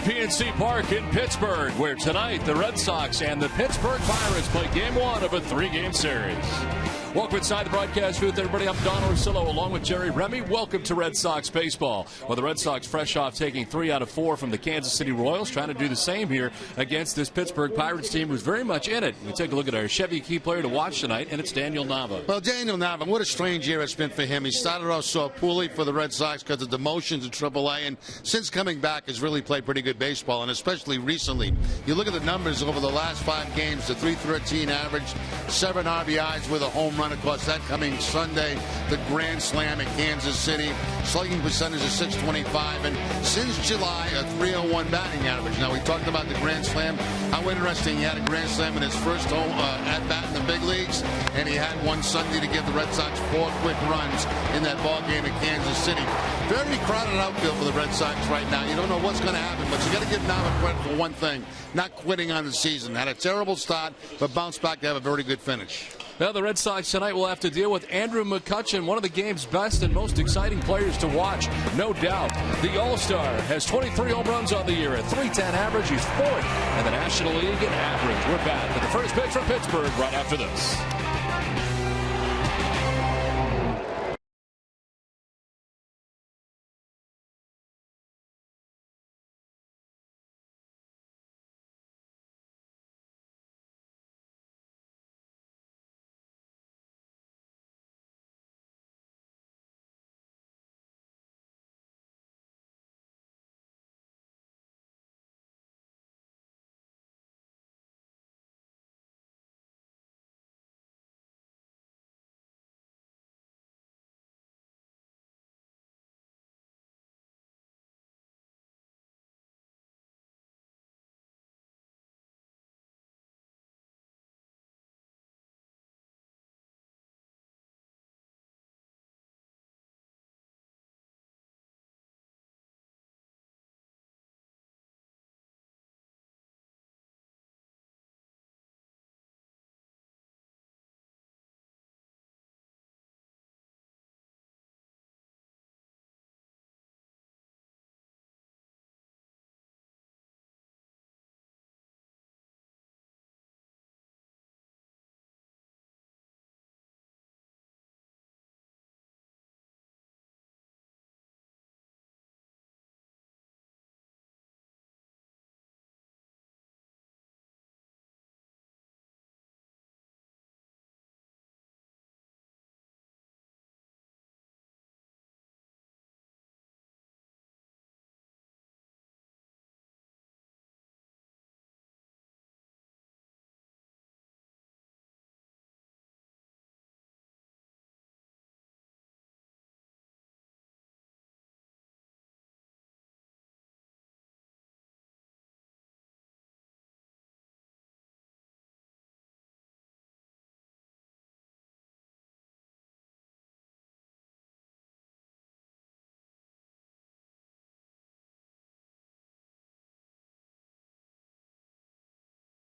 PNC Park in Pittsburgh, where tonight the Red Sox and the Pittsburgh Pirates play Game 1 of a 3-game series. Welcome inside the broadcast booth, everybody. I'm Don Orsillo along with Jerry Remy. Welcome to Red Sox baseball. Well, the Red Sox fresh off taking 3 out of 4 from the Kansas City Royals, trying to do the same here against this Pittsburgh Pirates team who's very much in it. We take a look at our Chevy key player to watch tonight, and it's Daniel Nava. Well, Daniel Nava, what a strange year it's been for him. He started off so poorly for the Red Sox because of demotions in AAA, and since coming back has really played pretty good baseball, and especially recently. You look at the numbers over the last 5 games, the .313 average, 7 RBIs with a home run. Of course, that coming Sunday, the Grand Slam in Kansas City. Slugging percentage is .625, and since July, a .301 batting average. Now, we talked about the Grand Slam. How interesting. He had a Grand Slam in his first at-bat in the big leagues, and he had one Sunday to give the Red Sox 4 quick runs in that ball game in Kansas City. Very crowded outfield for the Red Sox right now. You don't know what's going to happen, but you got to give Nava credit for one thing, not quitting on the season. Had a terrible start, but bounced back to have a very good finish. Now, the Red Sox tonight will have to deal with Andrew McCutchen, one of the game's best and most exciting players to watch, no doubt. The All-Star has 23 home runs on the year, a .310 average. He's 4th in the National League in average. We're back with the first pitch from Pittsburgh right after this.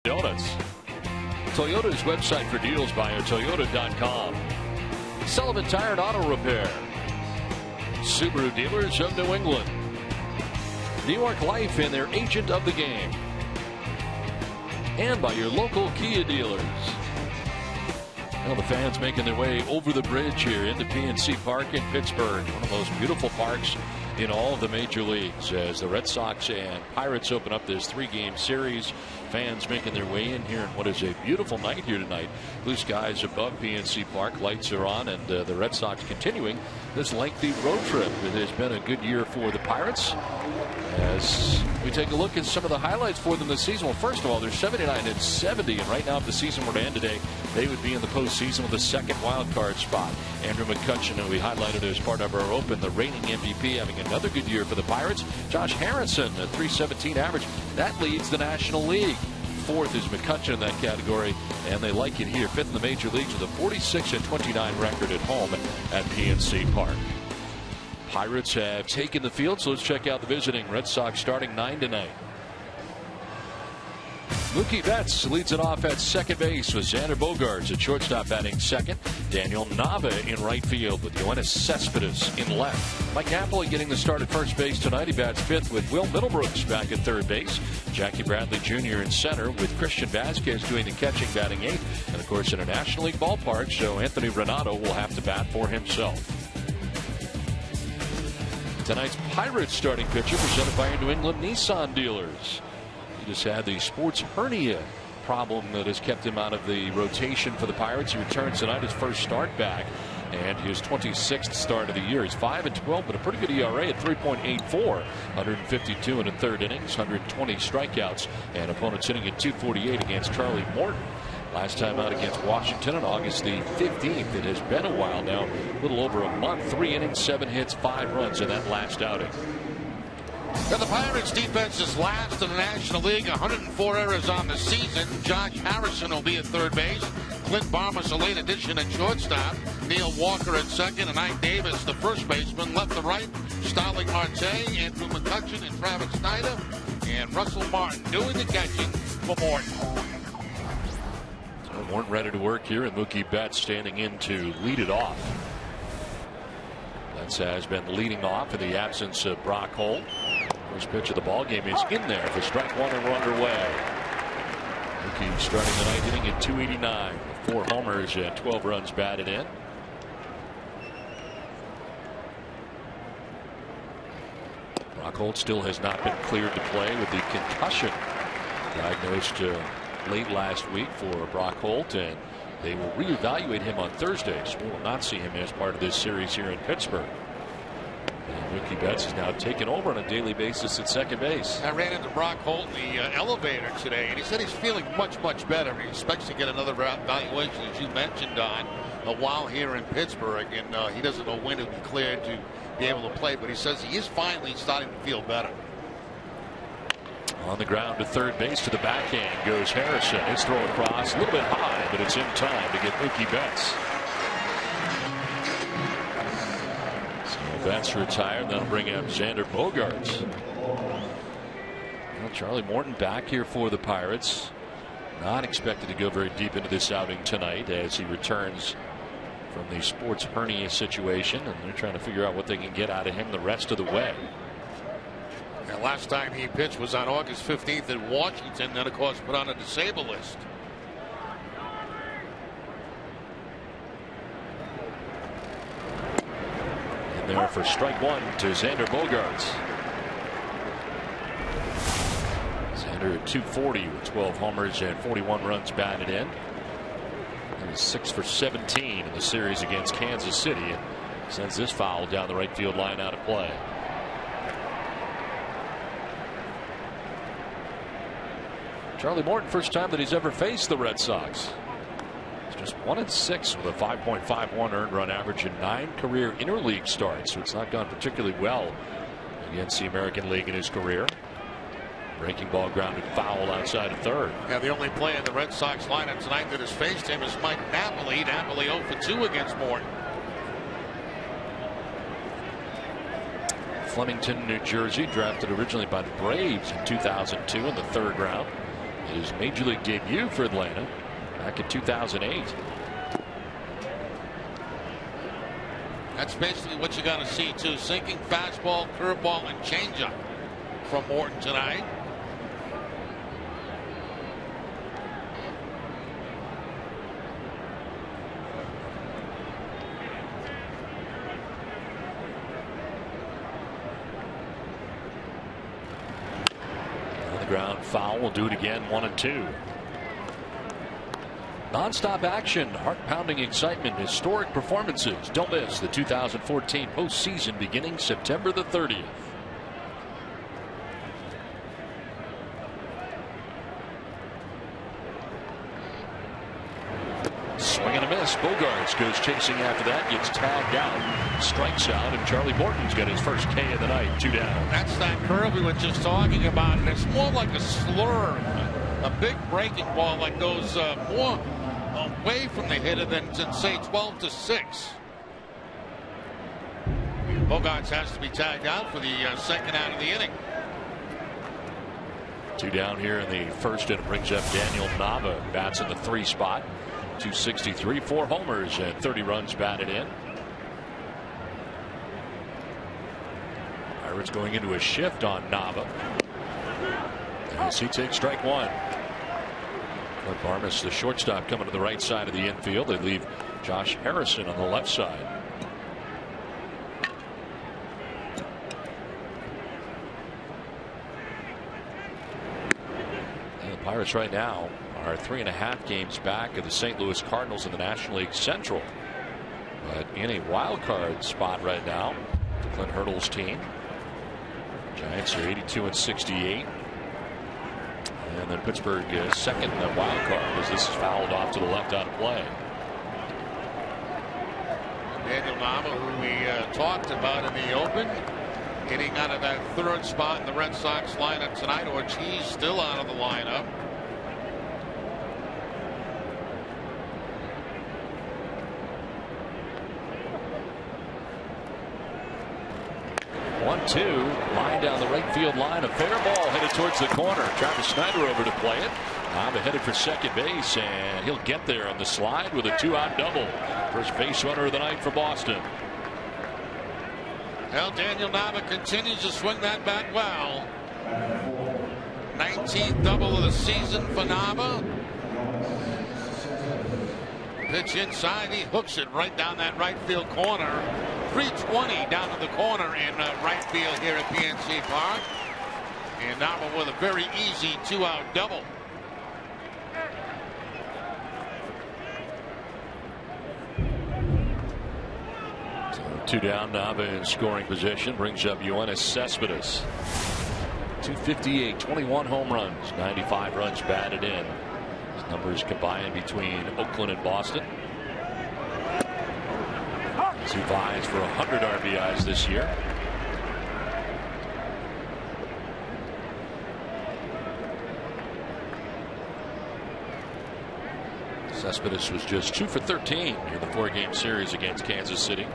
Donuts. Toyota's website for deals via Toyota.com. Sullivan Tire and Auto Repair. Subaru Dealers of New England. New York Life and their agent of the game. And by your local Kia dealers. Well, the fans making their way over the bridge here into PNC Park in Pittsburgh. One of the most beautiful parks in all of the major leagues as the Red Sox and Pirates open up this 3-game series. Fans making their way in here, and what is a beautiful night here tonight. Blue skies above PNC Park, lights are on, and the Red Sox continuing this lengthy road trip. It has been a good year for the Pirates as we take a look at some of the highlights for them this season. Well, first of all, they're 79-70, and right now if the season were to end today, they would be in the postseason with a second wild card spot. Andrew McCutchen, who we highlighted as part of our open, the reigning MVP, having another good year for the Pirates. Josh Harrison, a .317 average. That leads the National League. 4th is McCutchen in that category, and they like it here. 5th in the major leagues with a 46-29 record at home at PNC Park. Pirates have taken the field, so let's check out the visiting Red Sox starting 9 tonight. Mookie Betts leads it off at second base with Xander Bogaerts at shortstop batting second. Daniel Nava in right field with Yoenis Cespedes in left. Mike Napoli getting the start at first base tonight. He bats fifth with Will Middlebrooks back at third base. Jackie Bradley Jr. in center with Christian Vasquez doing the catching, batting eighth. And of course in a National League ballpark, so Anthony Renato will have to bat for himself. Tonight's Pirates starting pitcher presented by your New England Nissan dealers. He just had the sports hernia problem that has kept him out of the rotation for the Pirates. He returns tonight, his first start back, and his 26th start of the year. He's 5-12, but a pretty good ERA at 3.84. 152 in the third innings, 120 strikeouts, and opponents hitting at 248 against Charlie Morton. Last time out against Washington on August the 15th. It has been a while now, a little over a month. 3 innings, 7 hits, 5 runs in that last outing. Now the Pirates defense is last in the National League, 104 errors on the season. Josh Harrison will be at third base. Clint Barmas a late addition at shortstop. Neil Walker at second, and Ike Davis the first baseman. Left to right, Starling Marte, Andrew McCutcheon, and Travis Snyder, and Russell Martin doing the catching for Morton. Morton ready to work here, and Mookie Betts standing in to lead it off. Betts has been leading off in the absence of Brock Holt. First pitch of the ball game is in there for strike one, and we're underway. Mookie starting the ninth inning at 289, 4 homers and 12 runs batted in. Brock Holt still has not been cleared to play with the concussion diagnosed late last week for Brock Holt, and they will reevaluate him on Thursday, so we will not see him as part of this series here in Pittsburgh. And Mookie Betts is now taken over on a daily basis at second base. I ran into Brock Holt in the elevator today, and he said he's feeling much better. He expects to get another evaluation, as you mentioned, Don, a while here in Pittsburgh, and he doesn't know when he'll be cleared to be able to play, but he says he is finally starting to feel better. On the ground to third base, to the backhand goes Harrison. His throw across a little bit high, but it's in time to get Mookie Betts. So Betts retired. That'll bring up Xander Bogaerts. Well, Charlie Morton back here for the Pirates. Not expected to go very deep into this outing tonight as he returns from the sports hernia situation, and they're trying to figure out what they can get out of him the rest of the way. And last time he pitched was on August 15th in Washington, then of course put on a disabled list. And there for strike one to Xander Bogaerts. Xander at 240 with 12 homers and 41 runs batted in. He was 6 for 17 in the series against Kansas City, and sends this foul down the right field line out of play. Charlie Morton, first time that he's ever faced the Red Sox. He's just 1-6 with a 5.51 earned run average in 9 career interleague starts, so it's not gone particularly well against the American League in his career. Breaking ball grounded foul outside of third. Yeah, the only player in the Red Sox lineup tonight that has faced him is Mike Napoli. Napoli 0 for 2 against Morton. Flemington, New Jersey, drafted originally by the Braves in 2002 in the third round. His major league debut for Atlanta back in 2008. That's basically what you got to see too. Sinking fastball, curveball, and changeup from Morton tonight. Ground foul will do it again. 1-2. Non-stop action, heart-pounding excitement, historic performances. Don't miss the 2014 postseason beginning September the 30th. Swing and a miss. Bogaerts goes chasing after that, gets tagged out, strikes out, and Charlie Morton's got his first K of the night. 2 down. That's that curve we were just talking about, and it's more like a slur, a big breaking ball that goes more away from the hitter than say 12-6. Bogaerts has to be tagged out for the second out of the inning. Two down here in the first, and it brings up Daniel Nava. Bats in the 3 spot. 263, 4 homers, and 30 runs batted in. Pirates going into a shift on Nava as he takes strike 1. Clint Barnes, the shortstop, coming to the right side of the infield. They leave Josh Harrison on the left side. And the Pirates right now are 3.5 games back of the St. Louis Cardinals in the National League Central, but in a wild card spot right now for Clint Hurdle's team. Giants are 82 and 68. And then Pittsburgh is second in that wild card as this is fouled off to the left out of play. Daniel Nava, who we talked about in the open, hitting out of that 3rd spot in the Red Sox lineup tonight. Ortiz still out of the lineup. One-two, line down the right field line. A fair ball headed towards the corner. Travis Snyder over to play it. Nava headed for second base, and he'll get there on the slide with a 2-out double. First base runner of the night for Boston. Well, Daniel Nava continues to swing that bat well. 19th double of the season for Nava. Pitch inside, he hooks it right down that right field corner. 320 down to the corner in right field here at PNC Park. And Nava with a very easy 2-out double. So 2 down, Nava in scoring position. Brings up Yoenis Cespedes. 258, 21 home runs, 95 runs batted in. His numbers combined between Oakland and Boston. He vies for 100 RBIs this year. Cespedes was just 2 for 13 in the 4-game series against Kansas City.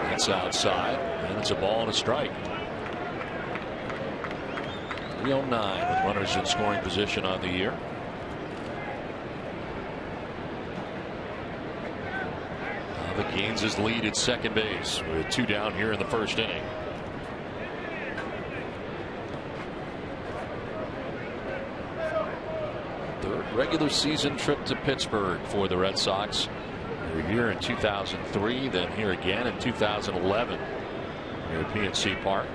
That's outside, and it's a ball and a strike. 309 with runners in scoring position on the year. Nava gains his lead at second base with 2 down here in the first inning. Third regular season trip to Pittsburgh for the Red Sox. They were here in 2003, then here again in 2011 here at PNC Park.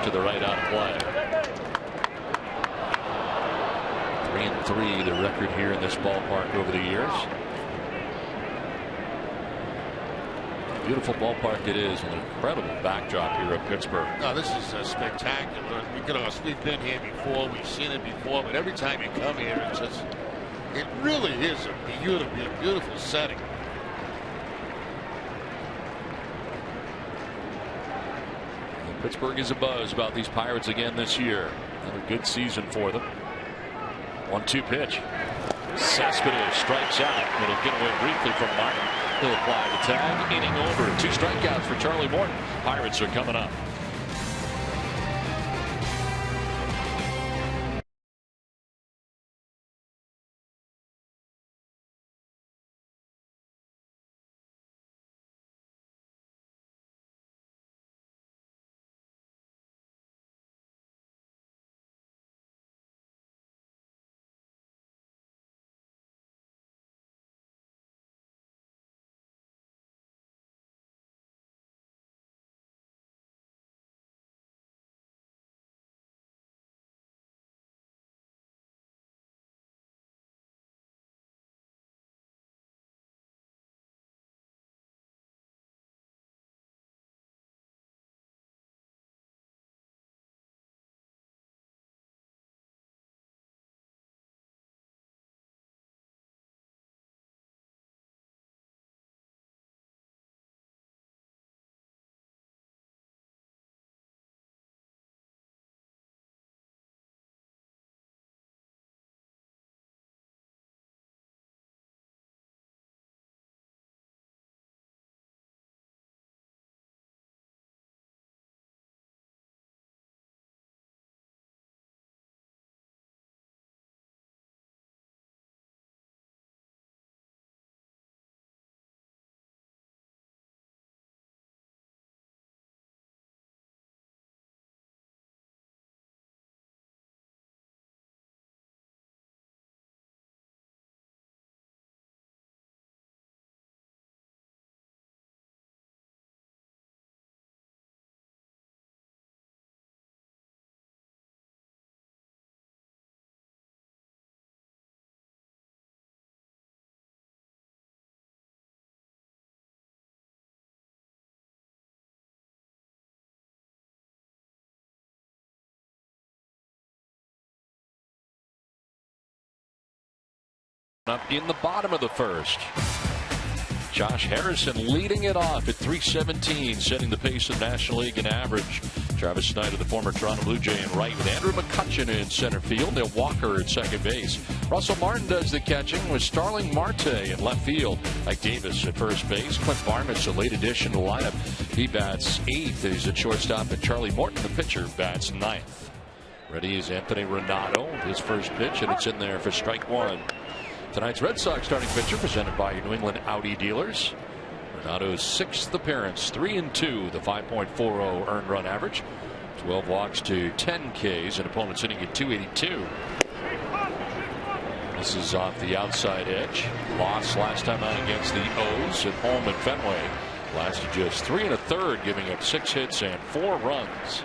To the right out play. 3-3 the record here in this ballpark over the years. Beautiful ballpark it is, an incredible backdrop here at Pittsburgh. No, this is spectacular. We've been here before, we've seen it before, but every time you come here, it really is a beautiful setting. Pittsburgh is abuzz about these Pirates again this year. Another good season for them. 1-2 pitch. Cespedes strikes out. It'll get away briefly from Martin. He'll apply the tag. Inning over. 2 strikeouts for Charlie Morton. Pirates are coming up. Up in the bottom of the first. Josh Harrison leading it off at .317, setting the pace of National League in average. Travis Snyder, the former Toronto Blue Jay, in right, with Andrew McCutchen in center field. Neil Walker at second base. Russell Martin does the catching with Starling Marte in left field. Mike Davis at first base. Clint Varmus, a late addition to the lineup. He bats eighth. He's at shortstop. And Charlie Morton, the pitcher, bats ninth. Ready is Anthony Renato. His first pitch, and it's in there for strike one. Tonight's Red Sox starting pitcher, presented by your New England Audi dealers. Renato's sixth appearance, 3-2, the 5.40 earned run average. 12 walks to 10 Ks, and opponents hitting at .282. This is off the outside edge. Lost last time out against the O's at home at Fenway. Lasted just 3 1/3, giving up 6 hits and 4 runs.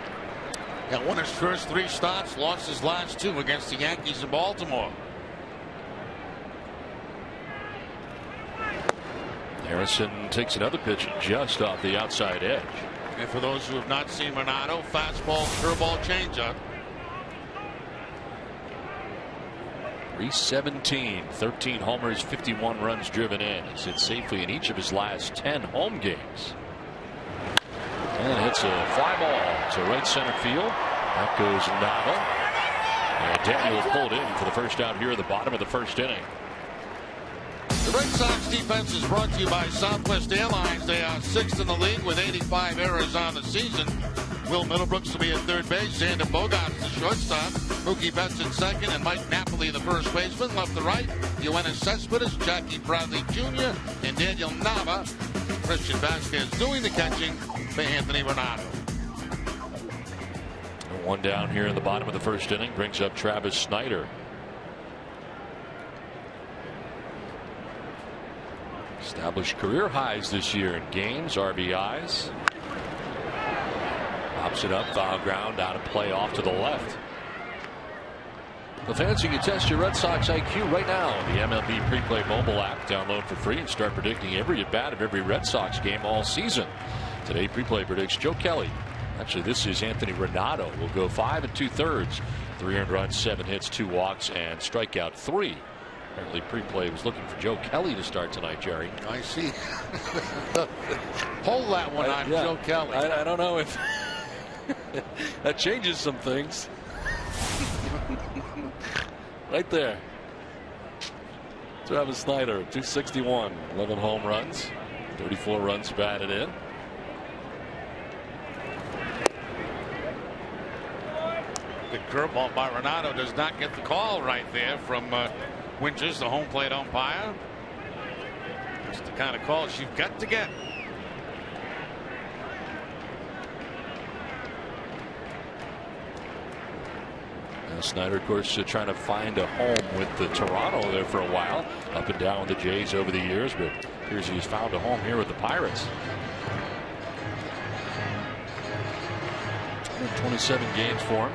Won his first 3 starts, lost his last 2 against the Yankees in Baltimore. Harrison takes another pitch just off the outside edge. And for those who have not seen Renato, fastball, curveball, changeup. .317, 13 homers, 51 runs driven in. He's hit safely in each of his last 10 home games. And hits a fly ball to right center field. That goes Nava. And Daniel pulled in for the first out here at the bottom of the first inning. The Red Sox defense is brought to you by Southwest Airlines. They are 6th in the league with 85 errors on the season. Will Middlebrooks will be at third base. Xander Bogaerts the shortstop. Mookie Betts at second, and Mike Napoli the first baseman. Left to right, Yoenis Cespedes, Jackie Bradley Jr., and Daniel Nava. Christian Vasquez doing the catching for Anthony Renato. One down here in the bottom of the first inning brings up Travis Snyder. Established career highs this year in games, RBIs. Pops it up, foul ground, out of play off to the left. The fans, you can test your Red Sox IQ right now on the MLB Preplay mobile app. Download for free and start predicting every at-bat of every Red Sox game all season. Today, Preplay predicts Joe Kelly. Actually, this is Anthony Renato. Will go 5 2/3. 3 earned runs, 7 hits, 2 walks, and strikeout 3. Apparently, Preplay was looking for Joe Kelly to start tonight, Jerry. I see. Hold that one on Joe Kelly. I don't know if that changes some things. Right there. Travis Snyder, 261, 11 home runs, 34 runs batted in. Good curveball by Renato, does not get the call right there from Winters, the home plate umpire. That's the kind of calls you've got to get. Snyder, of course, trying to find a home with the Toronto there for a while, up and down with the Jays over the years, but appears he's found a home here with the Pirates. 27 games for him.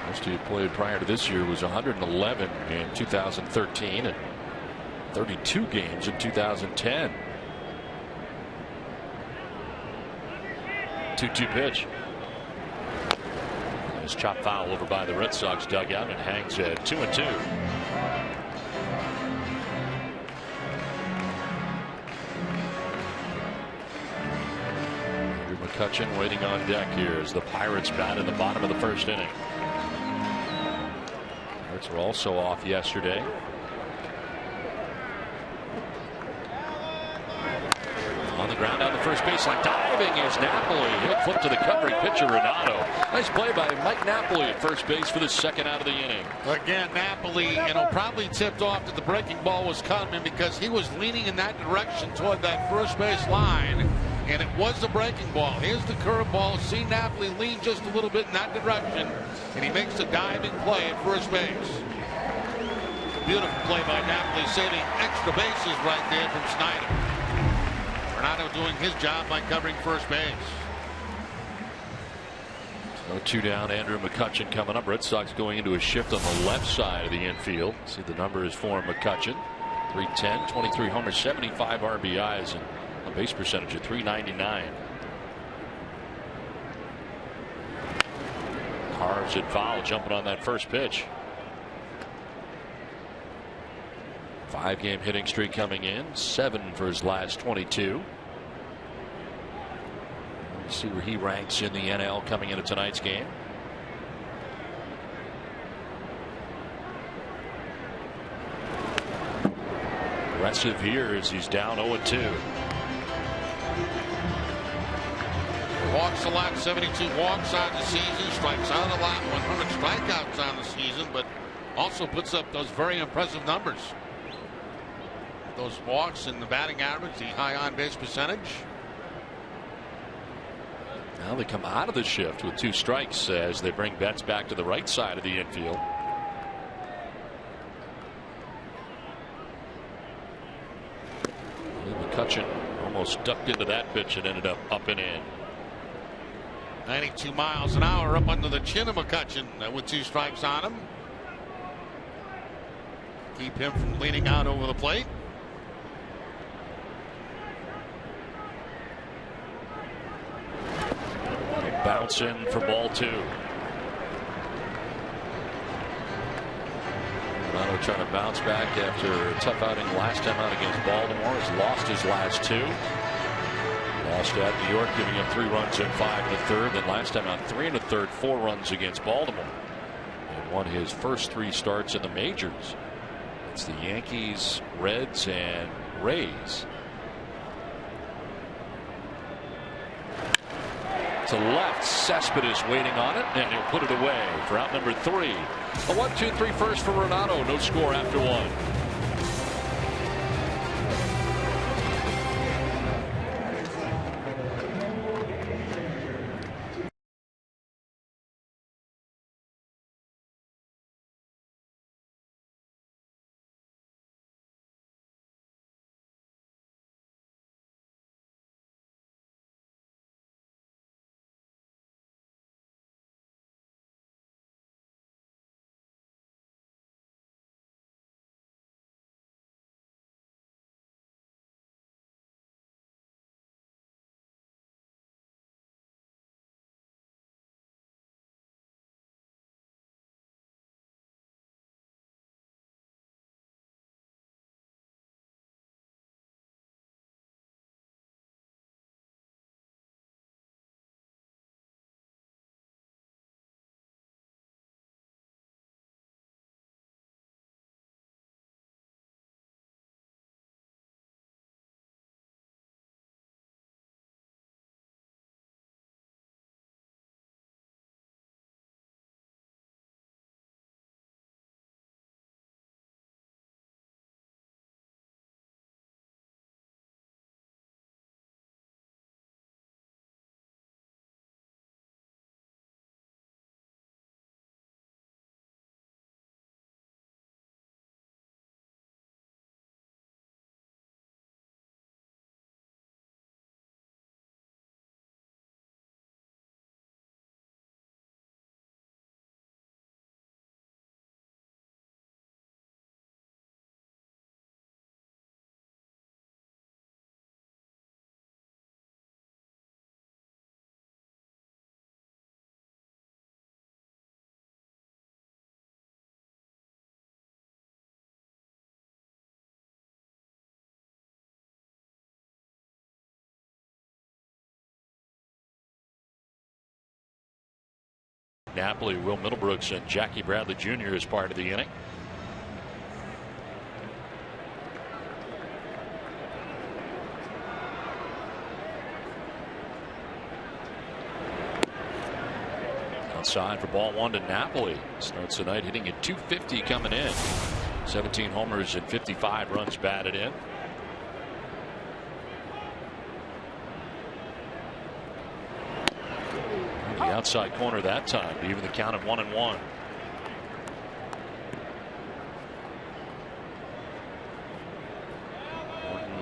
Most he had played prior to this year was 111 in 2013 and 32 games in 2010. 2-2 pitch. His chop foul over by the Red Sox dugout and hangs at 2-2. Andrew McCutchen waiting on deck here as the Pirates bat in the bottom of the first inning. Pirates were also off yesterday. On the ground down the first baseline, diving is Napoli. He'll flip to the covering pitcher Renato. Nice play by Mike Napoli at first base for the second out of the inning. Again, Napoli, probably tipped off that the breaking ball was coming because he was leaning in that direction toward that first base line, and it was the breaking ball. Here's the curveball. See Napoli lean just a little bit in that direction, and he makes the diving play at first base. Beautiful play by Napoli, saving extra bases right there from Snyder. Renato doing his job by covering first base. So 2 down, Andrew McCutchen coming up. Red Sox going into a shift on the left side of the infield. See the numbers for McCutchen. 310, 23 homers, 75 RBIs, and a base percentage of .399. Carves it foul, jumping on that first pitch. 5-game hitting streak coming in, 7 for his last 22. Let's see where he ranks in the NL coming into tonight's game. Aggressive here as he's down 0-2. Walks a lot, 72 walks on the season, strikes out a lot, 100 strikeouts on the season, but also puts up those very impressive numbers. Those walks and the batting average, the high on-base percentage. Now they come out of the shift with 2 strikes as they bring Betts back to the right side of the infield. McCutchen almost ducked into that pitch and ended up and in. 92 miles an hour up under the chin of McCutchen with 2 strikes on him. Keep him from leaning out over the plate. Bounce in for ball 2. Romano trying to bounce back after a tough outing last time out against Baltimore. Has lost his last 2. Lost at New York, giving up 3 runs in 5 1/3. Then last time out 3 1/3, 4 runs against Baltimore. And won his first 3 starts in the majors. It's the Yankees, Reds, and Rays. To left, Cespedes waiting on it, and he'll put it away for out number 3. A 1-2-3 first for Renato. No score after 1. Napoli, Will Middlebrooks, and Jackie Bradley Jr. as part of the inning. Outside for ball 1 to Napoli. Starts the night hitting at .250 coming in. 17 homers and 55 runs batted in. The outside corner that time to even the count at 1-1.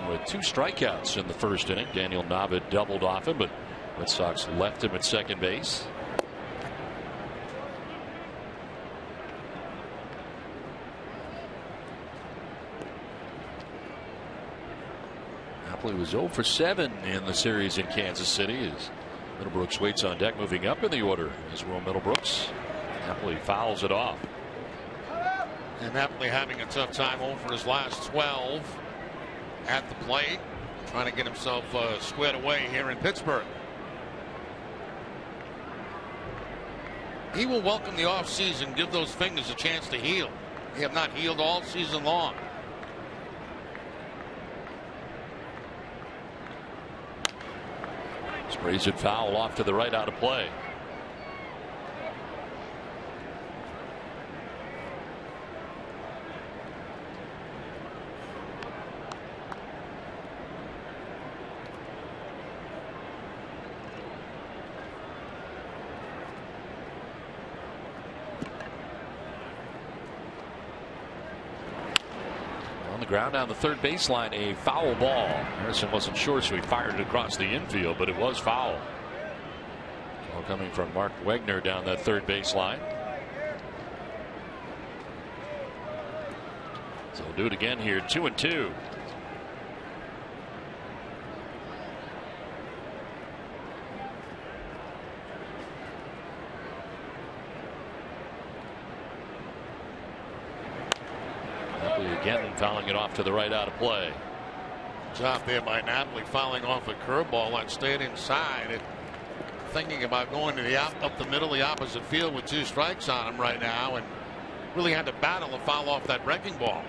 With 2 strikeouts in the first inning. Daniel Nava doubled off him, but Red Sox left him at second base. Napoli was 0 for 7 in the series in Kansas City as Middlebrooks waits on deck, moving up in the order is Will Middlebrooks. Napoli fouls it off. And Napoli having a tough time over his last 12 at the plate, trying to get himself squared away here in Pittsburgh. He will welcome the offseason, give those fingers a chance to heal. They have not healed all season long. Sprays it foul off to the right, out of play. Ground down the third baseline, a foul ball. Harrison wasn't sure, so he fired it across the infield, but it was foul. Ball coming from Mark Wegner down that third baseline. So we'll do it again here, 2-2. Again, fouling it off to the right, out of play. Job there by Napoli, fouling off a curveball that stayed inside. And thinking about going to the up the middle of the opposite field with 2 strikes on him right now, and really had to battle to foul off that breaking ball.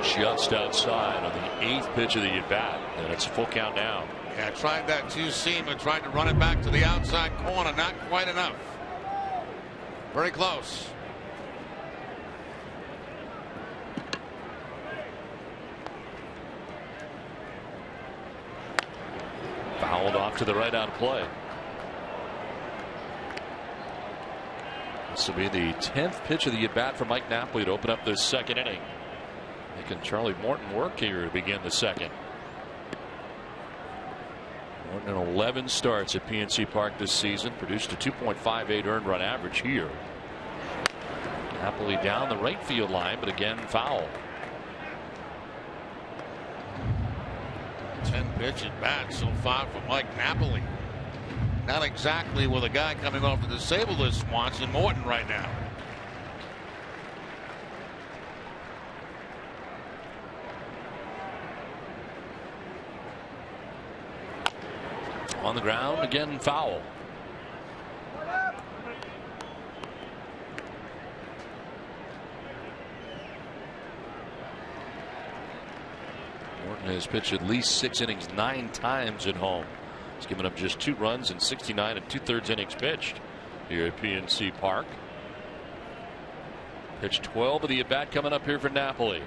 Just outside on the 8th pitch of the at-bat, and it's a full count now. Yeah, tried that 2-seam and tried to run it back to the outside corner. Not quite enough. Very close. Fouled off to the right, out of play. This will be the 10th pitch of the at-bat for Mike Napoli to open up this second inning. Making Charlie Morton work here to begin the second. Morton in 11 starts at PNC Park this season, produced a 2.58 earned run average here. Napoli down the right field line, but again foul. 10 pitch at bat so far for Mike Napoli. Not exactly with a guy coming off the disabled list wants in Morton right now. On the ground, again foul. Morton has pitched at least 6 innings 9 times at home. He's given up just 2 runs in 69 2/3 innings pitched here at PNC Park. Pitch 12 of the at-bat coming up here for Napoli.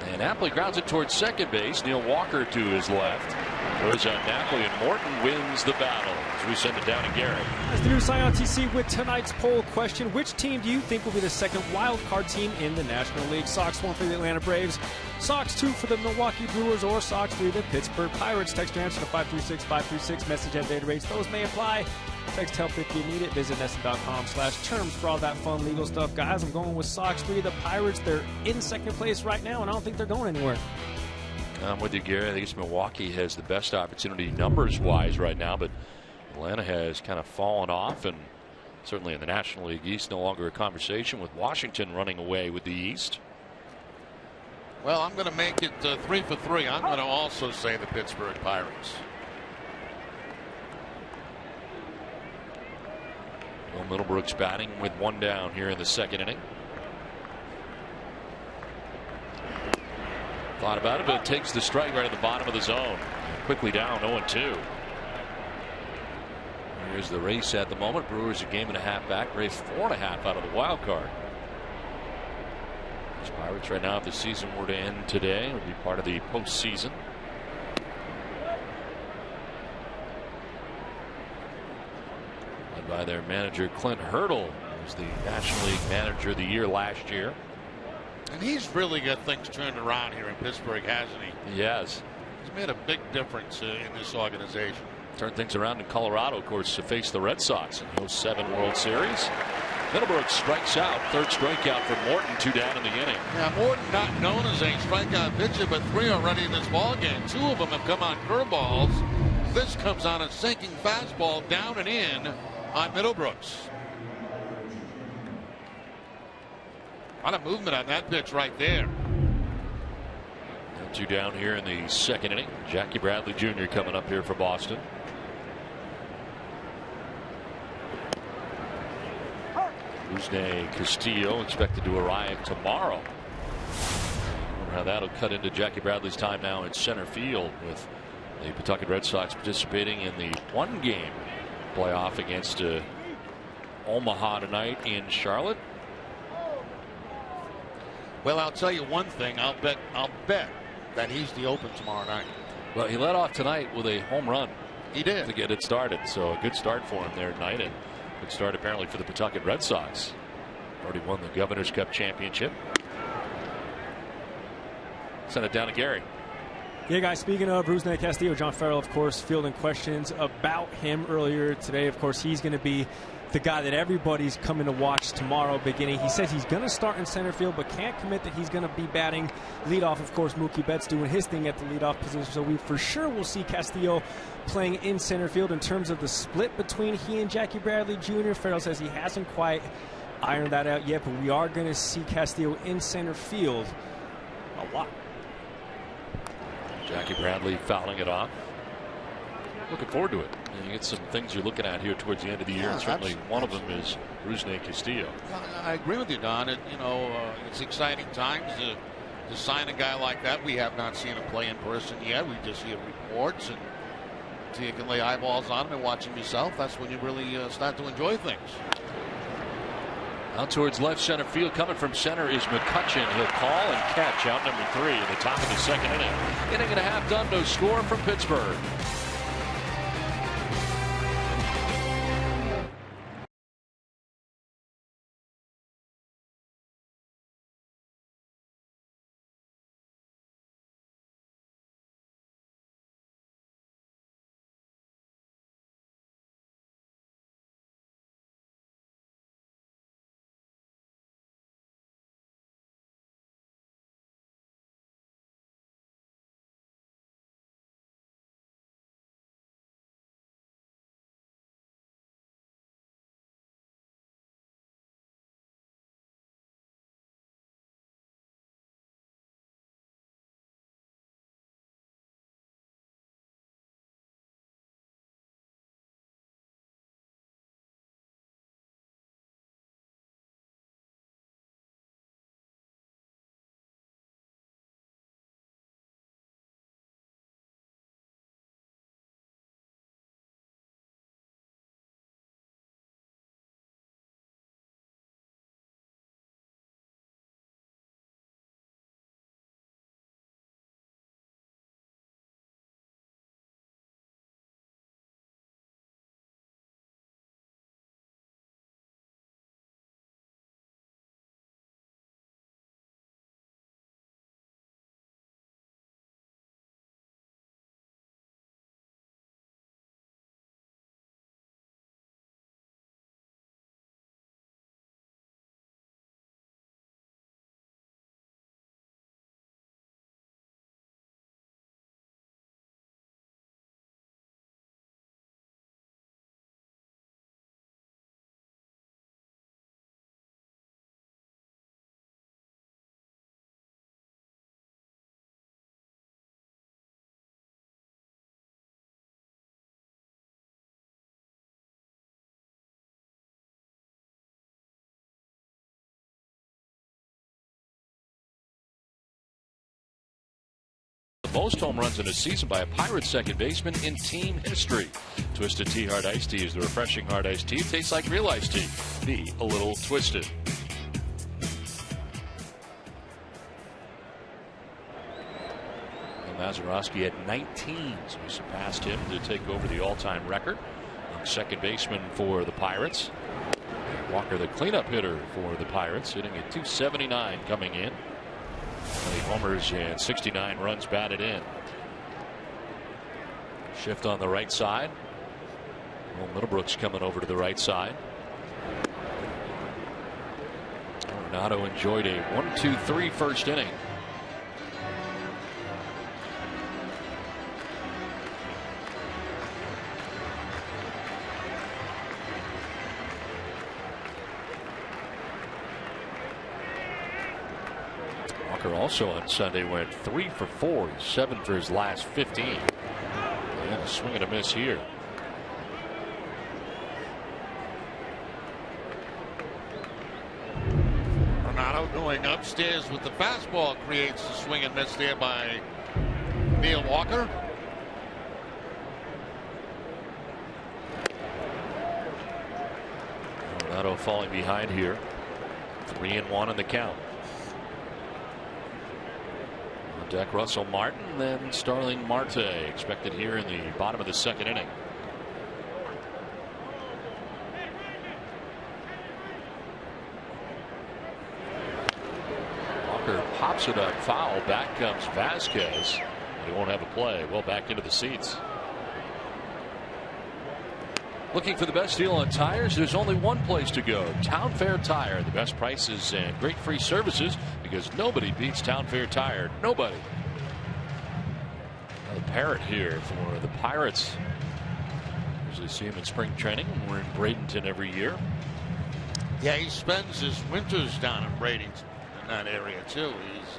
And Napoli grounds it towards second base. Neil Walker to his left. Throws out Napoli, and Morton wins the battle as we send it down to Garrett. As the new Scion TC with tonight's poll question, which team do you think will be the second wild card team in the National League? Sox 1 for the Atlanta Braves, Sox 2 for the Milwaukee Brewers, or Sox 3 the Pittsburgh Pirates. Text your answer to 536-536. Message and data rates, those may apply. Text help if you need it. Visit NESN.com/terms for all that fun legal stuff. Guys, I'm going with Sox 3. The Pirates, they're in second place right now, and I don't think they're going anywhere. I'm with you, Gary. I think it's Milwaukee has the best opportunity numbers-wise right now, but Atlanta has kind of fallen off, and certainly in the National League East, no longer a conversation, with Washington running away with the East. Well, I'm going to make it 3 for 3. I'm going to also say the Pittsburgh Pirates. Will Middlebrooks batting with 1 down here in the second inning. Thought about it, but it takes the strike right at the bottom of the zone. Quickly down, 0-2. Here's the race at the moment. Brewers a game and a half back. Braves 4.5 out of the wild card. These Pirates right now, if the season were to end today, would be part of the postseason. Led by their manager Clint Hurdle, who was the National League Manager of the Year last year. And he's really got things turned around here in Pittsburgh, hasn't he? Yes. He's made a big difference in this organization. Turned things around in Colorado, of course, to face the Red Sox in the 07 World Series. Middlebrooks strikes out. 3rd strikeout for Morton. 2 down in the inning. Now, Morton not known as a strikeout pitcher, but 3 already in this ballgame. 2 of them have come on curveballs. This comes on a sinking fastball down and in on Middlebrooks. A lot of movement on that pitch right there. 2 down here in the second inning. Jackie Bradley Jr. coming up here for Boston. Rusney Castillo expected to arrive tomorrow. I wonder how that'll cut into Jackie Bradley's time now in center field, with the Pawtucket Red Sox participating in the 1-game playoff against Omaha tonight in Charlotte. Well, I'll tell you one thing. I'll bet that he's the open tomorrow night. Well, he led off tonight with a home run. He did. To get it started. So a good start for him there tonight, and good start apparently for the Pawtucket Red Sox. Already won the Governor's Cup championship. Send it down to Gary. Yeah, guys, speaking of Rusney Castillo, John Farrell, of course, fielding questions about him earlier today. Of course, he's going to be the guy that everybody's coming to watch tomorrow beginning. He says he's going to start in center field, but can't commit that he's going to be batting leadoff. Of course, Mookie Betts doing his thing at the leadoff position, so we for sure will see Castillo playing in center field. In terms of the split between he and Jackie Bradley Jr., Farrell says he hasn't quite ironed that out yet, but we are going to see Castillo in center field a lot. Jackie Bradley fouling it off. Looking forward to it. You get some things you're looking at here towards the end of the year, and certainly one of them is Rusney Castillo. I agree with you, Don. It's exciting times to sign a guy like that. We have not seen him play in person yet. We just hear reports, and until you can lay eyeballs on him and watch him yourself, that's when you really start to enjoy things. Out towards left center field, coming from center is McCutchen. He'll call and catch out number 3 in the top of the second inning. Inning and a half done, no score from Pittsburgh. Most home runs in a season by a Pirates second baseman in team history. Twisted Tea Hard Iced Tea is the refreshing hard iced tea. It tastes like real iced tea. Be a little twisted. Mazeroski had 19, so he surpassed him to take over the all-time record. Second baseman for the Pirates. Walker, the cleanup hitter for the Pirates, hitting at .279 coming in. 20 homers and 69 runs batted in. Shift on the right side. Well, Middlebrooks coming over to the right side. Arenado enjoyed a 1-2-3 first inning. Walker also on Sunday went 3 for 4, 7 for his last 15. And a swing and a miss here. Renato going upstairs with the fastball creates a swing and miss there by Neil Walker. Renato falling behind here. 3-1 in the count. On deck, Russell Martin, then Starling Marte expected here in the bottom of the second inning. Walker pops it up foul. Back comes Vasquez. He won't have a play. Well, back into the seats. Looking for the best deal on tires? There's only one place to go. Town Fair Tire. The best prices and great free services, because nobody beats Town Fair Tire. Nobody. Another Parrott here for the Pirates. Usually see him in spring training. We're in Bradenton every year. Yeah, he spends his winters down in Bradenton, in that area too. He's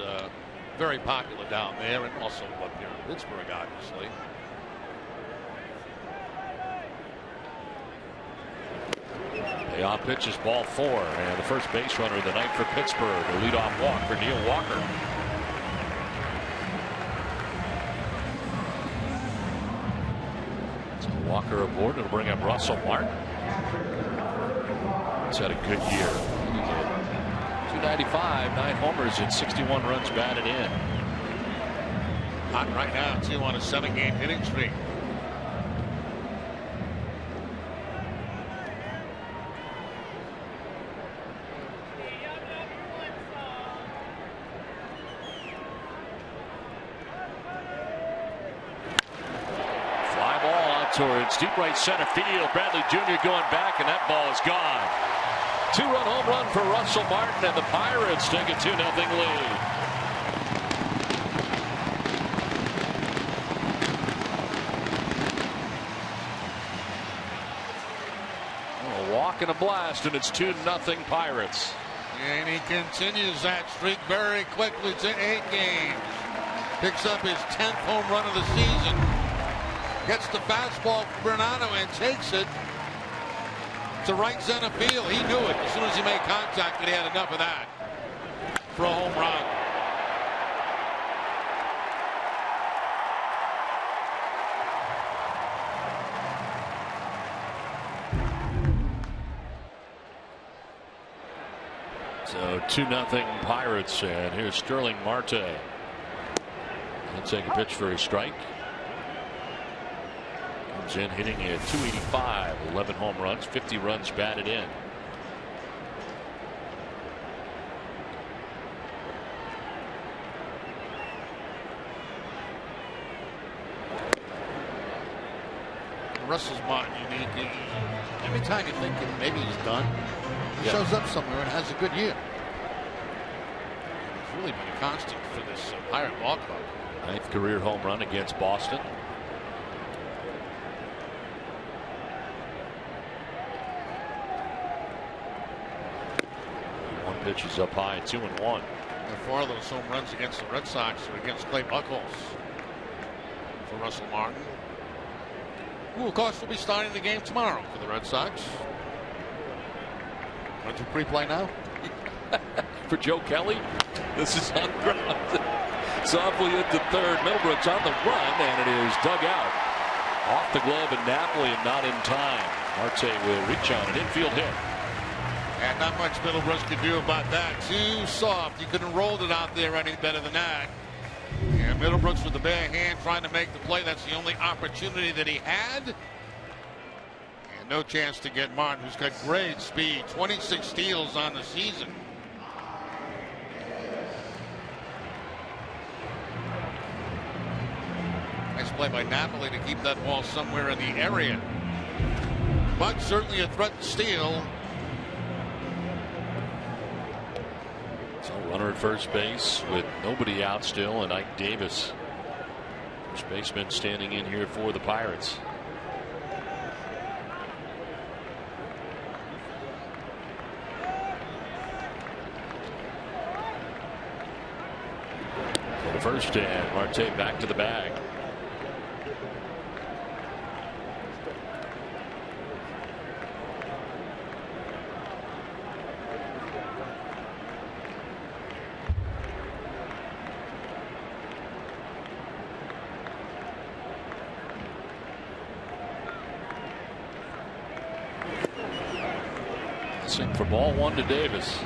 very popular down there, and also up here in Pittsburgh, obviously. Payoff pitch is ball 4, and the first base runner of the night for Pittsburgh. A leadoff walk for Neil Walker. So Walker aboard. It'll bring up Russell Martin. He's had a good year. 295, 9 homers, and 61 runs batted in. Hot right now, too, on a 7-game hitting streak. Towards deep right center field. Bradley Jr. going back, and that ball is gone. 2-run home run for Russell Martin, and the Pirates take a 2-0 lead. A walk and a blast, and it's 2-0 Pirates. And he continues that streak very quickly to 8 games. Picks up his 10th home run of the season. Gets the fastball from Renato and takes it to right center field. He knew it as soon as he made contact that he had enough of that for a home run. So 2-0 Pirates, and here's Starling Marte. He'll take a pitch for a strike. Comes in hitting at .285, 11 home runs, 50 runs batted in. Russell's Martin unique. Every time you think maybe he's done, he shows up somewhere and has a good year. He's really been a constant for this Pirate ball club. 9th career home run against Boston. Pitch is up high, 2-1. And 4 of those home runs against the Red Sox are against Clay Buchholz for Russell Martin, who of course will be starting the game tomorrow for the Red Sox. Want to pre-play now? For Joe Kelly, this is on ground. Softly into third. Middlebrooks on the run, and it is dug out. Off the glove and Napoli, and not in time. Marte will reach on an infield hit. And not much Middlebrooks could do about that. Too soft. He couldn't have rolled it out there any better than that. And Middlebrooks with the bare hand trying to make the play. That's the only opportunity that he had. And no chance to get Martin, who's got great speed. 26 steals on the season. Nice play by Napoli to keep that ball somewhere in the area. But certainly a threat to steal. So runner at first base with nobody out still, and Ike Davis, first baseman, standing in here for the Pirates. first, and Marte back to the bag. For ball one to Davis.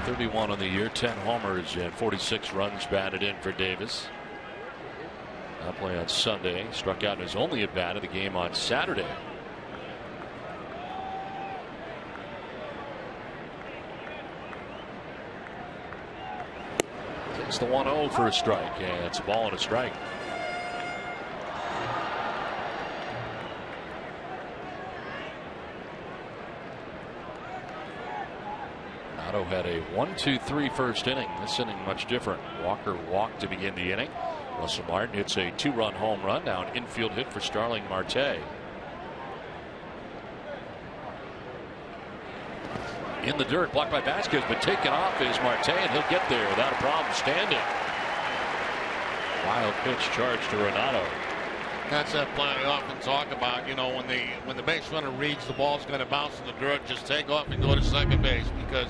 .31 on the year, 10 homers and 46 runs batted in for Davis. Not play on Sunday. Struck out in his only at bat of the game on Saturday. Takes the 1-0 for a strike, and it's a ball and a strike. Had a 1-2-3 first inning. This inning much different. Walker walked to begin the inning. Russell Martin hits a 2-run home run. Now an infield hit for Starling Marte. In the dirt, blocked by Vasquez, but taken off is Marte, and he'll get there without a problem standing. Wild pitch charge to Renato. That's that play I often talk about. You know, when the base runner reads the ball's going to bounce in the dirt, just take off and go to second base, because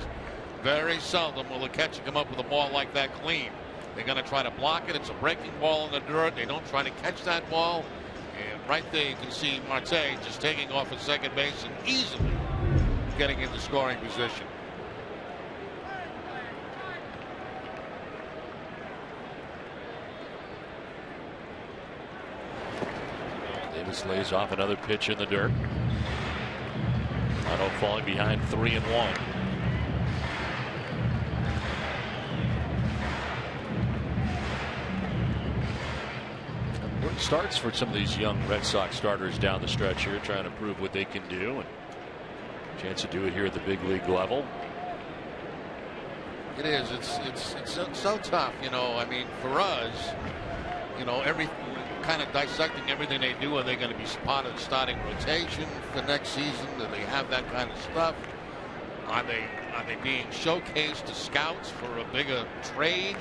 very seldom will the catcher come up with a ball like that clean. They're going to try to block it. It's a breaking ball in the dirt. They don't try to catch that ball. And right there you can see Marte just taking off at second base and easily getting into scoring position. Davis lays off another pitch in the dirt. Otto falling behind 3-1. Starts for some of these young Red Sox starters down the stretch here, trying to prove what they can do, and a chance to do it here at the big league level. It is. It's so tough, you know. I mean, for us, you know, every kind of dissecting everything they do. Are they going to be part of the starting rotation for next season? Do they have that kind of stuff? Are they being showcased to scouts for a bigger trade?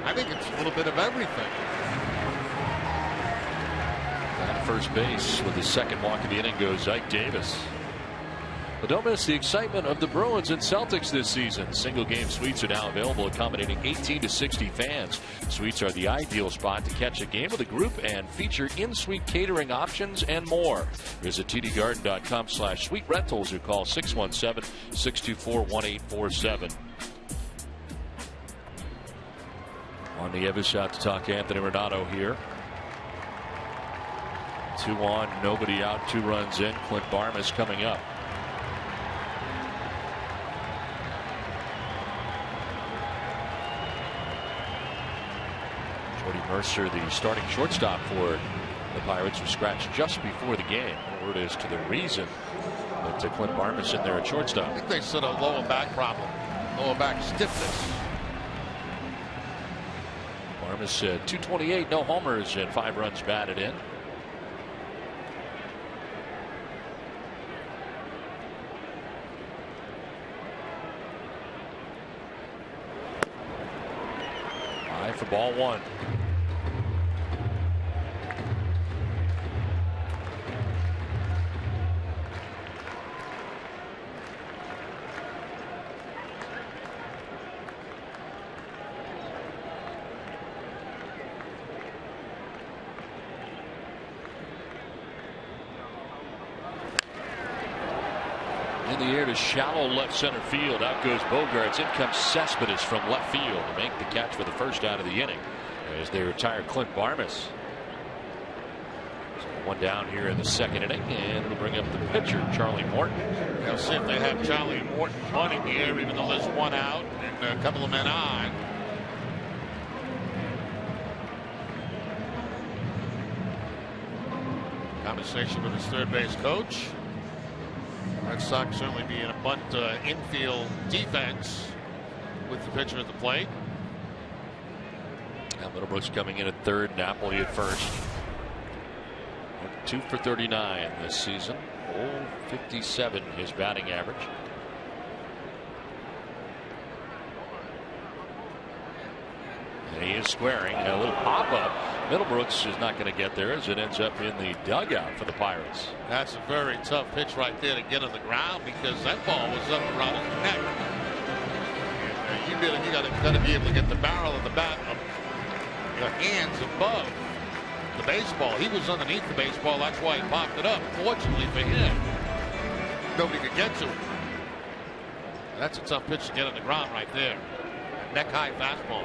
I think it's a little bit of everything. At first base with the second walk of the inning goes Ike Davis. But don't miss the excitement of the Bruins and Celtics this season. Single game suites are now available, accommodating 18 to 60 fans. Suites are the ideal spot to catch a game with a group and feature in-suite catering options and more. Visit tdgarden.com/suite rentals or call 617-624-1847. On the other shot to talk to Anthony Renato here. 2 on, nobody out, 2 runs in. Clint Barmas coming up. Jordy Mercer, the starting shortstop for the Pirates, was scratched just before the game. Word is to the reason that Clint Barmas in there at shortstop. I think they said a lower back problem, lower back stiffness. Barmas 228, no homers, and 5 runs batted in. For ball 1. In the air to shallow left center field. Out goes Bogaerts. In comes Cespedes from left field to make the catch for the first out of the inning as they retire Clint Barmas. So 1 down here in the second inning, and it'll bring up the pitcher, Charlie Morton. They'll see if they have Charlie Morton running here, even though there's 1 out and a couple of men on. Conversation with his third base coach. Red Sox certainly being a bunt infield defense with the pitcher at the plate. Now Middlebrooks coming in at third, Napoli at first. 2 for 39 this season. 57 his batting average. He is squaring. A little pop-up. Middlebrooks is not going to get there as it ends up in the dugout for the Pirates. That's a very tough pitch right there to get on the ground because that ball was up around his neck. And you got to be able to get the barrel of the bat up, your hands above the baseball. He was underneath the baseball. That's why he popped it up. Fortunately for him, nobody could get to it. That's a tough pitch to get on the ground right there. Neck high fastball.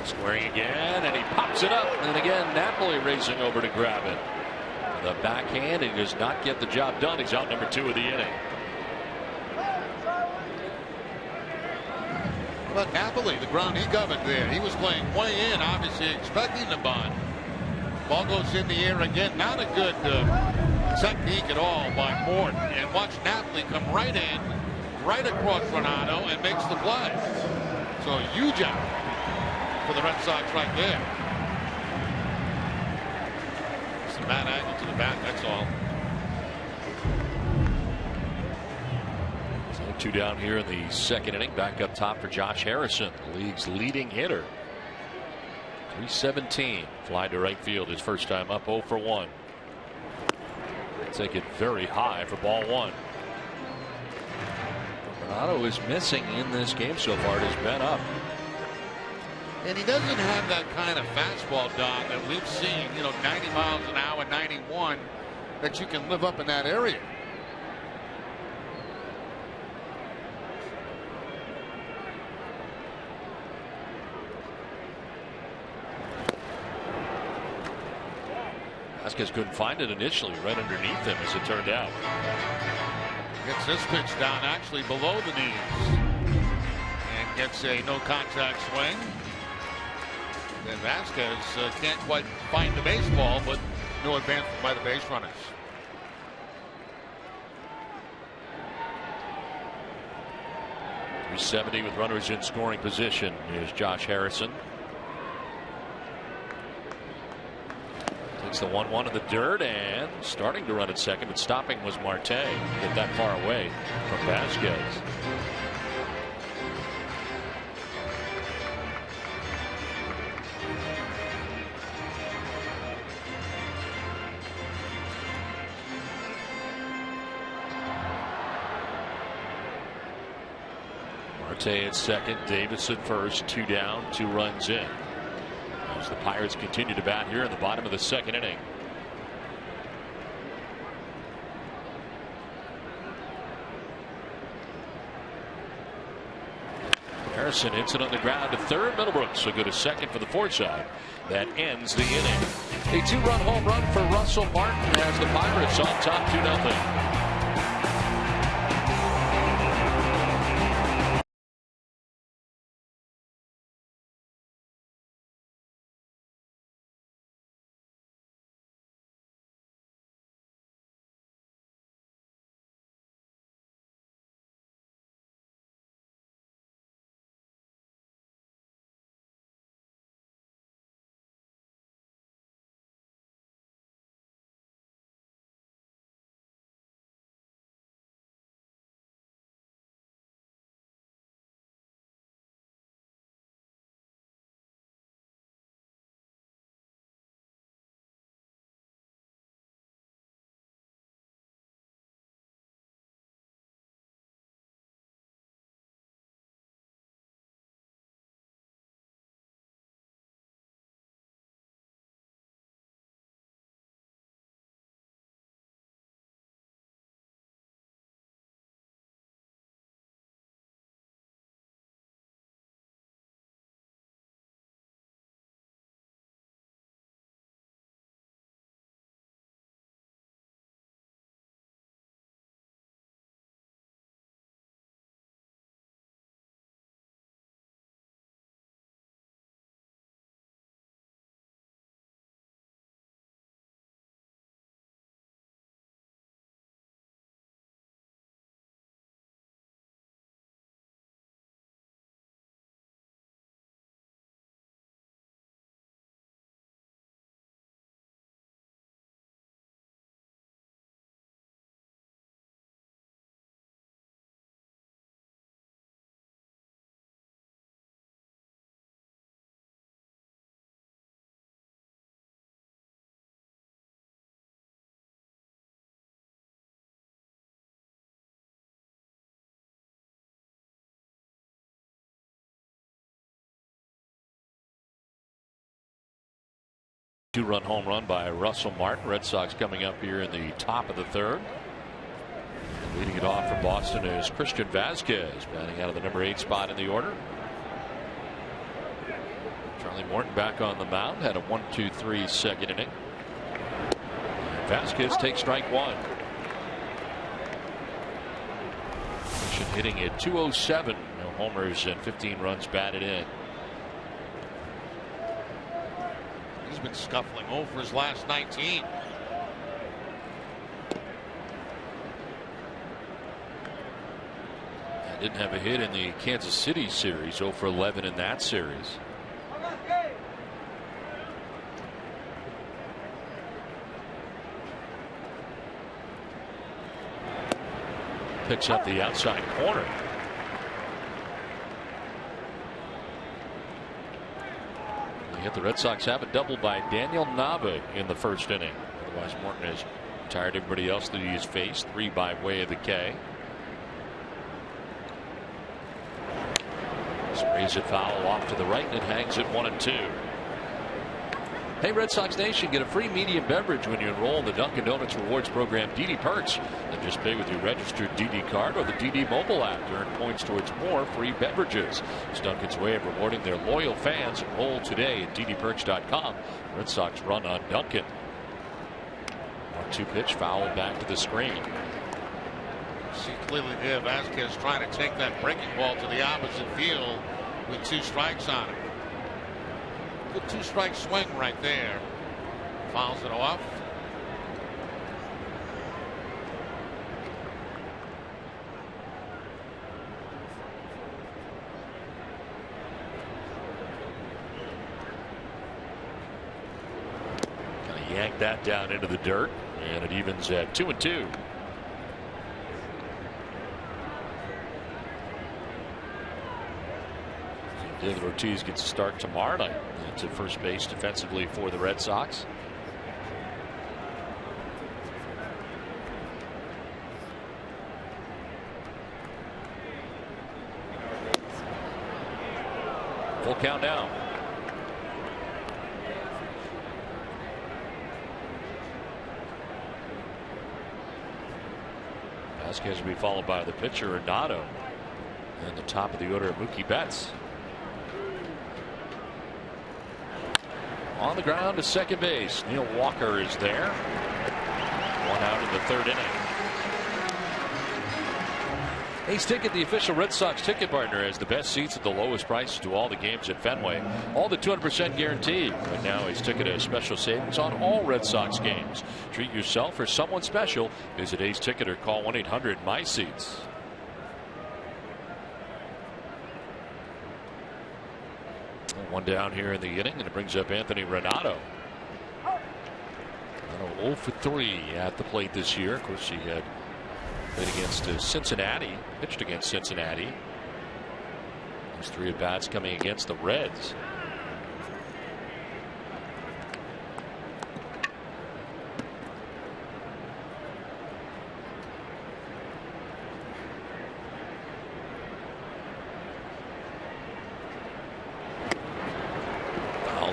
Squaring again, and he pops it up. And again, Napoli racing over to grab it. The backhand, he does not get the job done. He's out number 2 of the inning. But Napoli, the ground he covered there, he was playing way in, obviously expecting the bunt. Ball goes in the air again. Not a good technique at all by Morton. And watch Napoli come right in, right across Renato, and makes the play. So huge out for the Red Sox right there. It's a bad angle to the bat, that's all. So 2 down here in the second inning. Back up top for Josh Harrison, the league's leading hitter. 317. Fly to right field his first time up, 0 for 1. Take it very high for ball 1. Renato is missing in this game so far. It has been up. And he doesn't have that kind of fastball, Don, that we've seen, 90 miles an hour, 91, that you can live up in that area. Vasquez couldn't find it initially, right underneath him as it turned out. Gets this pitch down actually below the knees. And gets a no contact swing. And Vasquez can't quite find the baseball, but no advancement by the base runners. .370 with runners in scoring position is Josh Harrison. Takes the 1-1 in the dirt and starting to run at second, but stopping was Marte. Get that far away from Vasquez. Marte at second, Davis at first, 2 down, 2 runs in. As the Pirates continue to bat here in the bottom of the second inning. Harrison hits it on the ground to third. Middlebrooks will go to second for the Forsythe. That ends the inning. A 2-run home run for Russell Martin as the Pirates on top 2-0. 2-run home run by Russell Martin. Red Sox coming up here in the top of the third. Leading it off for Boston is Christian Vasquez, batting out of the number 8 spot in the order. Charlie Morton back on the mound, had a 1-2-3 second inning. And Vasquez takes strike 1. Christian hitting at 207. No homers and 15 runs batted in. He's been scuffling over his last 19. Didn't have a hit in the Kansas City series, 0 for 11 in that series. Picks up the outside corner. The Red Sox have a double by Daniel Nava in the first inning. Otherwise, Morton has tired everybody else that he has faced. 3 by way of the K. Sprays it foul off to the right and it hangs at 1-2. Hey, Red Sox Nation, get a free medium beverage when you enroll in the Dunkin' Donuts Rewards Program DD Perks. Then just pay with your registered DD card or the DD mobile app to earn points towards more free beverages. It's Dunkin's way of rewarding their loyal fans. Enroll today at ddperks.com. Red Sox run on Dunkin'. 1-2 pitch, foul back to the screen. See clearly there, Vasquez trying to take that breaking ball to the opposite field with 2 strikes on it. Good 2-strike swing right there. Fouls it off. Kind of yank that down into the dirt, and it evens at 2-2. David Ortiz gets a start tomorrow night to first base defensively for the Red Sox. Full count now. Vasquez will be followed by the pitcher Renato, and the top of the order Mookie Betts. On the ground to second base. Neil Walker is there. 1 out in the third inning. Ace Ticket, the official Red Sox ticket partner, has the best seats at the lowest prices to all the games at Fenway. All the 200% guaranteed. Right now, Ace Ticket has special savings on all Red Sox games. Treat yourself or someone special. Visit Ace Ticket or call 1-800-MY-SEATS. One down here in the inning, and it brings up Anthony Renato. 0 for 3 at the plate this year. Of course, he had played against Cincinnati, pitched against Cincinnati. Those 3 at-bats coming against the Reds.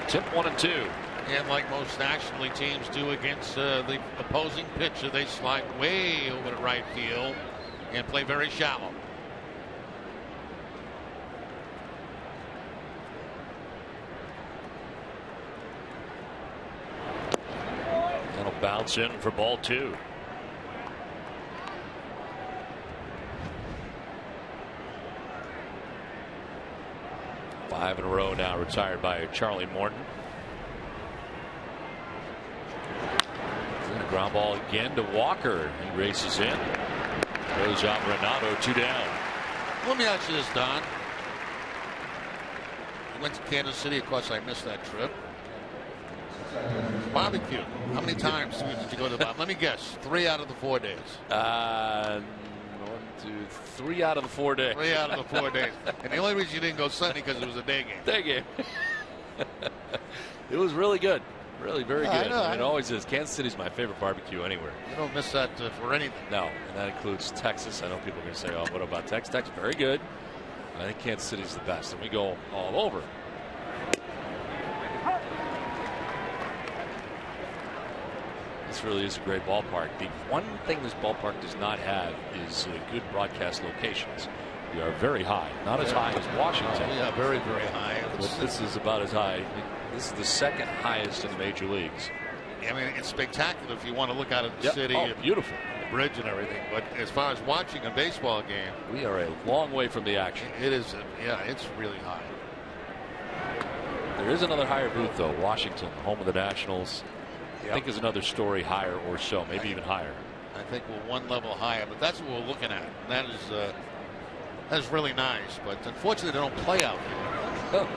Tip 1-2. And like most National League teams do against the opposing pitcher, they slide way over to right field and play very shallow. That'll bounce in for ball 2. Five in a row now retired by Charlie Morton. Ground ball again to Walker. He races in. Throws out Renato, 2 down. Let me ask you this, Don. I went to Kansas City. Of course, I missed that trip. Barbecue. How many times did you go to the barbecue? Let me guess. 3 out of the 4 days. 3 out of the 4 days. 3 out of the 4 days. And the only reason you didn't go Sunday because it was a day game. Day game. It was really good. Really very good. It always is. Kansas City's my favorite barbecue anywhere. You don't miss that for anything. No, and that includes Texas. I know people are going to say, oh, what about Texas? Texas, very good. I think Kansas City's the best. And we go all over. this really is a great ballpark. The one thing this ballpark does not have is good broadcast locations. We are very high, not as high as Washington. Yeah, very, very high. But this is about as high. This is the second highest in the major leagues. I mean, it's spectacular if you want to look out at the city. Oh, beautiful. The bridge and everything. But as far as watching a baseball game, we are a long way from the action. It is, yeah, it's really high. There is another higher booth, though. Washington, home of the Nationals. I think is another story higher or so, maybe even higher. I think we're one level higher, but that's what we're looking at. And that is really nice. But unfortunately, they don't play out here.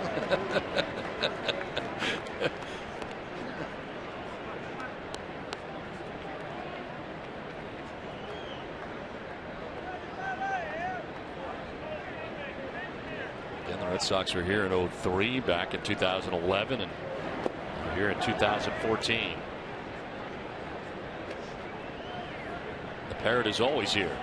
Again, the Red Sox were here in 03, back in 2011, and here in 2014. The Parrot is always here.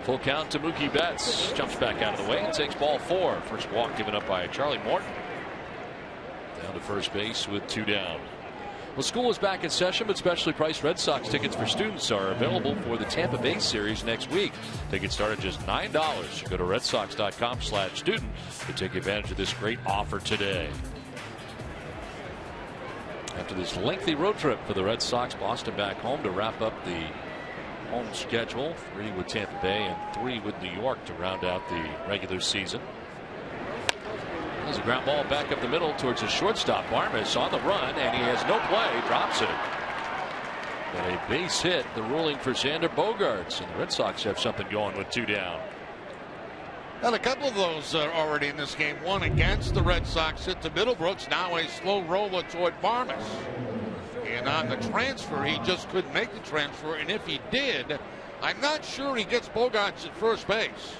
Full count to Mookie Betts. Jumps back out of the way and takes ball 4. First walk given up by Charlie Morton. Down to first base with 2 down. Well, school is back in session, but specially priced Red Sox tickets for students are available for the Tampa Bay series next week. Tickets start at just $9. Go to redsox.com/student to take advantage of this great offer today. After this lengthy road trip for the Red Sox, Boston back home to wrap up the home schedule. 3 with Tampa Bay and 3 with New York to round out the regular season. There's a ground ball back up the middle towards his shortstop. Armas on the run, and he has no play. Drops it. But a base hit, the ruling for Xander Bogaerts. And the Red Sox have something going with 2 down. And a couple of those are already in this game. One against the Red Sox hit to Middlebrooks. Now a slow roller toward Barmes. And on the transfer, he just couldn't make the transfer. And if he did, I'm not sure he gets Bogaerts at first base.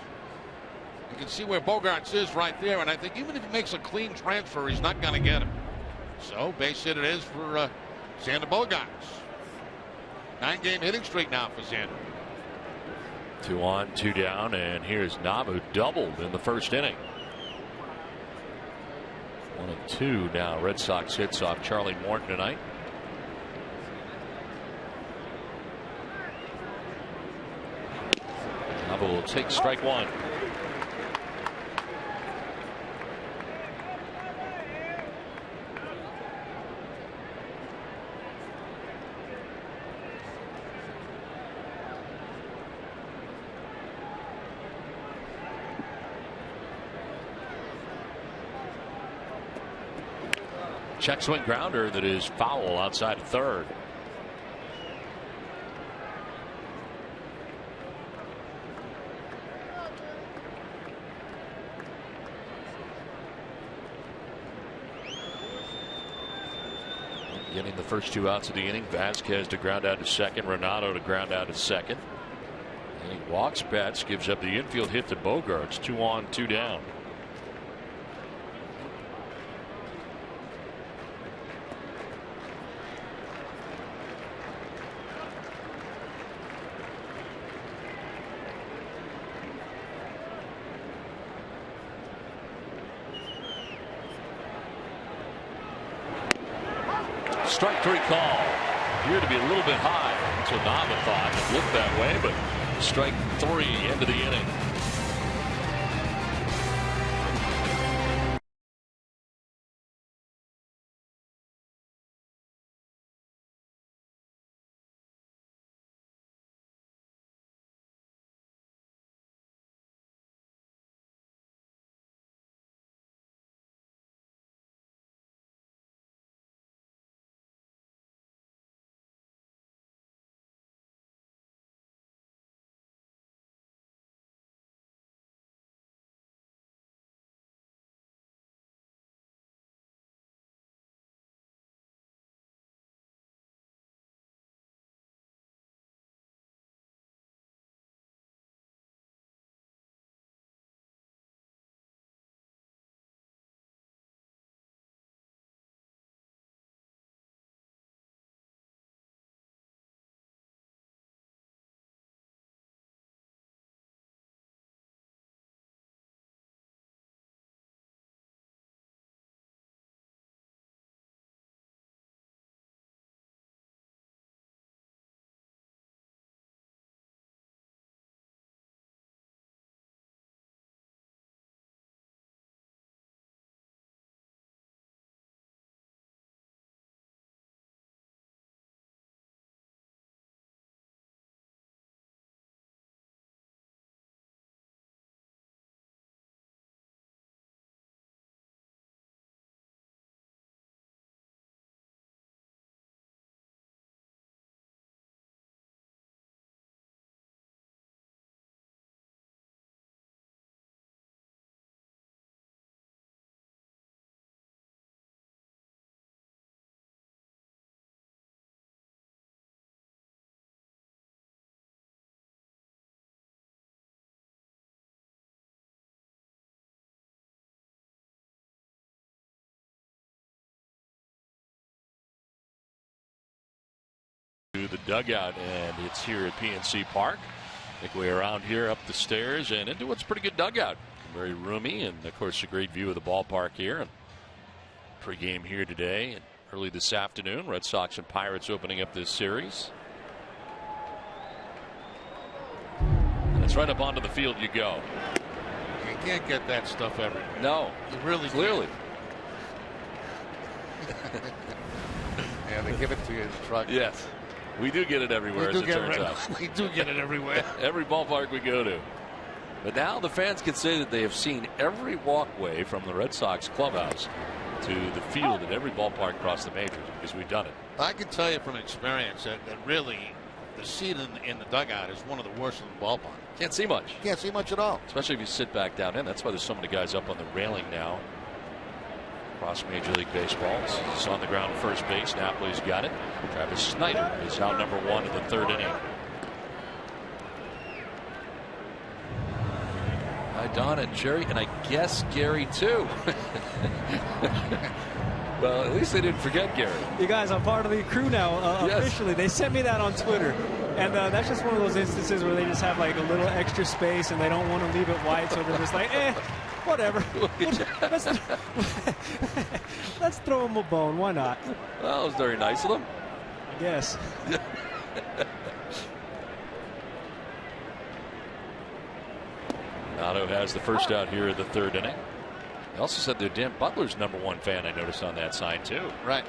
You can see where Bogaerts is right there. And I think even if he makes a clean transfer, he's not going to get him. So base hit it is for Xander Bogaerts. 9-game hitting streak now for Xander. 2 on, 2 down, and here's Nob, who doubled in the first inning. 1 and 2 now. Red Sox hits off Charlie Morton tonight. Nob will take strike 1. Check swing grounder that is foul outside of third. Getting the first 2 outs of the inning. Vasquez to ground out to second. Renato to ground out to second. And he walks Betts, gives up the infield hit to Bogaerts. 2 on, 2 down. Strike 3 call. Appeared to be a little bit high. That's what Nava thought. It looked that way, but strike 3 into the inning. dugout, and it's here at PNC Park. Make way around here, up the stairs, and into what's a pretty good dugout. Very roomy, and of course a great view of the ballpark here. And pregame here today and early this afternoon. Red Sox and Pirates opening up this series. And it's right up onto the field you go. You can't get that stuff everywhere. No, you really clearly. Yeah, they give it to you in the truck. Yes, we do get it everywhere, as it turns out. We do get it everywhere. Every ballpark we go to. But now the fans can say that they have seen every walkway from the Red Sox clubhouse to the field at every ballpark across the majors, because we've done it. I can tell you from experience that really the seat in the dugout is one of the worst in the ballpark. Can't see much. Can't see much at all. Especially if you sit back down in. That's why there's so many guys up on the railing now across Major League Baseball. He's on the ground at first base. Napoli's got it. Travis Snyder is out number 1 in the 3rd inning. Hi, Don and Jerry, and I guess Gary too. Well, at least they didn't forget Gary. You guys, I'm part of the crew now, Yes. officially. They sent me that on Twitter. And that's just one of those instances where they just have like a little extra space and they don't want to leave it white, so they're just like, whatever. Let's throw them a bone. Why not? Well, that was very nice of them. I guess. Otto has the first out here in the 3rd inning. They also said that Dan Butler's number 1 fan, I noticed on that sign too. Right.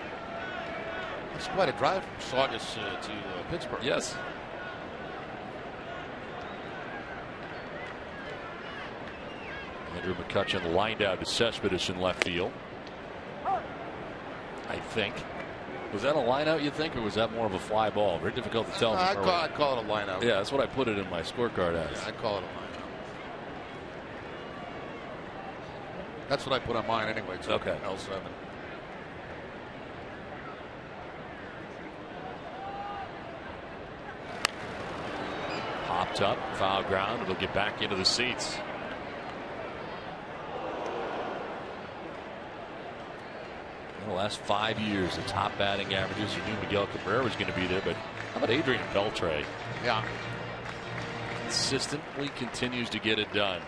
It's quite a drive from Saugus to Pittsburgh. Yes. Andrew McCutchen lined out to Cespedes in left field. I think. Was that a line out, you think, or was that more of a fly ball? Very difficult to tell. I'd call it a line out. Yeah, that's what I put it in my scorecard as. Yeah, I'd call it a line out. That's what I put on mine anyway. Too. Okay. L7. Popped up, foul ground. It'll get back into the seats. In the last 5 years, the top batting averages, you knew Miguel Cabrera was going to be there, but how about Adrian Beltre? Yeah. Consistently continues to get it done.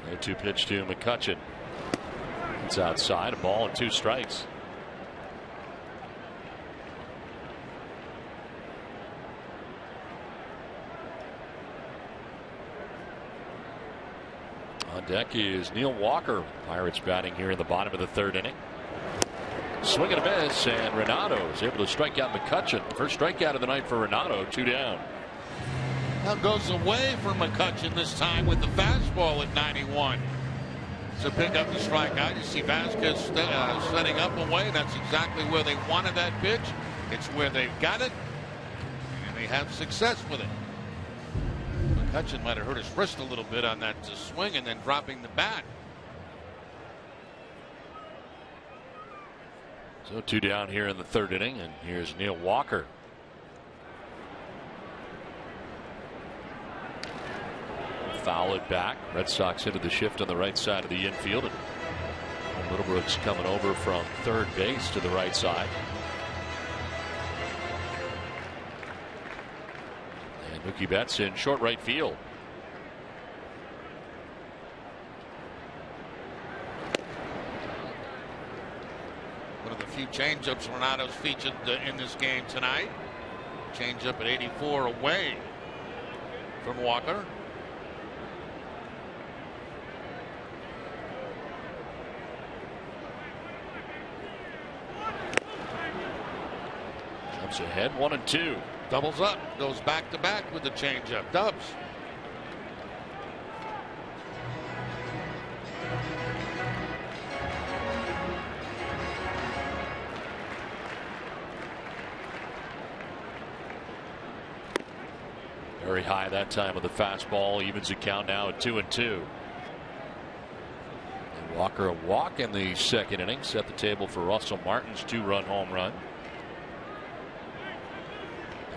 The 2-pitch to McCutchen. It's outside, a ball and 2 strikes. On deck is Neil Walker. Pirates batting here in the bottom of the 3rd inning. Swing and a miss, and Renato is able to strike out McCutchen. First strikeout of the night for Renato, 2 down. Now goes away from McCutchen this time with the fastball at 91. So pick up the strikeout. You see Vasquez setting up away. That's exactly where they wanted that pitch. It's where they've got it, and they have success with it. McCutchen might have hurt his wrist a little bit on that swing and then dropping the bat. So 2 down here in the 3rd inning, and here's Neil Walker. Foul it back. Red Sox into the shift on the right side of the infield. And Middlebrooks coming over from 3rd base to the right side. And Mookie Betts in short right field. One of the few changeups Renato's featured in this game tonight. Changeup at 84 away from Walker. Jumps ahead, 1-2. Doubles up, goes back to back with the changeup. Dubs. Very high that time with the fastball. Evens the count now at 2-2. And Walker a walk in the 2nd inning. Set the table for Russell Martin's 2-run home run.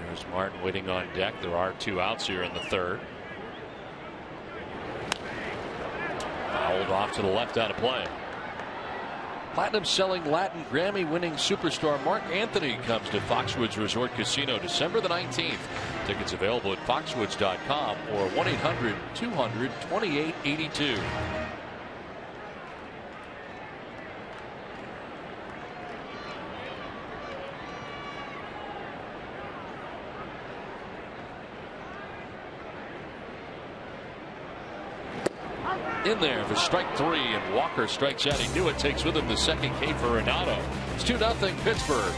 There's There's Martin waiting on deck. There are 2 outs here in the 3rd. Fouled off to the left, out of play. Platinum-selling Latin Grammy-winning superstar Mark Anthony comes to Foxwoods Resort Casino December the 19th. Tickets available at foxwoods.com or 1-800-200-2882. In there for strike 3, and Walker strikes out. He knew it. Takes with him the second K for Renato. It's 2-0 Pittsburgh.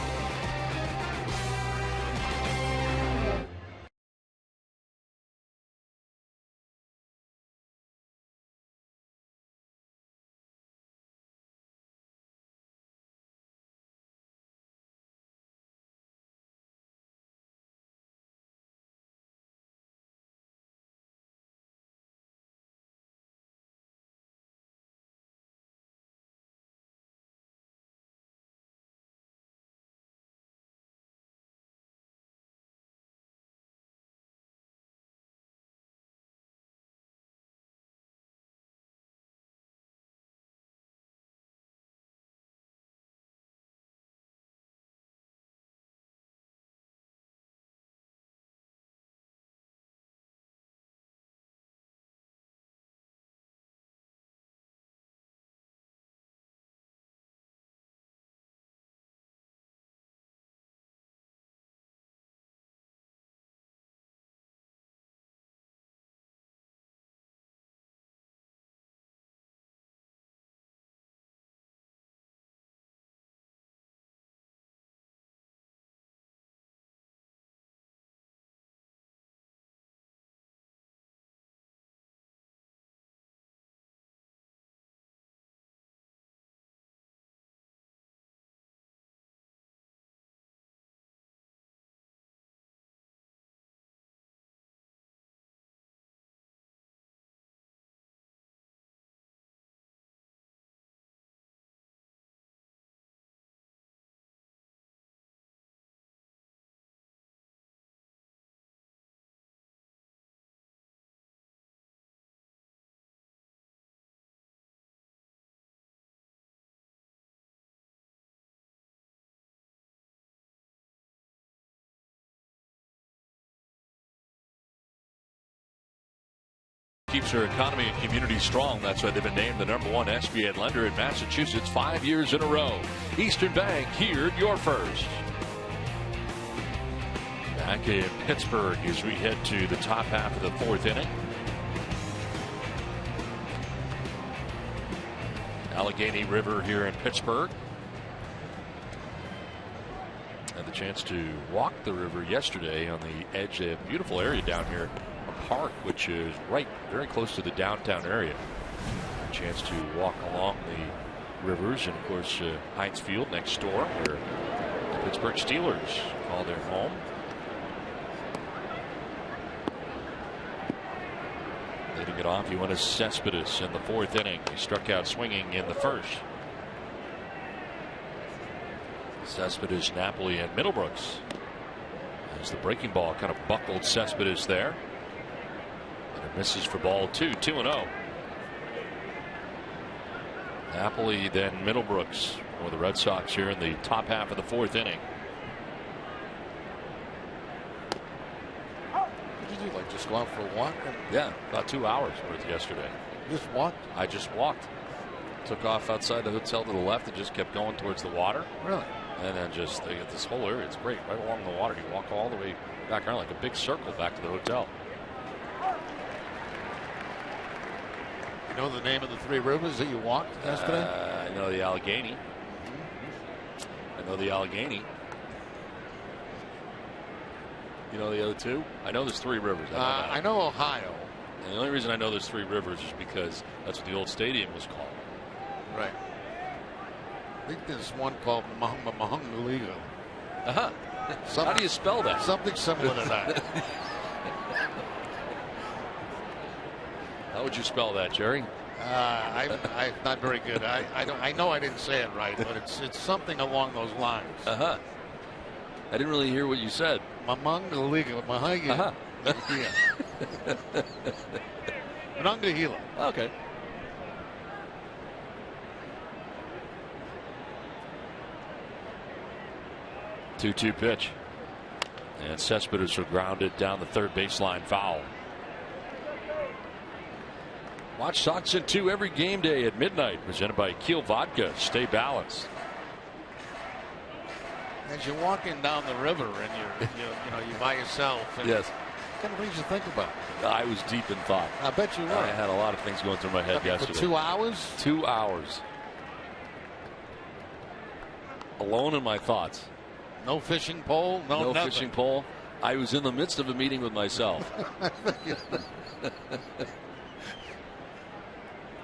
Keeps her economy and community strong. That's why they've been named the #1 SBA lender in Massachusetts 5 years in a row. Eastern Bank, here, your first. Back in Pittsburgh as we head to the top half of the 4th inning. Allegheny River here in Pittsburgh. Had the chance to walk the river yesterday on the edge. They have a beautiful area down here. Park, which is right very close to the downtown area. A chance to walk along the rivers, and of course Heinz Field next door, where the Pittsburgh Steelers call their home. Leading it off, Yoenis Cespedes in the 4th inning. He struck out swinging in the 1st. Cespedes, Napoli, and Middlebrooks. As the breaking ball kind of buckled Cespedes there. Misses for ball 2, 2-0. Napoli, then Middlebrooks for the Red Sox here in the top half of the 4th inning. What did you do? Like just go out for a walk? Yeah, about 2 hours worth yesterday. You just walked? I just walked. Took off outside the hotel to the left and just kept going towards the water. Really? And then just they get this whole area. It's great. Right along the water. You walk all the way back around like a big circle back to the hotel. You know the name of the 3 rivers that you walked yesterday? I know the Allegheny. I know the Allegheny. You know the other 2? I know there's 3 rivers. I know Ohio. And the only reason I know there's 3 rivers is because that's what the old stadium was called. Right. I think there's one called Mahongalega. Uh-huh. How do you spell that? Something similar to that. How would you spell that, Jerry? I'm not very good. I know I didn't say it right, but it's something along those lines. Uh-huh. I didn't really hear what you said. Monongahela. Monongahela. Okay. Two-two pitch. And Cespedes are grounded down the third baseline foul. Watch Sox in 2 every game day at midnight. Presented by Kiel Vodka. Stay balanced. As you're walking down the river and you're by yourself. And yes. What kind of things you think about? I was deep in thought. I bet you were. I had a lot of things going through my head yesterday. For 2 hours? 2 hours. Alone in my thoughts. No fishing pole? No nothing. Fishing pole. I was in the midst of a meeting with myself.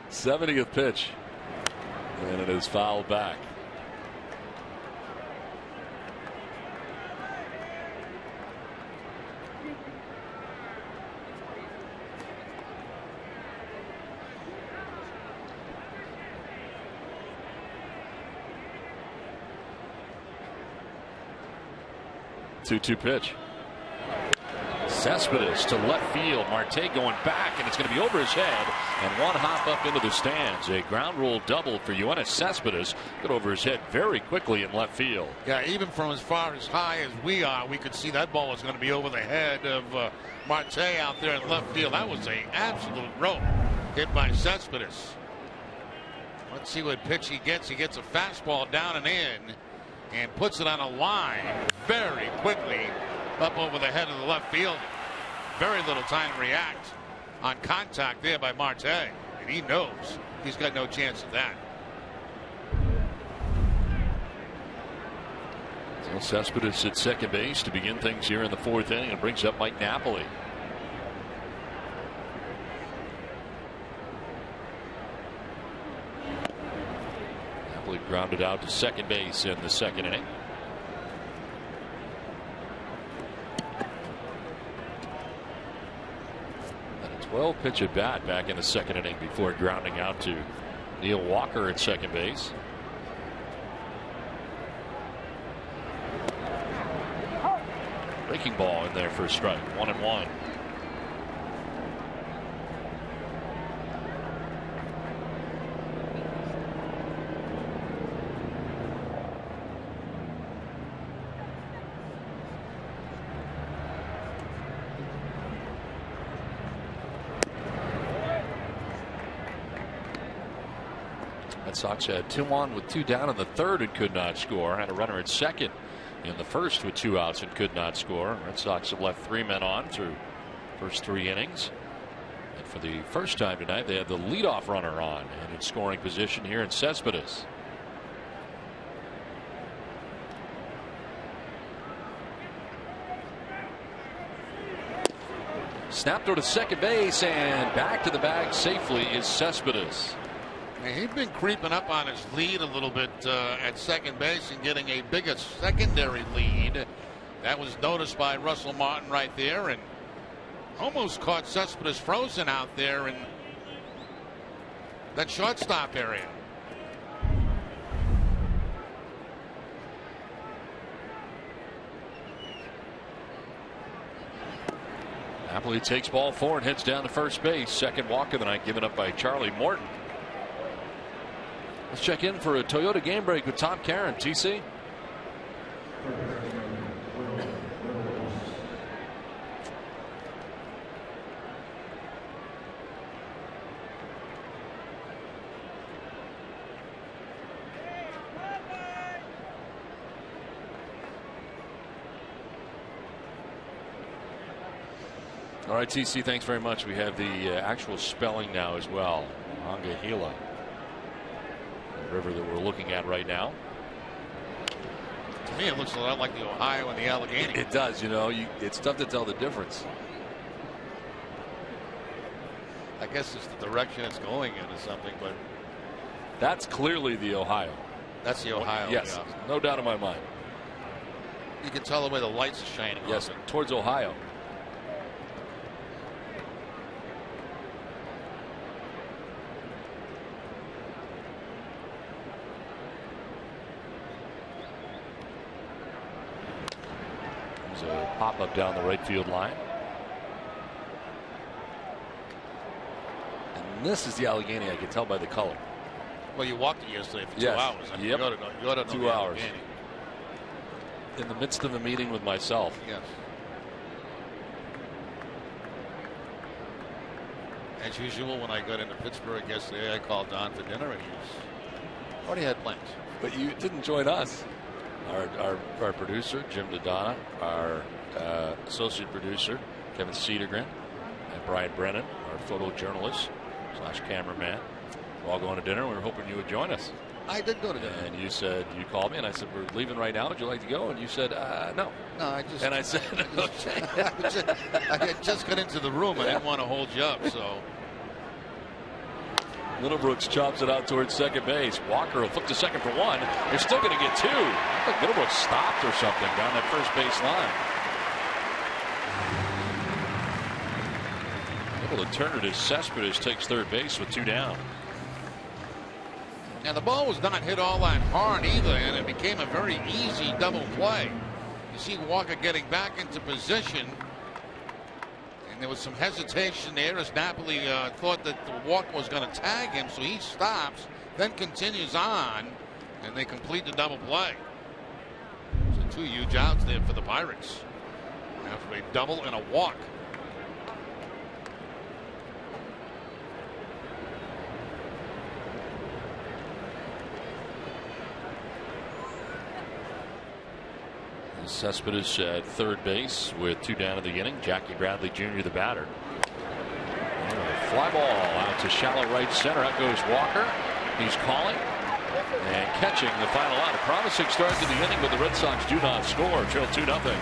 70th pitch. And it is fouled back. Two pitch. Cespedes to left field. Marte going back, and it's going to be over his head. And one hop up into the stands. A ground rule double for Yoenis Cespedes. Got over his head very quickly in left field. Yeah, even from as far as high as we are, we could see that ball was going to be over the head of Marte out there in left field. That was an absolute rope hit by Cespedes. Let's see what pitch he gets. He gets a fastball down and in, and puts it on a line very quickly up over the head of the left field. Very little time to react on contact there by Marte, and he knows he's got no chance of that. So Cespedes at second base to begin things here in the 4th inning, and brings up Mike Napoli. Napoli grounded out to second base in the 2nd inning. And a 12 pitch at bat back in the 2nd inning before grounding out to Neil Walker at second base. Breaking ball in there for a strike. 1-1. Red Sox had 2 on with 2 down in the 3rd and could not score. Had a runner at second in the 1st with 2 outs and could not score. Red Sox have left 3 men on through first 3 innings. And for the first time tonight, they have the leadoff runner on and in scoring position here in Cespedes. Snap throw to second base, and back to the bag safely is Cespedes. He's been creeping up on his lead a little bit at second base and getting a bigger secondary lead. That was noticed by Russell Martin right there, and almost caught Cespedes frozen out there in that shortstop area. Napoli takes ball 4 and heads down to first base. Second walk of the night given up by Charlie Morton. Let's check in for a Toyota game break with Tom Caron. TC. All right, TC, thanks very much. We have the actual spelling now as well. Monongahela. River that we're looking at right now. To me, it looks a lot like the Ohio and the Allegheny. It does, you know. It's tough to tell the difference. I guess it's the direction it's going in or something, but that's clearly the Ohio. That's the Ohio. Yes, yeah. No doubt in my mind. You can tell the way the lights are shining. Yes, towards Ohio. There's a pop-up down the right field line. And this is the Allegheny. I can tell by the color. Well, you walked it yesterday for 2 Yes. hours. I mean, Yep. you ought to know 2 the hours. Allegheny. In the midst of a meeting with myself. Yes. As usual, when I got into Pittsburgh yesterday, I called Don for dinner, and he already had plans. But you didn't join us. Our producer, Jim Dodonna, our associate producer, Kevin Cedergren, and Brian Brennan, our photojournalist / cameraman. We're all going to dinner. We were hoping you would join us. I did go to dinner. And you said, you called me, and I said, we're leaving right now. Would you like to go? And you said, no. No, I just. And I said, okay. I had just got into the room. I didn't want to hold you up, so. Middlebrooks chops it out towards second base. Walker will flip to second for one. They're still going to get two. I think Middlebrooks stopped or something down that first base line. Able to turn it as Cespedes takes third base with two down. Now the ball was not hit all that hard either, and it became a very easy double play. You see Walker getting back into position, and there was some hesitation there as Napoli thought that Walker was going to tag him, so he stops, then continues on, and they complete the double play. So two huge outs there for the Pirates after a double and a walk. Cespedes at third base with two down in the inning. Jackie Bradley Jr. the batter. Fly ball out to shallow right center. Out goes Walker. He's calling and catching the final out. A promising start to the inning, but the Red Sox do not score. Trail 2-0.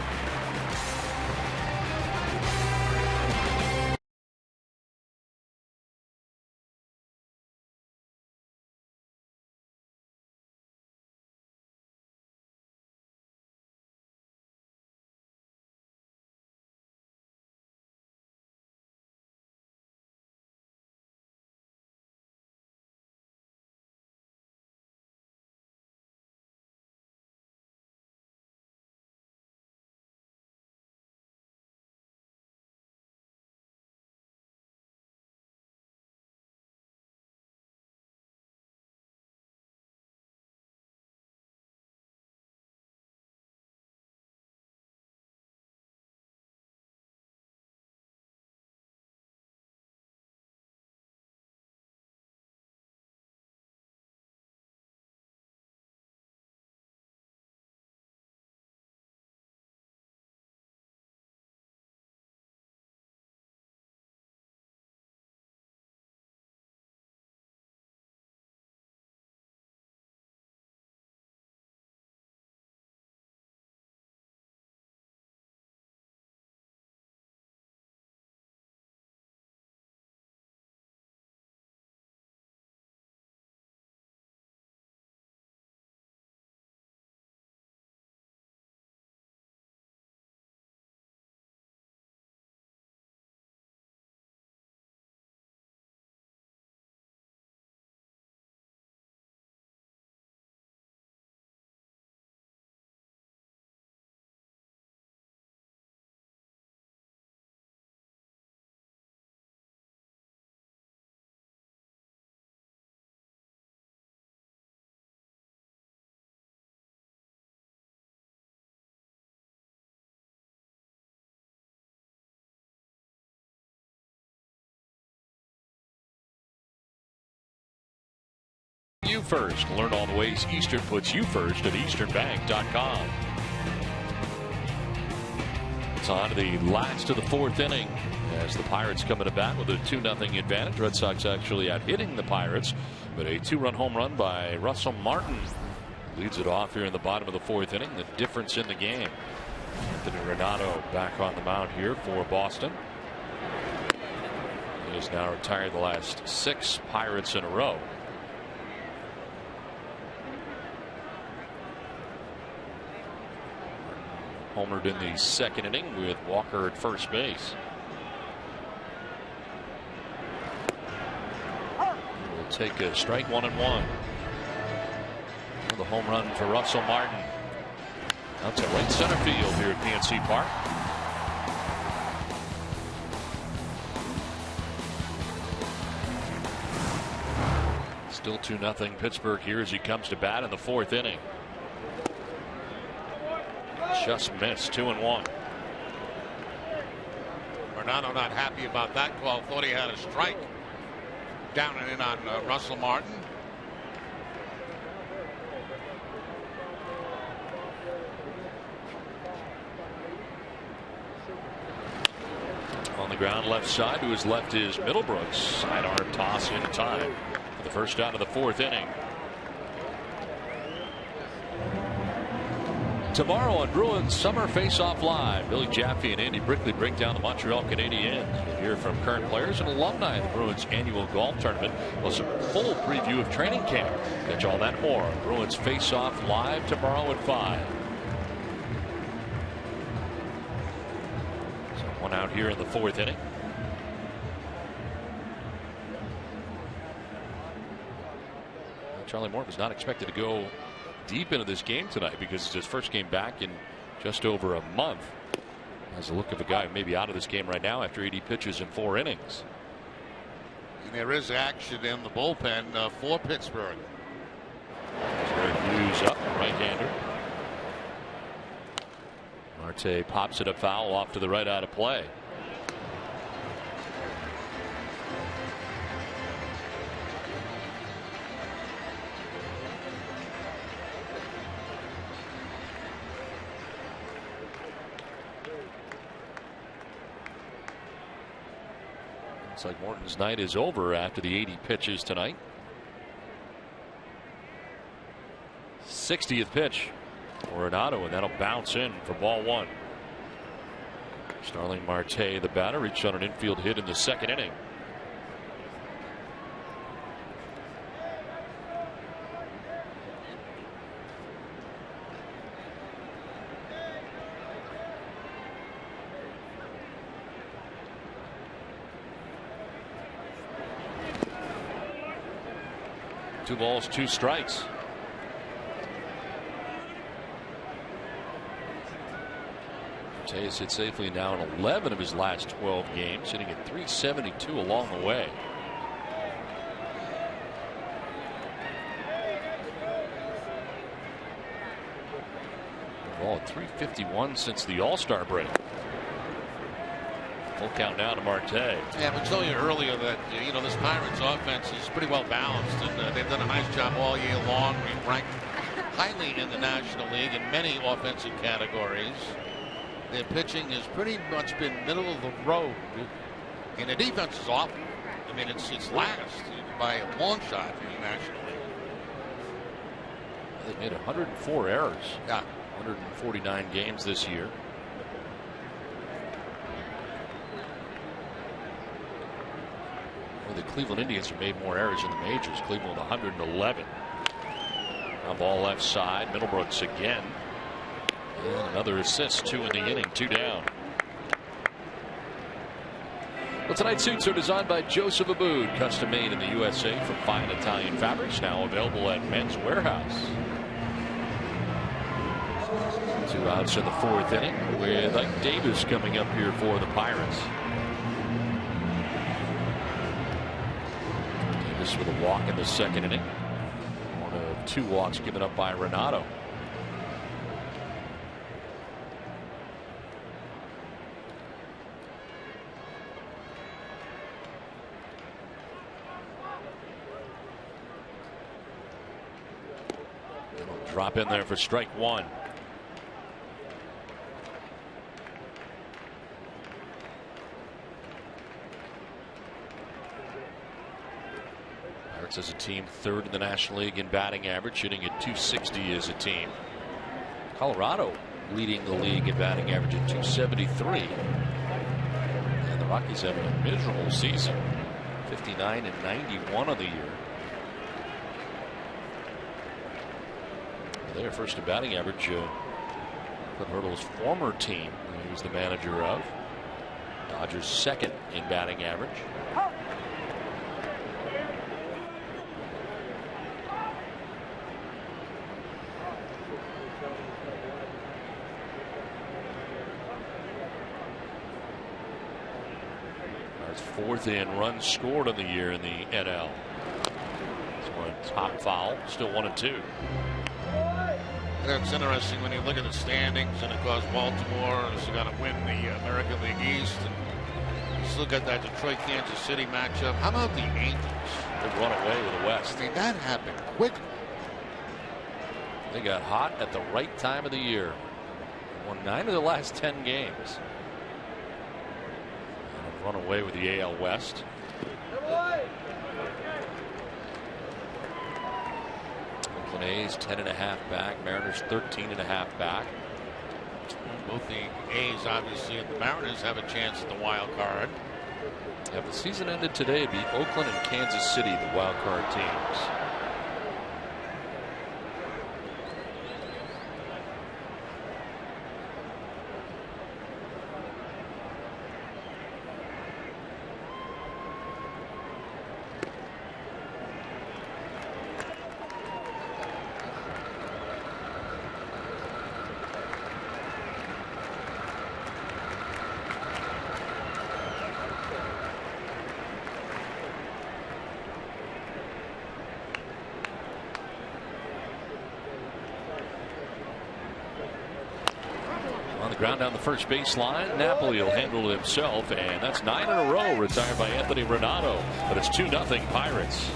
You first. Learn all the ways Eastern puts you first at easternbank.com. It's on to the last of the fourth inning as the Pirates come into bat with a 2-0 advantage. Red Sox actually out hitting the Pirates, but a two-run home run by Russell Martin leads it off here in the bottom of the fourth inning. The difference in the game. Anthony Renato back on the mound here for Boston. He has now retired the last 6 Pirates in a row. Homered in the second inning with Walker at first base. We'll take a strike 1-1. The home run for Russell Martin. Out to right center field here at PNC Park. Still 2-0 Pittsburgh here as he comes to bat in the 4th inning. Just missed. 2-1. Renato not happy about that call. Thought he had a strike. Down and in on Russell Martin. On the ground left side, to his left is Middlebrooks. Sidearm toss in time for the first out of the 4th inning. Tomorrow on Bruins Summer Face-Off Live, Billy Jaffe and Andy Brickley break down the Montreal Canadiens. We'll hear from current players and alumni of the Bruins annual golf tournament, plus a full preview of training camp. Catch all that more. Bruins Face-Off Live tomorrow at 5. So one out here in the 4th inning. Charlie Morton was not expected to go deep into this game tonight because it's his first game back in just over a month. Has the look of a guy who may be out of this game right now after 80 pitches in 4 innings. And there is action in the bullpen for Pittsburgh. Eric Hughes up, right-hander. Marte pops it a foul off to the right, out of play. Looks like Morton's night is over after the 80 pitches tonight. 60th pitch for Renato, and that'll bounce in for ball 1. Starling Marte, the batter, reached on an infield hit in the 2nd inning. Two balls, 2 strikes. Marte has hit safely now in 11 of his last 12 games, hitting at .372 along the way. Ball at .351 since the All-Star break. Full count now to Marte. Yeah, I told you earlier that this Pirates offense is pretty well balanced, and they've done a nice job all year long. We've ranked highly in the National League in many offensive categories. Their pitching has pretty much been middle of the road, and the defense is awful. I mean, it's last by a long shot in the National League. They've made 104 errors. Yeah, 149 games this year. The Cleveland Indians have made more errors in the majors. Cleveland 111. Now ball left side. Middlebrooks again. And another assist. 2 in the inning. 2 down. Well, tonight's suits are designed by Joseph Abood. Custom made in the USA from fine Italian fabrics. Now available at Men's Warehouse. 2 outs in the 4th inning with Ike Davis coming up here for the Pirates. With a walk in the 2nd inning. One of 2 walks given up by Renato. It'll drop in there for strike 1. As a team, 3rd in the National League in batting average, hitting at .260 as a team. Colorado leading the league in batting average at .273. And the Rockies have a miserable season, 59 and 91 of the year. Their first in batting average, Clint Hurdle's former team, he was the manager of. Dodgers 2nd in batting average. 4th in runs scored on the year in the NL. This one top foul, still 1-2. That's interesting when you look at the standings, and of course Baltimore is going to win the American League East. And just look at that Detroit-Kansas City matchup. How about the Angels? They've run away with the West. I mean, that happened quick. They got hot at the right time of the year. Won 9 of the last 10 games. And run away with the AL West. Oakland A's 10.5 back. Mariners 13.5 back. Both the A's, obviously, and the Mariners have a chance at the wild card. Yeah, if the season ended today, it'd be Oakland and Kansas City, the wild card teams. Ground down the first base line. Napoli will handle it himself, and that's 9 in a row retired by Anthony Renato. But it's 2-0 Pirates.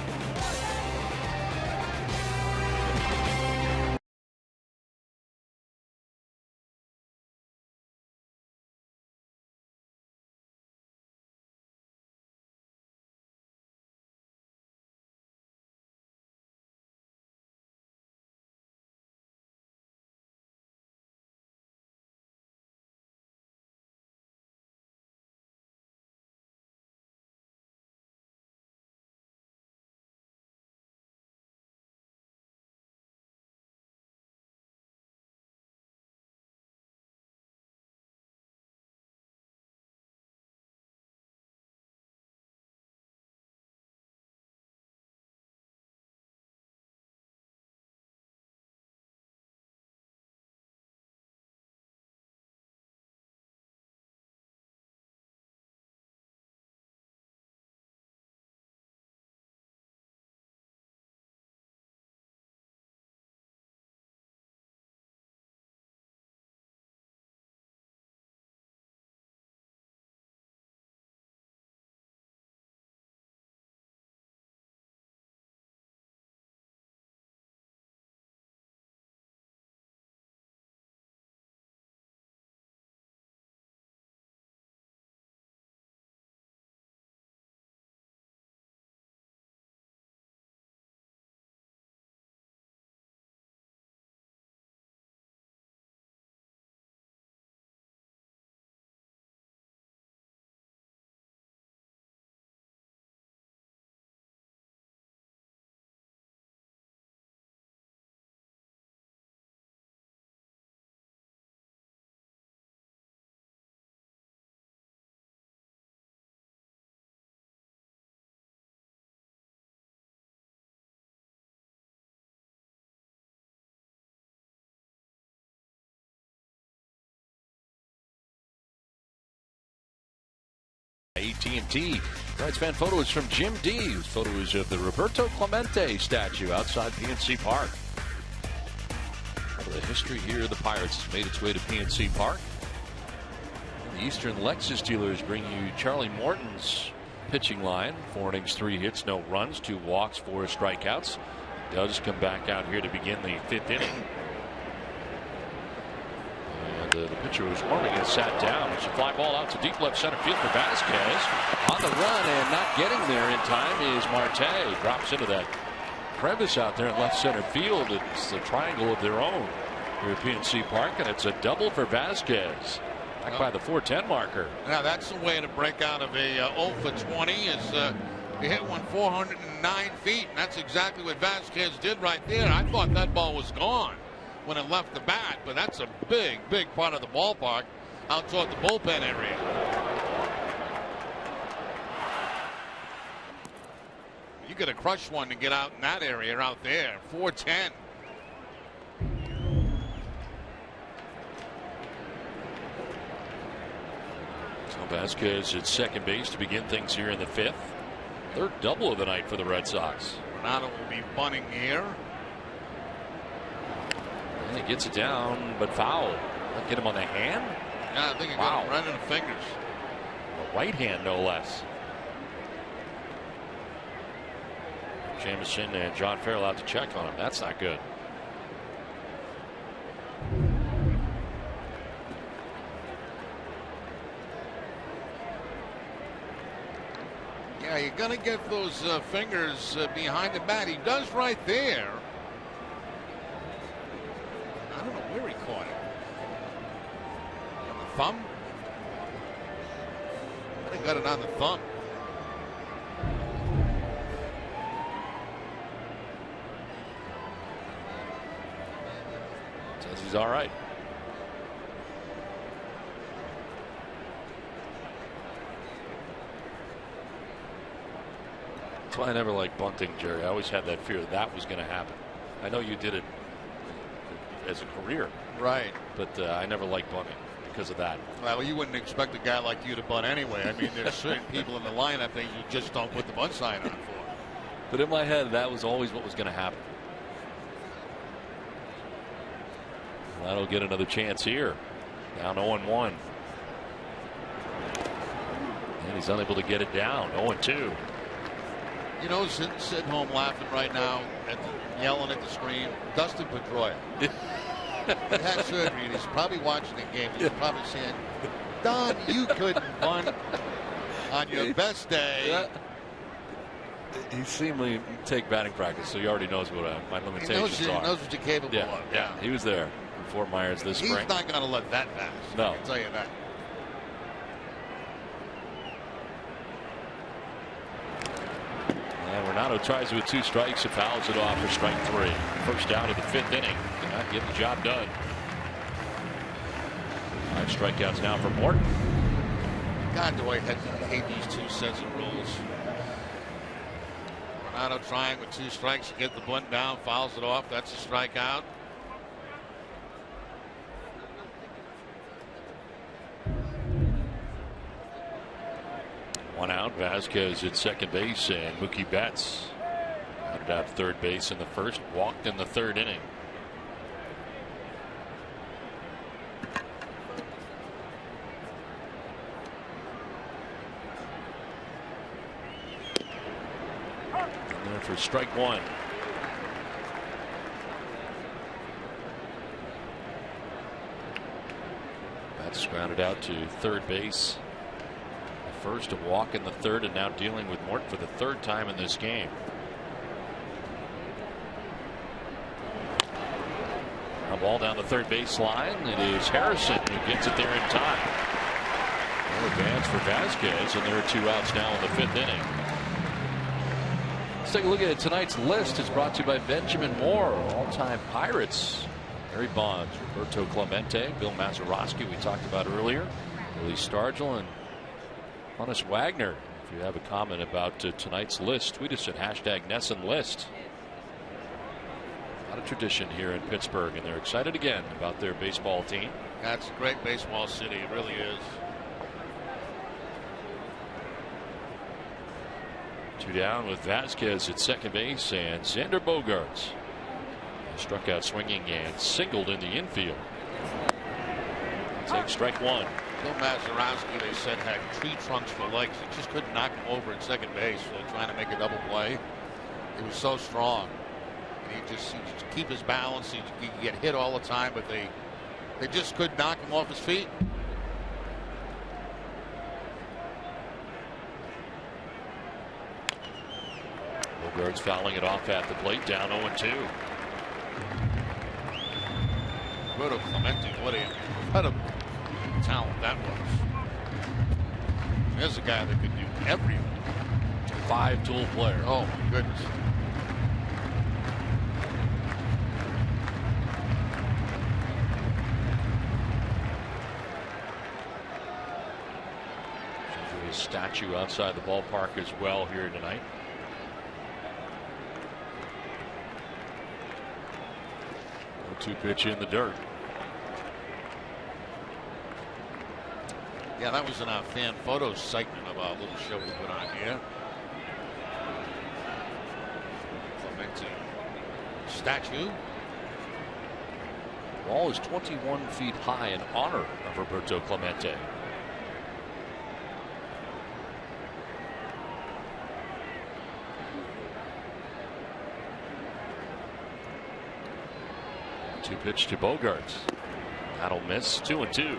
AT&T. Tonight's fan photo is from Jim D. Whose photo is of the Roberto Clemente statue outside PNC Park. The history here of the Pirates has made its way to PNC Park. The Eastern Lexus dealers bring you Charlie Morton's pitching line. 4 innings, 3 hits, no runs, 2 walks, 4 strikeouts. Does come back out here to begin the 5th inning. The pitcher was warming and sat down. It's a fly ball out to deep left center field for Vasquez. On the run and not getting there in time is Marte. Drops into that crevice out there in left center field. It's the triangle of their own here at PNC Park, and it's a double for Vasquez. Back by the 410 marker. Now that's the way to break out of a 0 for 20 is you hit one 409 feet, and that's exactly what Vasquez did right there. I thought that ball was gone when it left the bat, but that's a big part of the ballpark out toward the bullpen area. You got to crush one to get out in that area out there. 410. So Vasquez at second base to begin things here in the 5th. Third double of the night for the Red Sox. Renato will be bunting here. And he gets it down, but foul. That get him on the hand? Yeah, I think it got him right in the fingers. A right hand, no less. Jamison and John Farrell out to check on him. That's not good. Yeah, you're going to get those fingers behind the bat. He does right there. I don't know where he caught it. On the thumb? I think he got it on the thumb. Says he's all right. That's why I never liked bunting, Jerry. I always had that fear that was going to happen. I know you did it as a career. Right. But I never liked bunting because of that. Well, you wouldn't expect a guy like you to bunt anyway. I mean, there's certain people in the lineup that you just don't put the bunt sign on for. But in my head, that was always what was going to happen. That'll get another chance here. Down 0-1. And he's unable to get it down. 0-2. You know, sitting home laughing right now, yelling at the screen, Dustin Pedroia. He had surgery and he's probably watching the game. He's probably saying, Don, you couldn't bunt on your best day. Yeah. He's seen me take batting practice, so he already knows what my limitations are. He knows what you're capable of. Yeah, he was there in Fort Myers this spring. He's not going to let that pass. No. I can tell you that. And Renato tries it with 2 strikes and fouls it off for strike 3. First out of the 5th inning. Did not get the job done. 5 strikeouts now for Morton. God, do I hate these 2 sets of rules. Renato trying with 2 strikes to get the bunt down, fouls it off. That's a strikeout. One out. Vasquez at second base, and Mookie Betts grounded out third base in the first, walked in the 3rd inning. And there for strike 1. Betts grounded out to third base. First, a walk in the 3rd, and now dealing with Morton for the 3rd time in this game. A ball down the third base line. It is Harrison who gets it there in time. No advance for Vasquez, and there are 2 outs now in the 5th inning. Let's take a look at tonight's list. It's brought to you by Benjamin Moore, all-time Pirates. Barry Bonds, Roberto Clemente, Bill Mazeroski, we talked about earlier, Willie Stargell, and Honus Wagner. If you have a comment about tonight's list, tweet us at #NESSENList. A lot of tradition here in Pittsburgh, and they're excited again about their baseball team. That's a great baseball city. It really is. 2 down with Vasquez at second base, and Xander Bogaerts struck out swinging and singled in the infield. Take strike 1. Bill Mazeroski, they said, had tree trunks for legs. He just couldn't knock him over at second base. They're trying to make a double play. He was so strong. And he just keep his balance. He could get hit all the time, but they just couldn't knock him off his feet. Bogaerts fouling it off at the plate, down 0-2. Roberto Clemente, what an incredible talent that was. There's a guy that could do everything. 5-tool player. Oh my goodness. There's a statue outside the ballpark as well here tonight. 0-2 pitch in the dirt. Yeah, that was in our fan photo segment of our little show we put on here. Clemente statue. The wall is 21 feet high in honor of Roberto Clemente. Two pitch to Bogaerts. That'll miss. 2-2.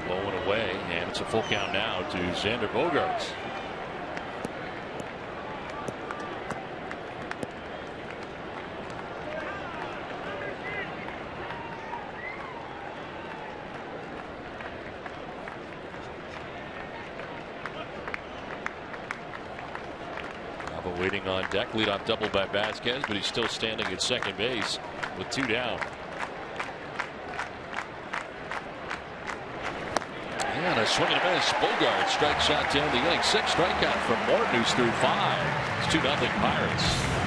Low and away, and it's a full count now to Xander Bogaerts. Alba waiting on deck, leadoff double by Vasquez, but he's still standing at second base with 2 down. And a swing and a miss. Bogaerts strikes out down the inning. 6 strikeout from Morton, who's through 5. It's 2-0 Pirates.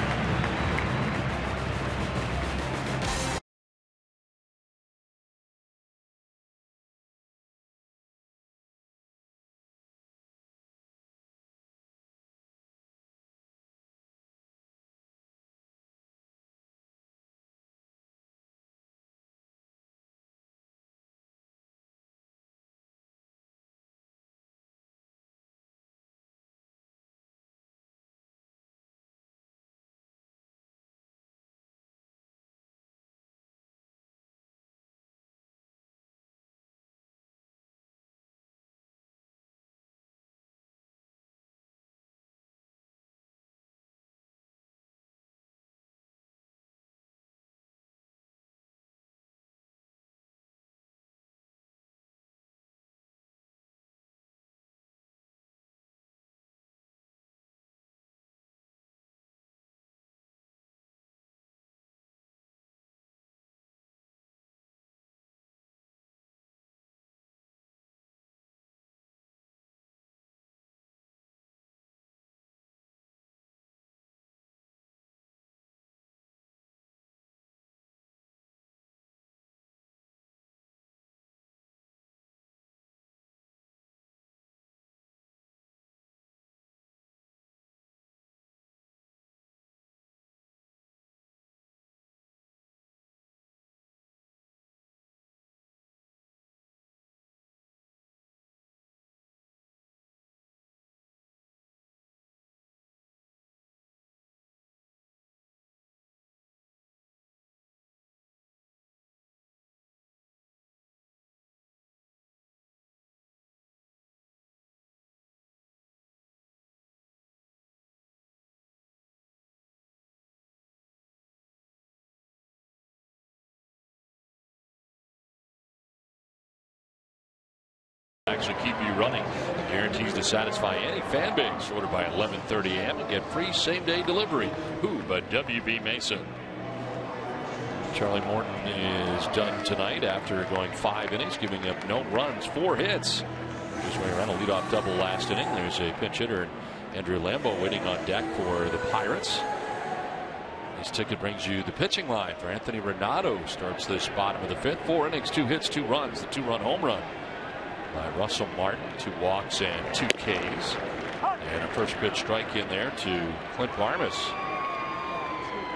Actually keep you running. Guarantees to satisfy any fan base. Order by 11:30 a.m. and get free same-day delivery. Who but WB Mason? Charlie Morton is done tonight after going 5 innings, giving up no runs, 4 hits. His way around a leadoff double last inning. There's a pinch hitter, Andrew Lambo, waiting on deck for the Pirates. This ticket brings you the pitching line for Anthony Renato. Starts this bottom of the 5th. 4 innings, 2 hits, 2 runs. The 2-run home run by Russell Martin. 2 walks and 2 Ks. And a first pitch strike in there to Clint Barmas.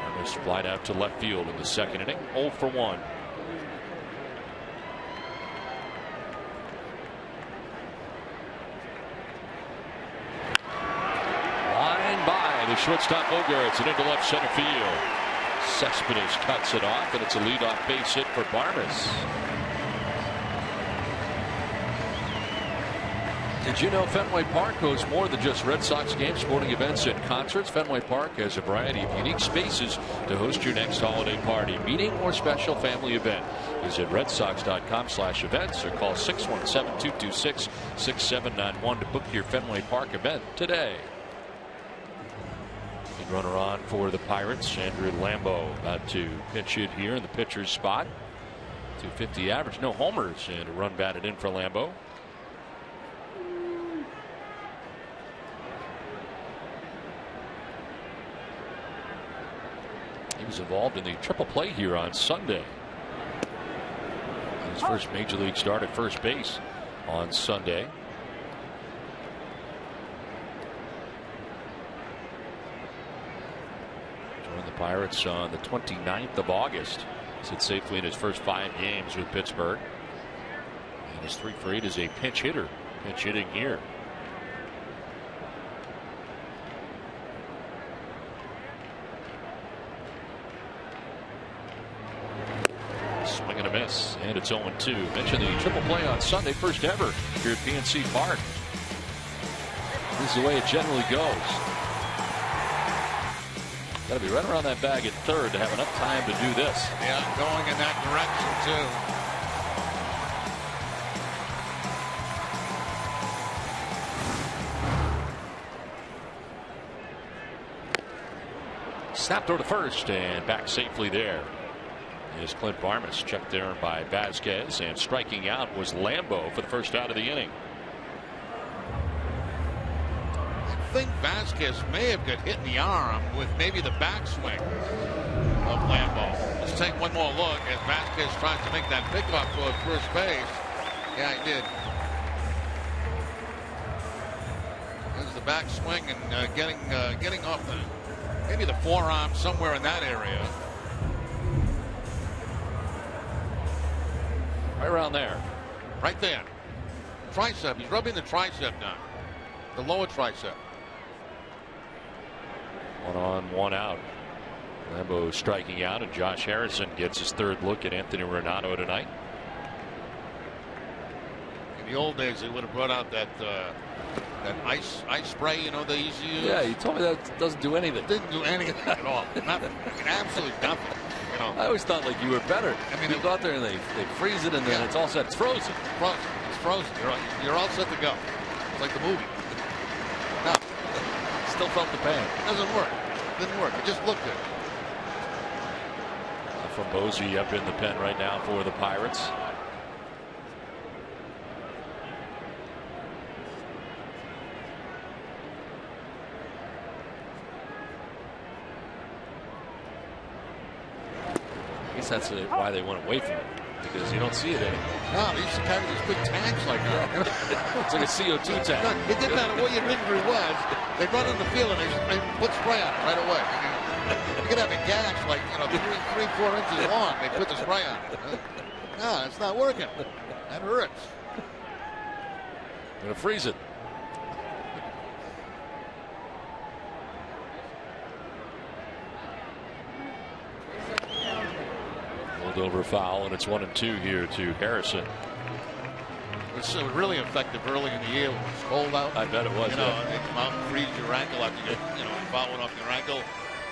Barmas flied out to left field in the 2nd inning. 0 for 1. Line by the shortstop Bogaerts and into left center field. Cespedes cuts it off, and it's a leadoff base hit for Barmas. Did you know Fenway Park hosts more than just Red Sox games, sporting events, and concerts? Fenway Park has a variety of unique spaces to host your next holiday party, meeting, or special family event. Visit redsox.com/events or call 617-226-6791 to book your Fenway Park event today. Big runner on for the Pirates. Andrew Lambeau about to pinch hit here in the pitcher's spot. 250 average, no homers, and a run batted in for Lambeau. He was involved in the triple play here on Sunday. His first major league start at first base on Sunday. Joined the Pirates on the 29th of August. Sits safely in his first 5 games with Pittsburgh. And his 3 for 8 as a pinch hitter. Pinch hitting here. Swing and a miss, and it's 0-2. Mentioned the triple play on Sunday, first ever here at PNC Park. This is the way it generally goes. Got to be right around that bag at third to have enough time to do this. Yeah, going in that direction, too. Snap throw to first and back safely there. Is Clint Barmas, checked there by Vasquez, and striking out was Lambeau for the first out of the inning. I think Vasquez may have got hit in the arm with maybe the backswing of Lambeau. Let's take one more look as Vasquez tries to make that pickoff toward first base. Yeah, he did. There's the backswing and getting off maybe the forearm, somewhere in that area. Right around there. Right there. Tricep. He's rubbing the tricep down. The lower tricep. 1 on, 1 out. Lambeau striking out, and Josh Harrison gets his 3rd look at Anthony Renato tonight. In the old days, they would have brought out that ice spray, you know, they used to use. Yeah, you told me that doesn't do anything. It didn't do anything at all. Nothing. Absolutely nothing. You know. I always thought like you were better. I mean, you go out there and they freeze it, and then it's all set. It's frozen. It's frozen. You're all set to go. It's like the movie. No. Still felt the pain. It doesn't work. It didn't work. It just looked good. From Bosey up in the pen right now for the Pirates. I guess that's why they went away from it, because you don't see it anymore. No, they used to carry these big tanks like that. It's like a CO2 tank. No, it didn't matter what your injury was. They'd run on the field and they put spray on it right away. You could have a gash like 3-4 inches long. They put the spray on it. No, it's not working. That hurts. Gonna freeze it. Over foul, and it's 1-2 here to Harrison. It's really effective early in the year when it's cold out. I bet it was. You know, they come out and freeze your ankle after you get foul one off your ankle.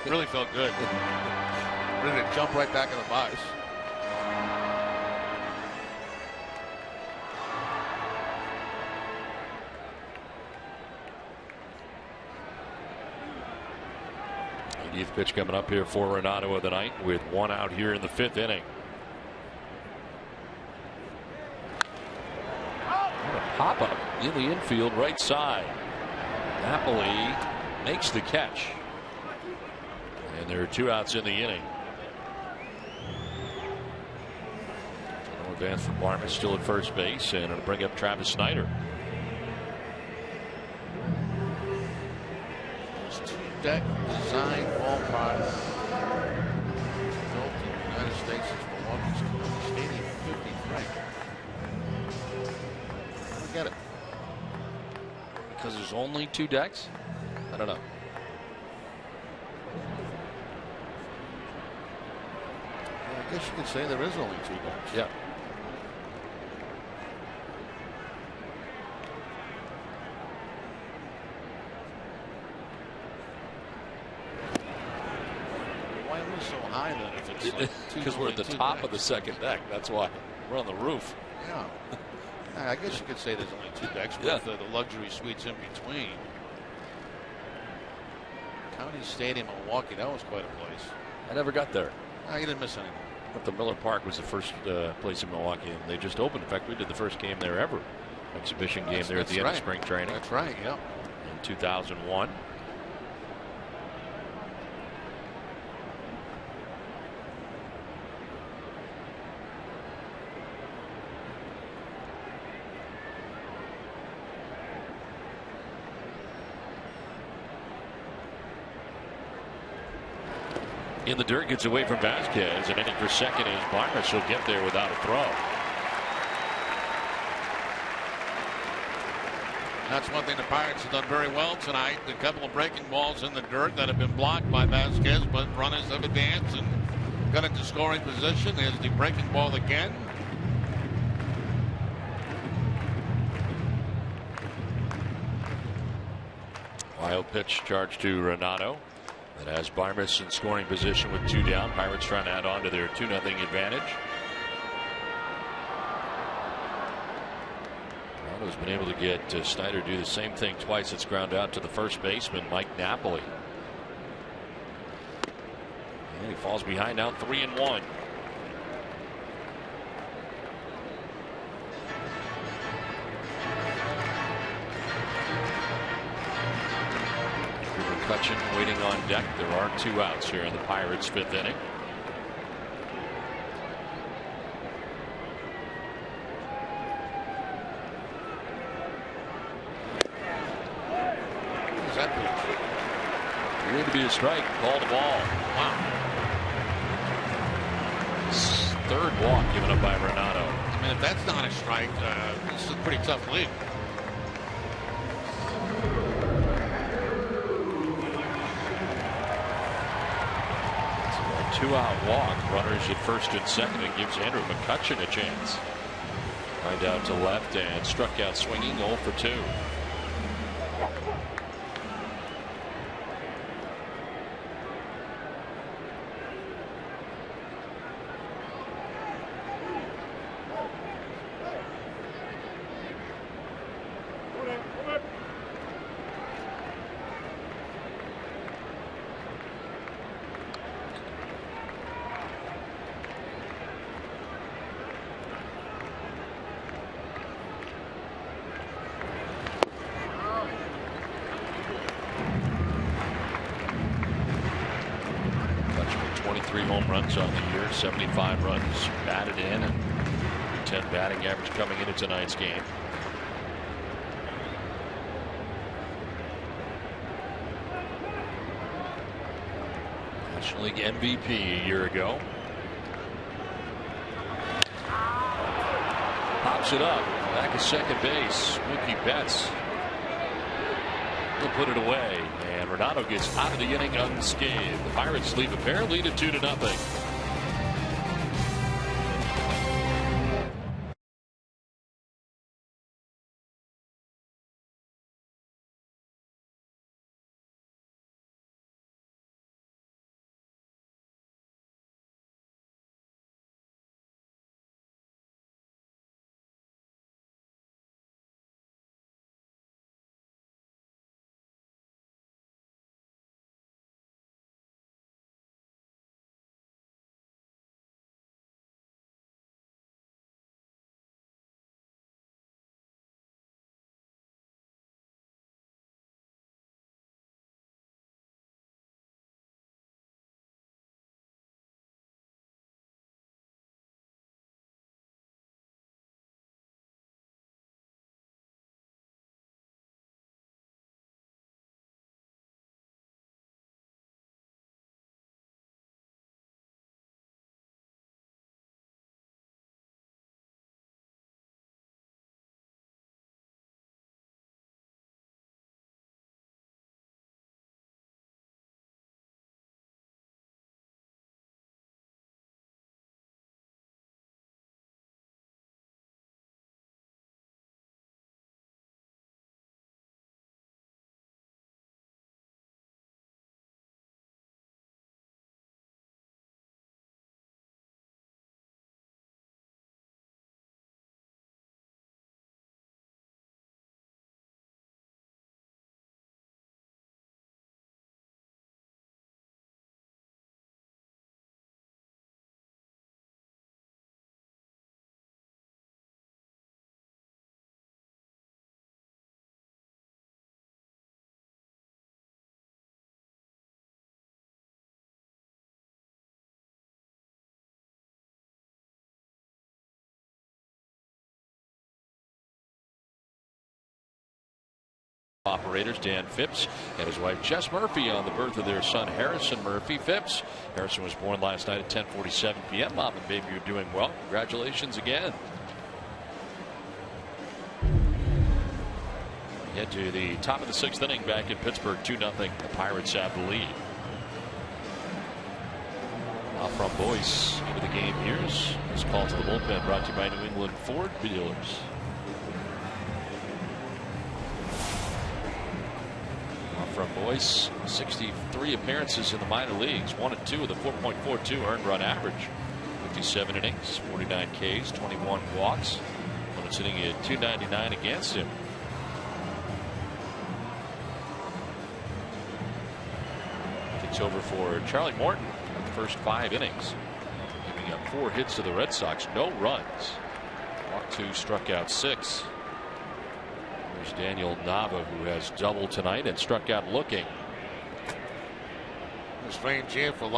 It really felt good. Ready to jump right back in the box. Eighth pitch coming up here for Renato of the night with 1 out here in the 5th inning. And a pop up in the infield right side. Napoli makes the catch. And there are 2 outs in the inning. No advance for Barman, still at first base, and it'll bring up Travis Snyder. Deck design ballpark built in the United States since Milwaukee's Stadium 53. I don't get it. Because there's only 2 decks? I don't know. Well, I guess you could say there is only 2 decks. Yeah. It's like because we're at the top of the second deck. That's why we're on the roof. Yeah. I guess you could say there's only 2 decks with the luxury suites in between. County Stadium, Milwaukee. That was quite a place. I never got there. You didn't miss anything. But the Miller Park was the first place in Milwaukee, and they just opened. In fact, we did the first game there ever. Exhibition game there at the end of spring training. That's right, yeah. In 2001. In the dirt, gets away from Vasquez, and inning for second is Barnes. He'll get there without a throw. That's one thing the Pirates have done very well tonight. A couple of breaking balls in the dirt that have been blocked by Vasquez, but runners have advanced and got into scoring position. There's the breaking ball again. Wild pitch charge to Renato. That has Barmes in scoring position with 2 down. Pirates trying to add on to their 2-0 advantage. Renato's been able to get Snyder do the same thing twice. It's ground out to the first baseman, Mike Napoli. And he falls behind now 3-1. McCutchen waiting on deck. There are 2 outs here in the Pirates' 5th inning. What's that pitch? Going to be a strike. Called a ball. Wow. 3rd walk given up by Renato. I mean, if that's not a strike, this is a pretty tough lead. 2-out walk. Runners at first and second. It gives Andrew McCutchen a chance. Lined out to left and struck out swinging 0 for 2. Home runs on the year, 75 runs batted in, and 10 batting average coming into tonight's game. National League MVP a year ago. Pops it up back at second base. Mookie Betts will put it away, and Renato gets out of the inning unscathed. The Pirates leave a pair lead at 2-0. Operators Dan Phipps and his wife Jess Murphy on the birth of their son Harrison Murphy. Phipps. Harrison was born last night at 10:47 p.m. Mom and baby are doing well. Congratulations again. Head to the top of the 6th inning back in Pittsburgh. 2-0. The Pirates have the lead. Now from Boyce into the game. Here's his call to the bullpen, brought to you by New England Ford dealers. From Boyce, 63 appearances in the minor leagues, 1 and 2 with a 4.42 earned run average, 57 innings, 49 Ks, 21 walks. When it's sitting at 299 against him. Takes over for Charlie Morton in the first 5 innings, giving up 4 hits to the Red Sox, no runs. Walked 2, struck out 6. There's Daniel Nava, who has doubled tonight and struck out looking. A strange year for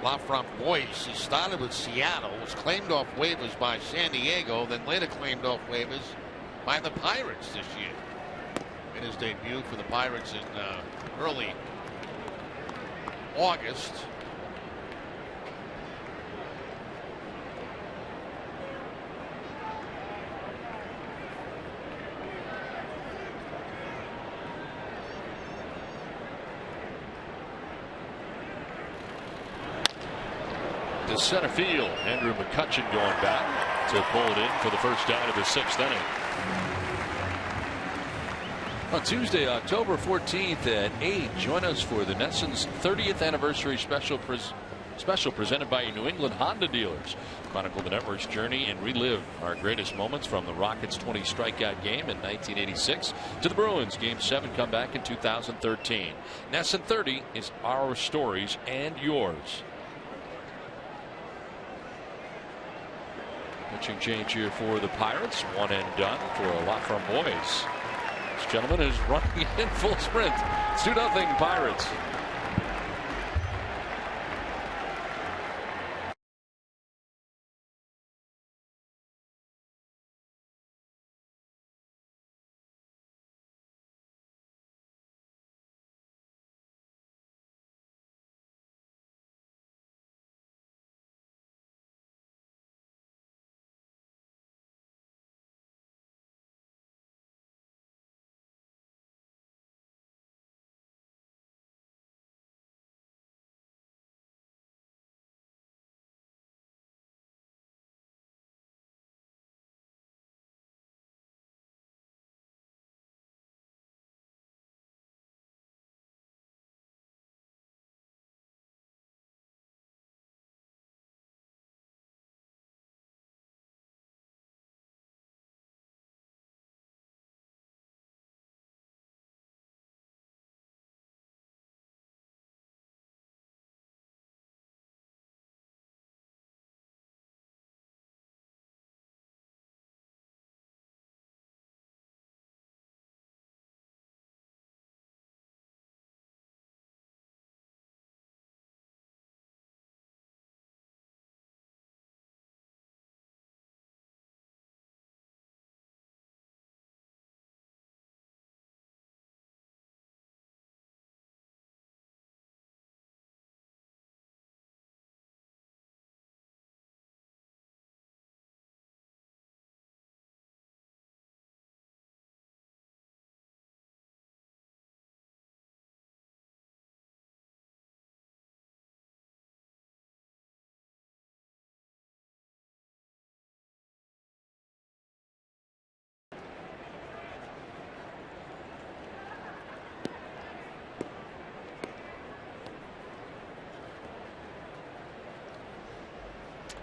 LaFront Boyce. He started with Seattle, was claimed off waivers by San Diego, then later claimed off waivers by the Pirates this year. Made his debut for the Pirates in early August. To center field, Andrew McCutchen going back to pull it in for the first out of the 6th inning. On Tuesday, October 14th at 8, join us for the Nesson's 30th anniversary special presented by New England Honda dealers. Chronicle the network's journey and relive our greatest moments from the Rockets' 20 strikeout game in 1986 to the Bruins' Game 7 comeback in 2013. Nesson 30 is our stories and yours. Pitching change here for the Pirates. 1 and done for a lot from Boyce. This gentleman is running in full sprint. It's 2-0 Pirates.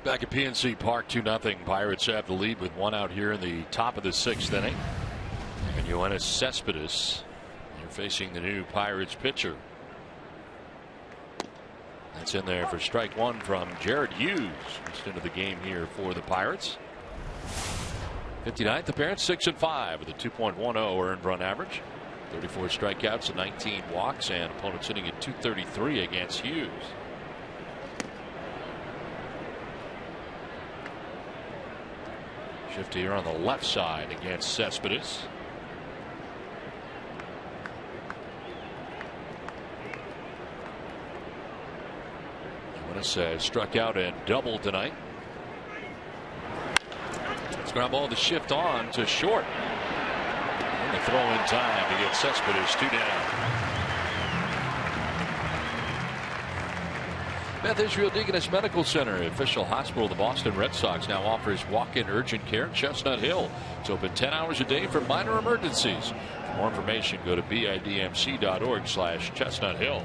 Back at PNC Park, 2-0. Pirates have the lead with 1 out here in the top of the 6th inning. And Yoenis Cespedes, you're facing the new Pirates pitcher. That's in there for strike 1 from Jared Hughes. Just into the game here for the Pirates. 59th appearance, 6-5 with a 2.10 earned run average. 34 strikeouts and 19 walks, and opponent sitting at 233 against Hughes. Shift here on the left side against Cespedes. Dennis has struck out and doubled tonight. Let's ground ball to shift on to short. And the throw in time to get Cespedes 2 down. Beth Israel Deaconess Medical Center, official hospital of the Boston Red Sox, now offers walk-in urgent care in Chestnut Hill. It's open 10 hours a day for minor emergencies. For more information, go to bidmc.org/Chestnut Hill.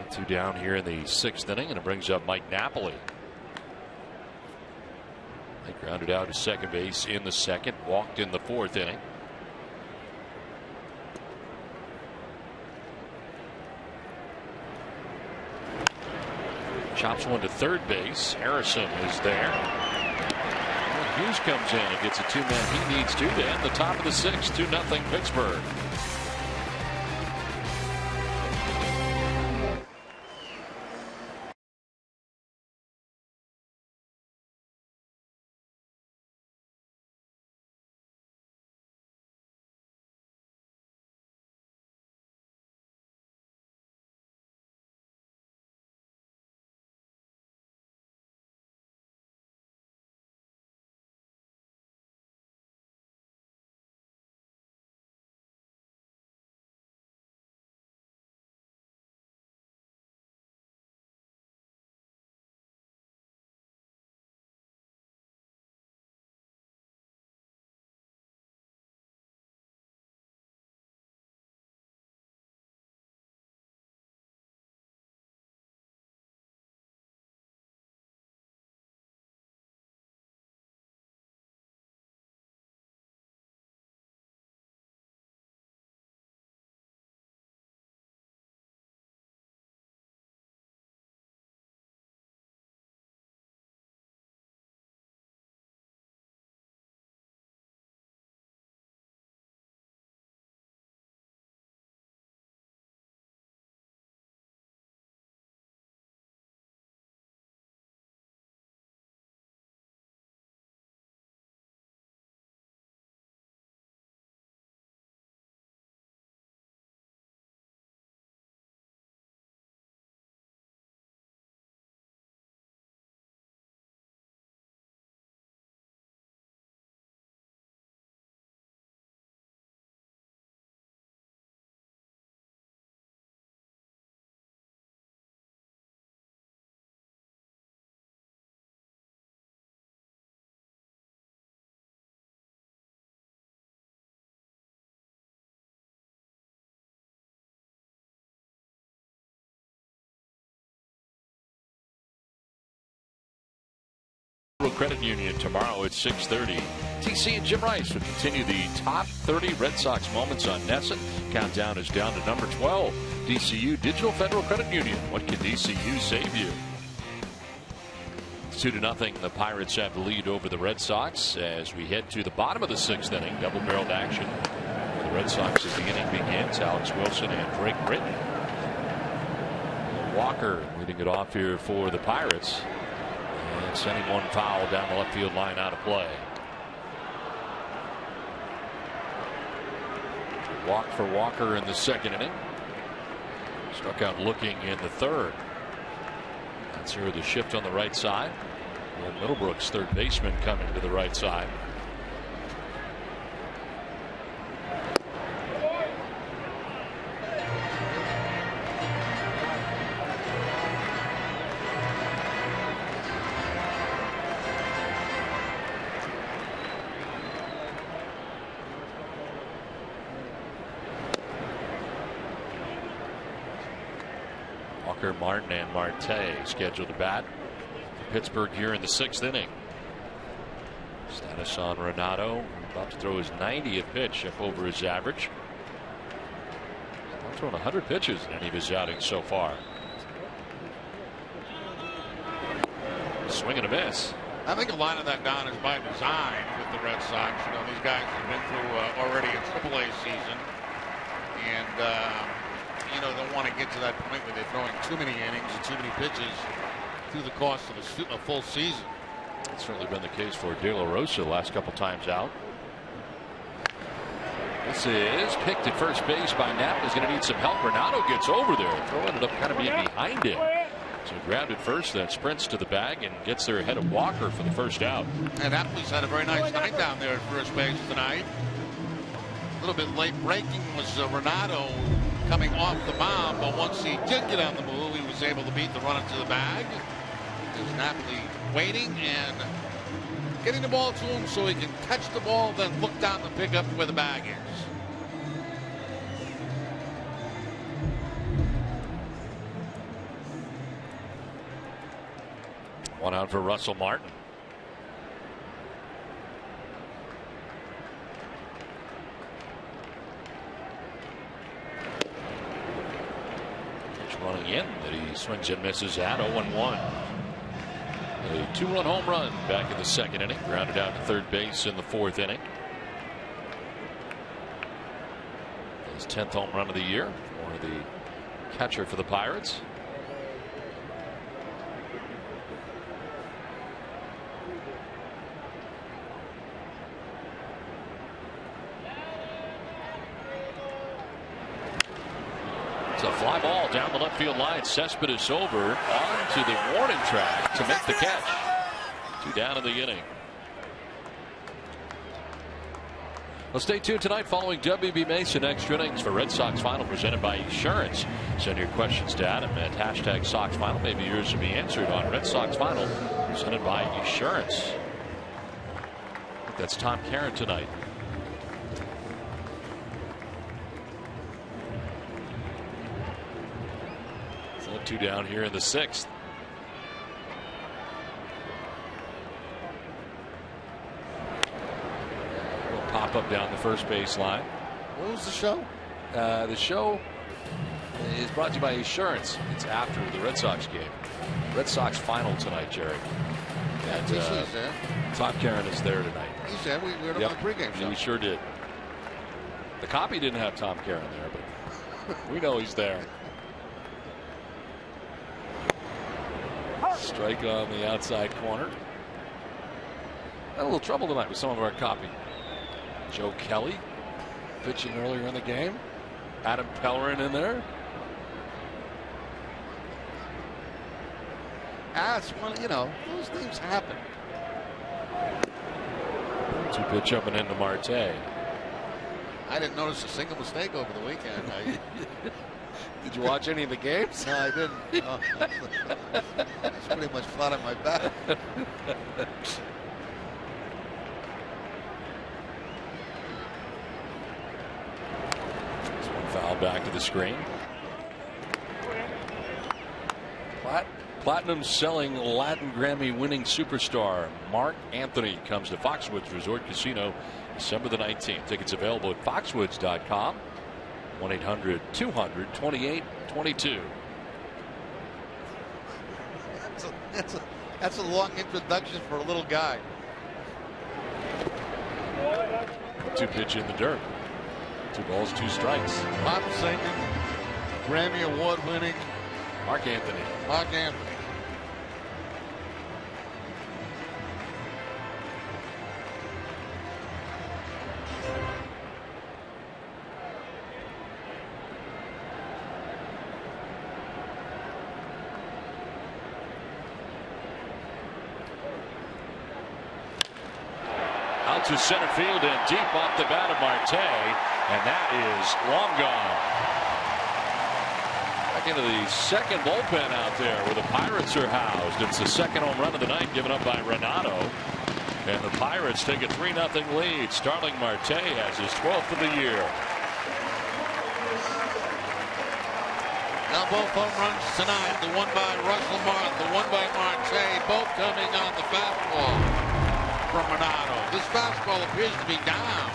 2 down here in the 6th inning, and it brings up Mike Napoli. Mike grounded out to second base in the 2nd, walked in the 4th inning. Chops one to third base. Harrison is there. And Hughes comes in and gets a 2-man. He needs 2 to end the top of the 6th. 2-0 Pittsburgh. Credit Union tomorrow at 6:30. TC and Jim Rice will continue the top 30 Red Sox moments on NESN. Countdown is down to number 12. DCU Digital Federal Credit Union. What can DCU save you? It's 2-0. The Pirates have the lead over the Red Sox as we head to the bottom of the 6th inning. Double-barreled action for the Red Sox as the inning begins. Alex Wilson and Drake Britton. Walker leading it off here for the Pirates. And sending one foul down the left field line out of play. Walk for Walker in the 2nd inning. Struck out looking in the 3rd. That's here the shift on the right side. And Middlebrooks, third baseman, coming to the right side. Martin and Marte scheduled to bat for Pittsburgh here in the 6th inning. Status on Renato, about to throw his 90th pitch up over his average. He's not thrown 100 pitches in any of his outings so far. Swing and a miss. I think a lot of that, Don, is by design with the Red Sox. You know, these guys have been through already a AAA season, and you know, don't want to get to that point where they're throwing too many innings and too many pitches through the course of a full season. It's certainly been the case for De La Rosa the last couple times out. This is picked at first base by Knapp. Is going to need some help. Renato gets over there. Throw ended up kind of being behind him. So grabbed it first, then sprints to the bag and gets there ahead of Walker for the first out. And Appley's had a very nice night down there at first base tonight. A little bit late breaking was Renato coming off the mound, but once he did get on the move, he was able to beat the run into the bag. There's Napoli waiting and getting the ball to him so he can catch the ball, then look down to pick up where the bag is. One out for Russell Martin. Pitch running in that he swings and misses at 0-1. A 2-run home run back in the second inning. Grounded out to third base in the fourth inning. His 10th home run of the year for the catcher for the Pirates. It's a fly ball down the left field line. Cespedes over onto the warning track to make the catch. 2 down in the inning. Well, stay tuned tonight following WB Mason Extra Innings for Red Sox Final presented by Esurance. Send your questions to Adam at hashtag Sox Final. Maybe yours will be answered on Red Sox Final presented by Esurance. I think that's Tom Caron tonight. So 2 down here in the 6th. Pop up down the first base line. What was the show? The show is brought to you by Esurance. It's after the Red Sox game. Red Sox Final tonight, Jerry. And Tom Caron is there tonight. He said we heard him on the pregame show. We sure did. The copy didn't have Tom Caron there, but we know he's there. Strike on the outside corner. Had a little trouble tonight with some of our copy. Joe Kelly pitching earlier in the game. Adam Pellerin in there. Well, you know, those things happen. 2-pitch up and into Marte. I didn't notice a single mistake over the weekend. Did you watch any of the games? No, I didn't. No. It's pretty much flat on my back. Foul back to the screen. Platinum selling Latin Grammy winning superstar Mark Anthony comes to Foxwoods Resort Casino December the 19th. Tickets available at foxwoods.com. 1-800-200-2822. That's a long introduction for a little guy. 2-pitch in the dirt. 2 balls, 2 strikes. Pop singing, Grammy Award winning Mark Anthony. Mark Anthony. Out to center field and deep off the bat of Marte, and that is long gone. Back into the second bullpen out there where the Pirates are housed. It's the second home run of the night given up by Renato, and the Pirates take a 3-0 lead. Starling Marte has his 12th of the year. Now both home runs tonight, the one by Russell Martin, the one by Marte, both coming on the fastball from Renato. This fastball appears to be down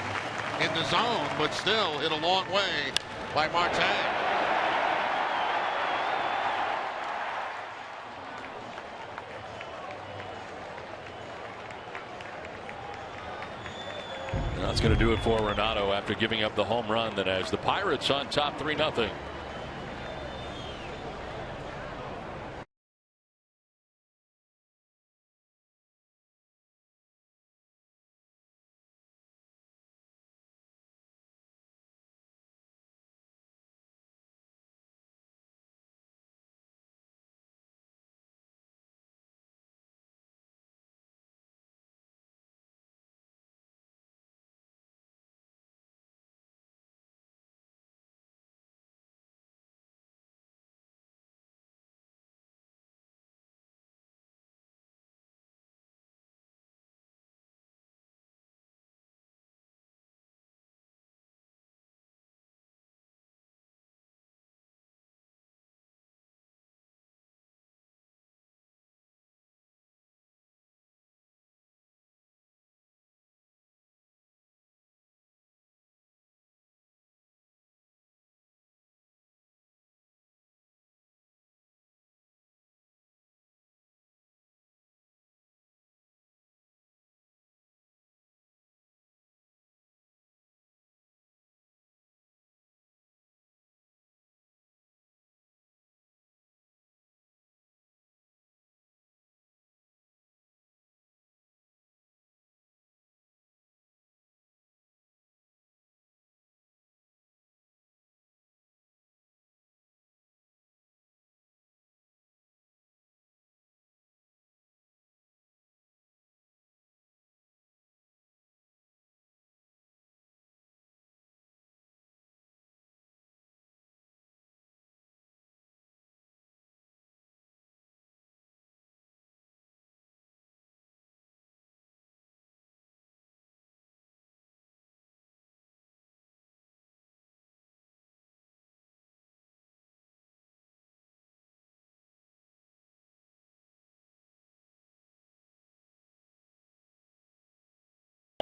in the zone, but still hit a long way by Marte. That's going to do it for Renato after giving up the home run that has the Pirates on top 3-0.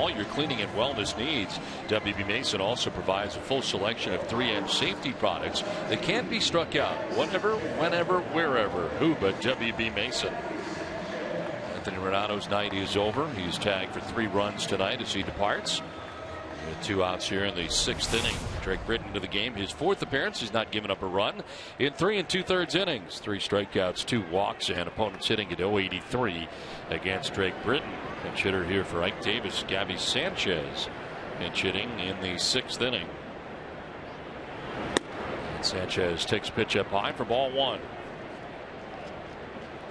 all your cleaning and wellness needs. WB Mason also provides a full selection of 3M safety products that can't be struck out whenever, whenever, wherever. Who but WB Mason? Anthony Renado's night is over. He's tagged for 3 runs tonight as he departs. With 2 outs here in the 6th inning. Drake Britton to the game. His 4th appearance. He's not given up a run in 3 2/3 innings. 3 strikeouts, 2 walks, and opponents hitting at 083 against Drake Britton. Pinch hitter here for Ike Davis, Gabby Sanchez, pinch hitting in the 6th inning. And Sanchez takes pitch up high for ball 1.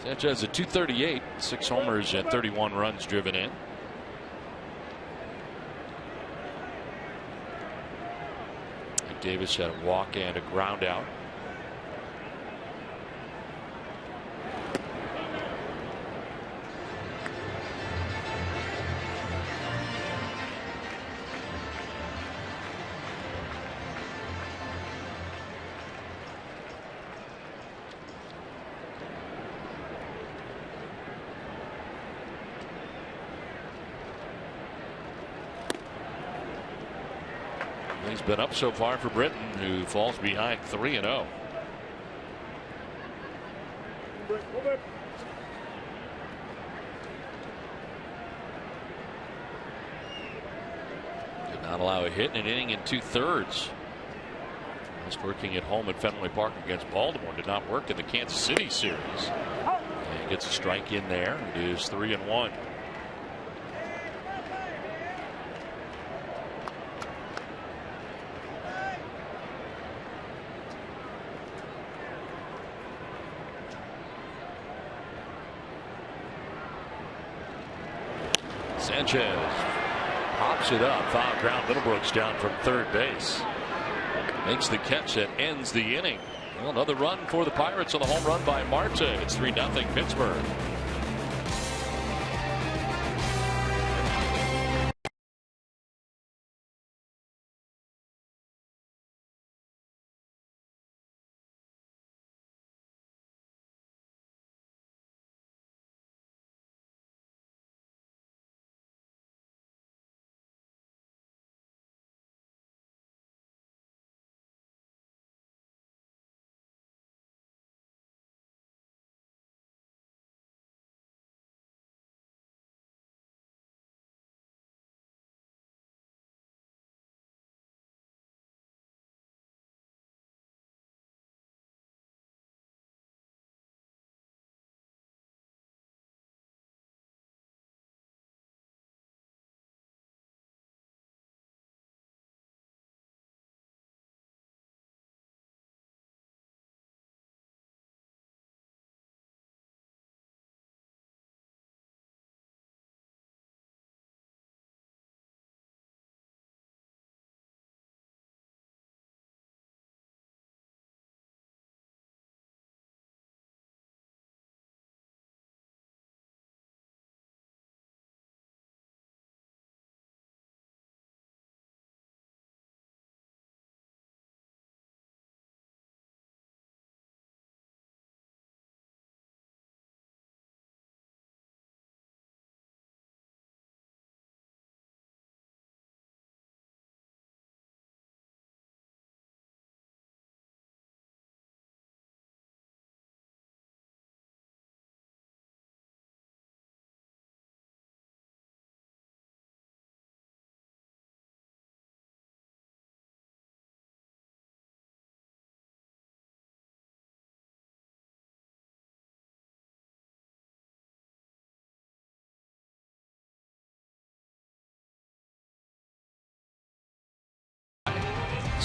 Sanchez at 238, 6 homers and 31 runs driven in. Davis had a walk and a ground out. He's been up so far for Britton, who falls behind 3-0. Did not allow a hit in an inning in 2/3. Just working at home at Fenway Park against Baltimore. Did not work in the Kansas City series. And gets a strike in there. It is 3-1. Sanchez pops it up. Foul ground. Middlebrooks down from 3rd base. Makes the catch that ends the inning. Well, another run for the Pirates on the home run by Marte. It's 3-0 Pittsburgh.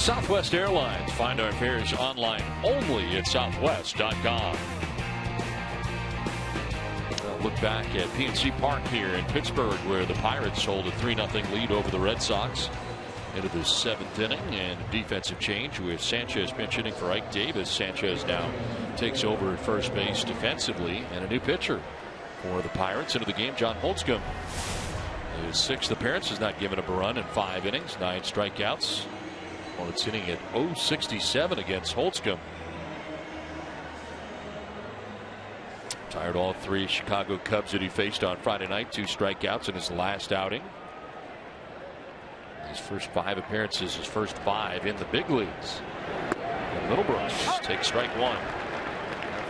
Southwest Airlines. Find our fares online only at southwest.com. Look back at PNC Park here in Pittsburgh, where the Pirates hold a 3-0 lead over the Red Sox into the 7th inning, and defensive change with Sanchez pinch hitting for Ike Davis. Sanchez now takes over at first base defensively, and a new pitcher for the Pirates into the game, John Holtzcomb. His 6th appearance has not given up a run in 5 innings, 9 strikeouts. Well, it's hitting at 067 against Holtzcomb. Tired all 3 Chicago Cubs that he faced on Friday night. 2 strikeouts in his last outing. His first 5 appearances, his first 5 in the big leagues. And Middlebrooks takes strike 1.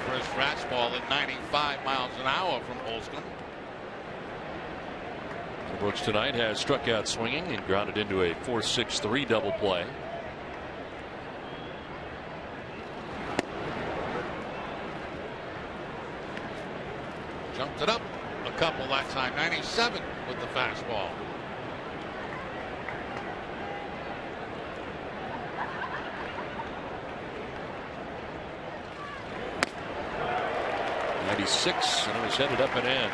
First fastball at 95 miles an hour from Olscomb. Brooks tonight has struck out swinging and grounded into a 4-6-3 double play. Jumped it up a couple that time. 97 with the fastball. '96, and it was headed up and in.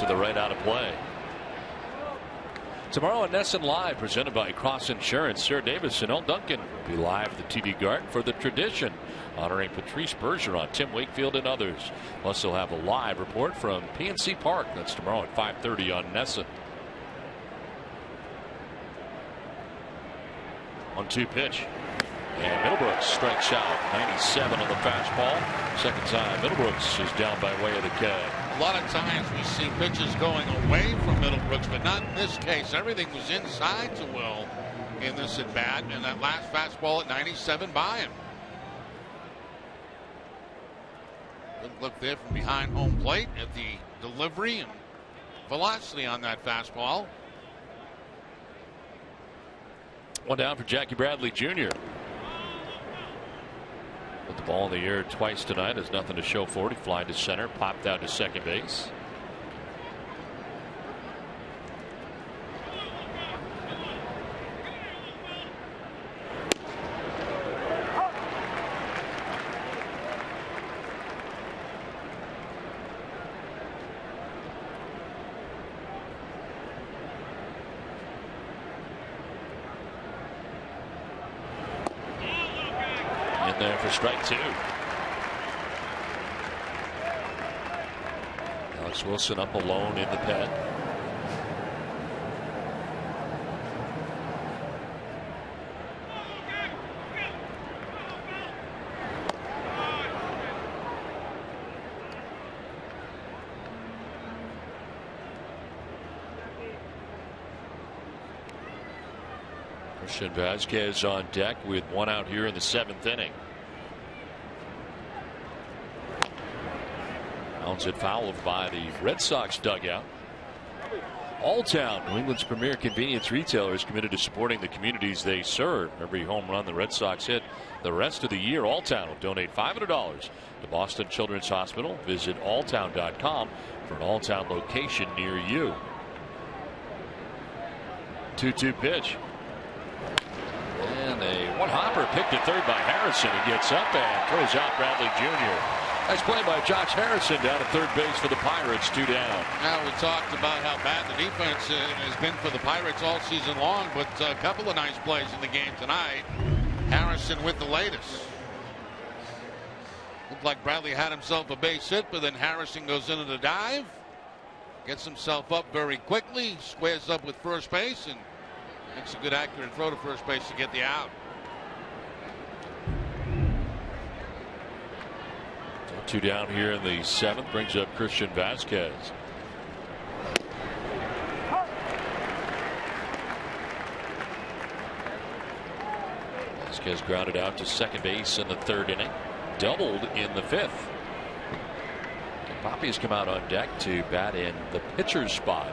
To the right, out of play. Tomorrow at NESN Live, presented by Cross Insurance, Sarah Davis and L. Duncan will be live at the TD Garden for the tradition, honoring Patrice Bergeron, Tim Wakefield, and others. Plus, they'll have a live report from PNC Park. That's tomorrow at 5:30 on NESN. 1-2 pitch. And Middlebrooks strikes out. 97 on the fastball. Second time, Middlebrooks is down by way of the K. A lot of times we see pitches going away from Middlebrooks, but not in this case. Everything was inside to Will in this at bat, and that last fastball at 97 by him. Good look there from behind home plate at the delivery and velocity on that fastball. One down for Jackie Bradley Jr. Put the ball in the air twice tonight. Has nothing to show for it. He flied to center, popped out to second base. There for strike 2. Alex Wilson up alone in the pen. Christian Vazquez on deck with 1 out here in the 7th inning. Bounds it fouled by the Red Sox dugout. Alltown, New England's premier convenience retailer, is committed to supporting the communities they serve. Every home run the Red Sox hit the rest of the year, Alltown will donate $500 to Boston Children's Hospital. Visit alltown.com for an Alltown location near you. 2-2 pitch. And a one-hopper picked at third by Harrison. He gets up and throws out Bradley Jr. Nice play by Josh Harrison down at third base for the Pirates. 2 down. Now, we talked about how bad the defense has been for the Pirates all season long, but a couple of nice plays in the game tonight. Harrison with the latest. Looked like Bradley had himself a base hit, but then Harrison goes into the dive, gets himself up very quickly, squares up with first base, and makes a good accurate throw to first base to get the out. 2 down here in the 7th, brings up Christian Vazquez. Vazquez grounded out to second base in the 3rd inning, doubled in the 5th. And Poppy has come out on deck to bat in the pitcher's spot.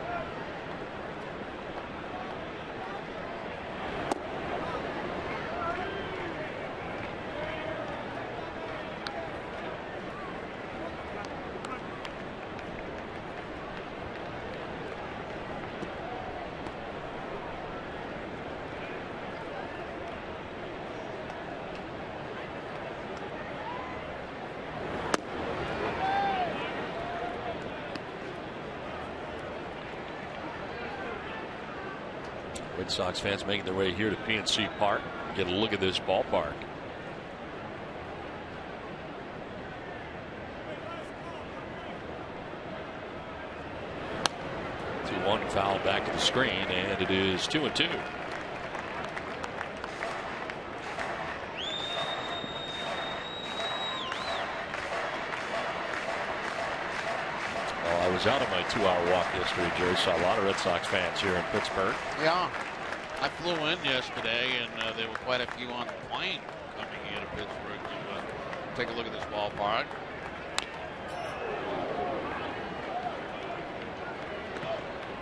Red Sox fans making their way here to PNC Park. Get a look at this ballpark. 1 foul back to the screen, and it is 2-2. Well, I was out on my 2-hour walk yesterday, Jerry. Saw a lot of Red Sox fans here in Pittsburgh. Yeah. I flew in yesterday, and there were quite a few on the plane coming here to Pittsburgh to take a look at this ballpark.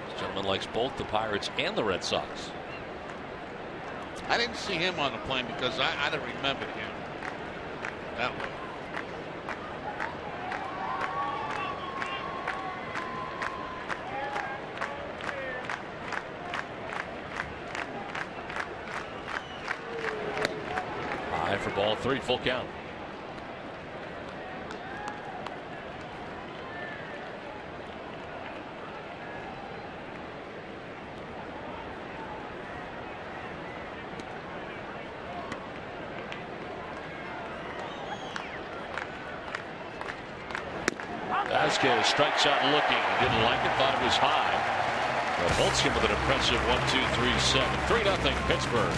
This gentleman likes both the Pirates and the Red Sox. I didn't see him on the plane because I didn't remember him that way. For ball 3, full count. Vasquez strikes out looking. Didn't like it, thought it was high. But holds him with an impressive 1-2-3-7. 3-0 Pittsburgh.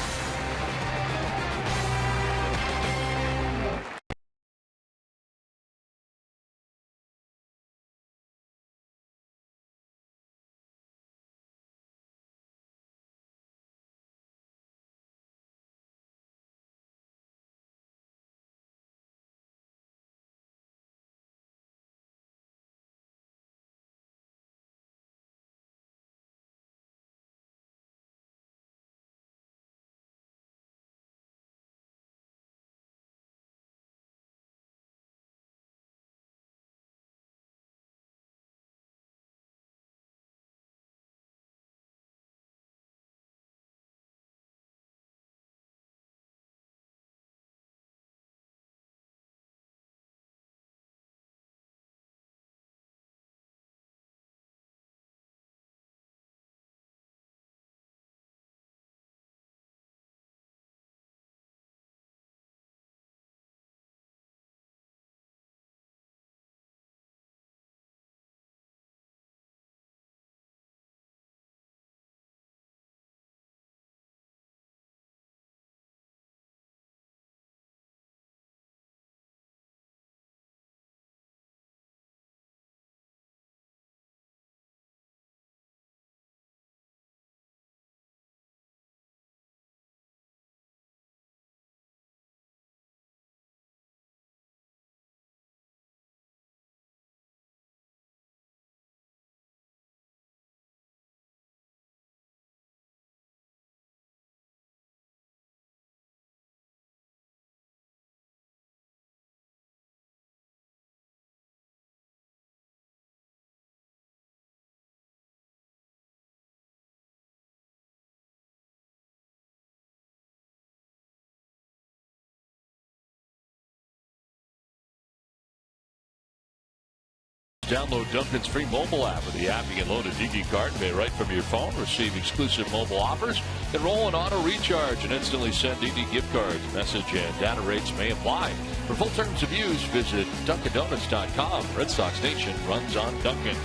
Download Dunkin's free mobile app. With the app, you can load a Digi card, pay right from your phone, receive exclusive mobile offers, enroll in auto recharge, and instantly send Digi gift cards. Message and data rates may apply. For full terms of use, visit DunkinDonuts.com. Red Sox Nation runs on Dunkin'.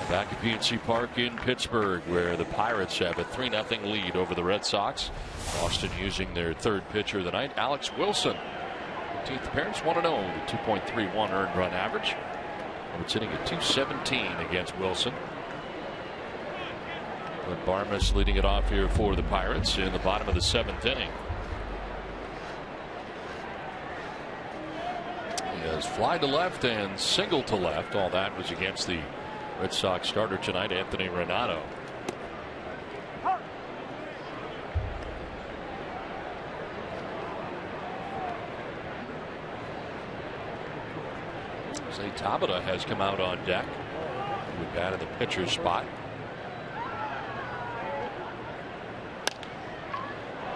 Back at PNC Park in Pittsburgh, where the Pirates have a 3-0 lead over the Red Sox. Boston using their third pitcher of the night, Alex Wilson. 15th appearance, 1-0, 2.31 earned run average. It's hitting at 217 against Wilson. But Barmes leading it off here for the Pirates in the bottom of the 7th inning. He has fly to left and single to left. All that was against the Red Sox starter tonight, Anthony Renato. Tabata has come out on deck. We've got in the pitcher's spot.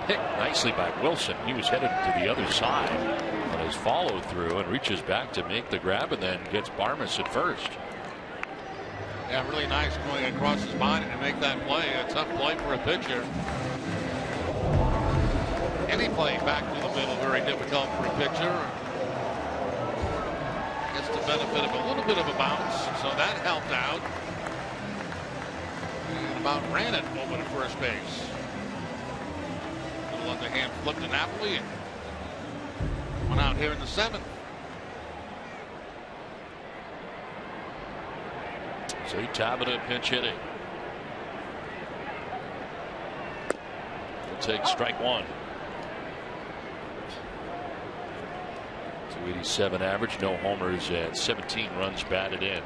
Picked nicely by Wilson. He was headed to the other side on his follow through and reaches back to make the grab and then gets Barmes at first. Yeah, really nice going across his body to make that play. A tough play for a pitcher. Any play back to the middle, very difficult for a pitcher. Gets the benefit of a little bit of a bounce, so that helped out. And about ran it over to first base. Little underhand flip to Napoli and one out here in the 7th. So Tabata pinch hitting. He'll take strike one. 287 average, no homers, and 17 runs batted in.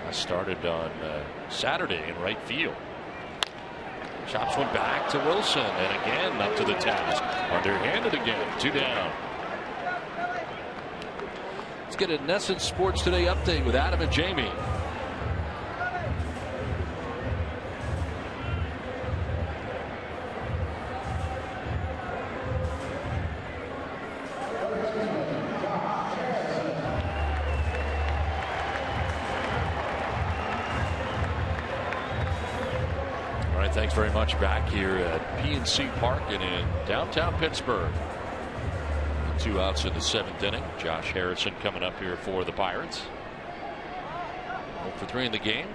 I started on Saturday in right field. Chops one back to Wilson, and again up to the task. Underhanded again, 2 down. Let's get a NESN Sports Today update with Adam and Jamie. Thanks very much. Back here at PNC Park and in downtown Pittsburgh. 2 outs in the 7th inning. Josh Harrison coming up here for the Pirates. 0 for 3 in the game.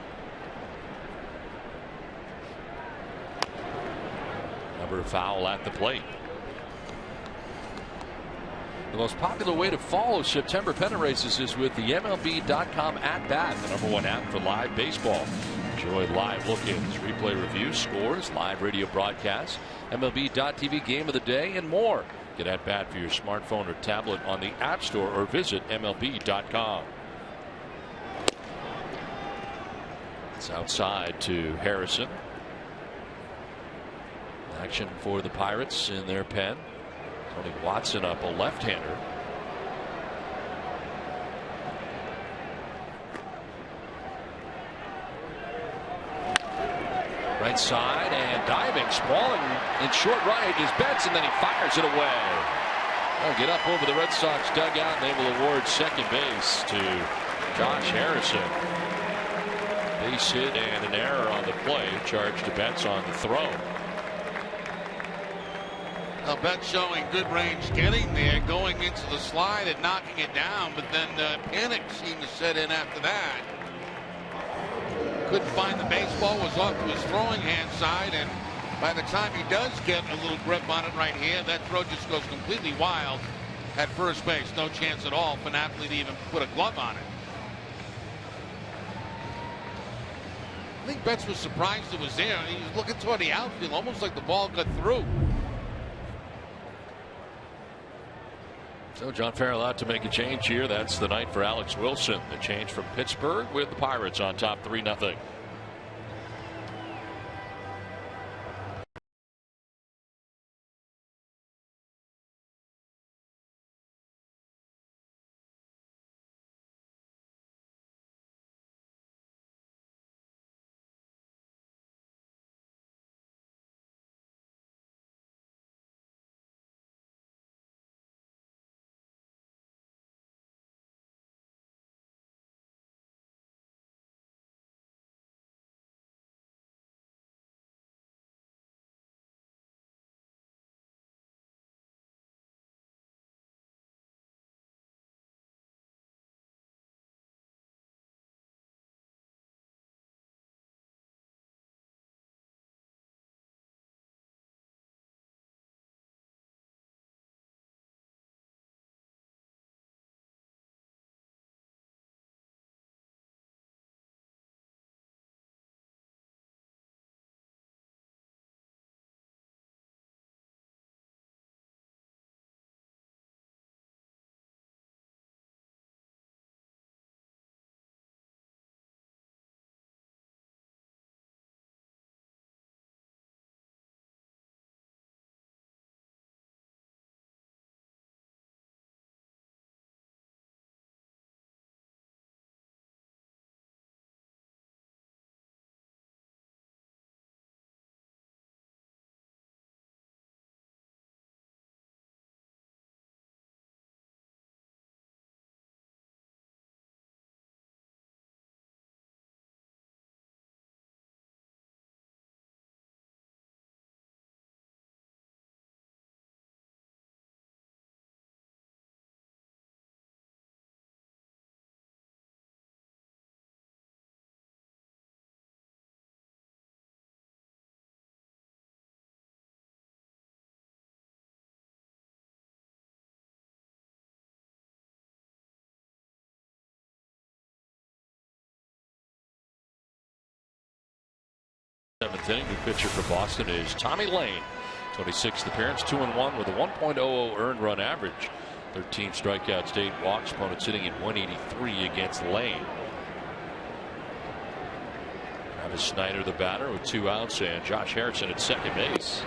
Number foul at the plate. The most popular way to follow September pennant races is with the MLB.com at bat, the #1 app for live baseball. Enjoy live look-ins, replay reviews, scores, live radio broadcasts, MLB.tv game of the day, and more. Get at bat for your smartphone or tablet on the App Store or visit MLB.com. It's outside to Harrison. Action for the Pirates in their pen. Tony Watson up, a left-hander. Right side and diving, sprawling in short right is Betts, and then he fires it away. They'll get up over the Red Sox dugout, and they will award second base to Josh Harrison. Base hit and an error on the play. Charge to Betts on the throw. Now Betts showing good range getting there, going into the slide and knocking it down, but then panic seemed to set in after that. Couldn't find the baseball, was off to his throwing hand side, and by the time he does get a little grip on it right here, that throw just goes completely wild at first base. No chance at all for Napoli to even put a glove on it. I think Betts was surprised it was there. He was looking toward the outfield, almost like the ball got through. So John Farrell out to make a change here. That's the night for Alex Wilson. The change from Pittsburgh with the Pirates on top 3-0. Seventh inning, new pitcher for Boston is Tommy Lane. 26th appearance, 2-1 with a 1.00 earned run average. 13 strikeouts, 8 walks. Opponent sitting at 183 against Lane. Travis Snyder, the batter, with 2 outs, and Josh Harrison at second base.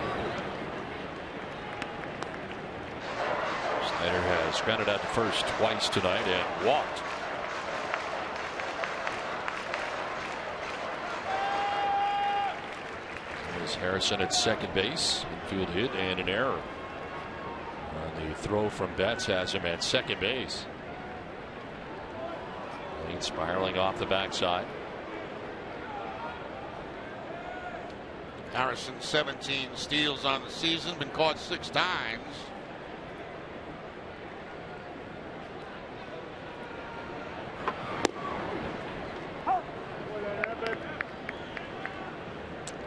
Snyder has grounded out to first twice tonight and walked. Harrison at second base. Infield hit and an error. The throw from Betts has him at second base. Lane spiraling off the backside. Harrison 17 steals on the season, been caught 6 times.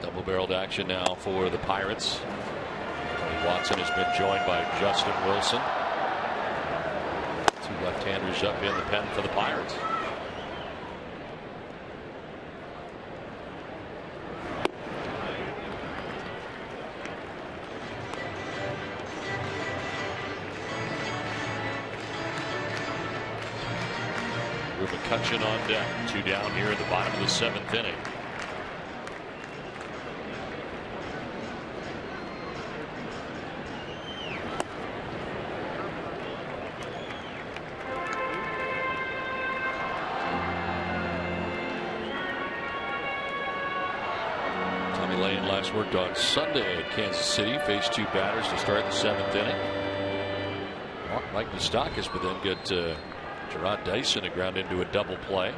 Double-barreled action now for the Pirates. Tony Watson has been joined by Justin Wilson. 2 left-handers up in the pen for the Pirates. McCutchen on deck. 2 down here at the bottom of the 7th inning. Last worked on Sunday at Kansas City. Faced 2 batters to start the 7th inning. Mike Moustakas, but then get Gerard Dyson to ground into a double play.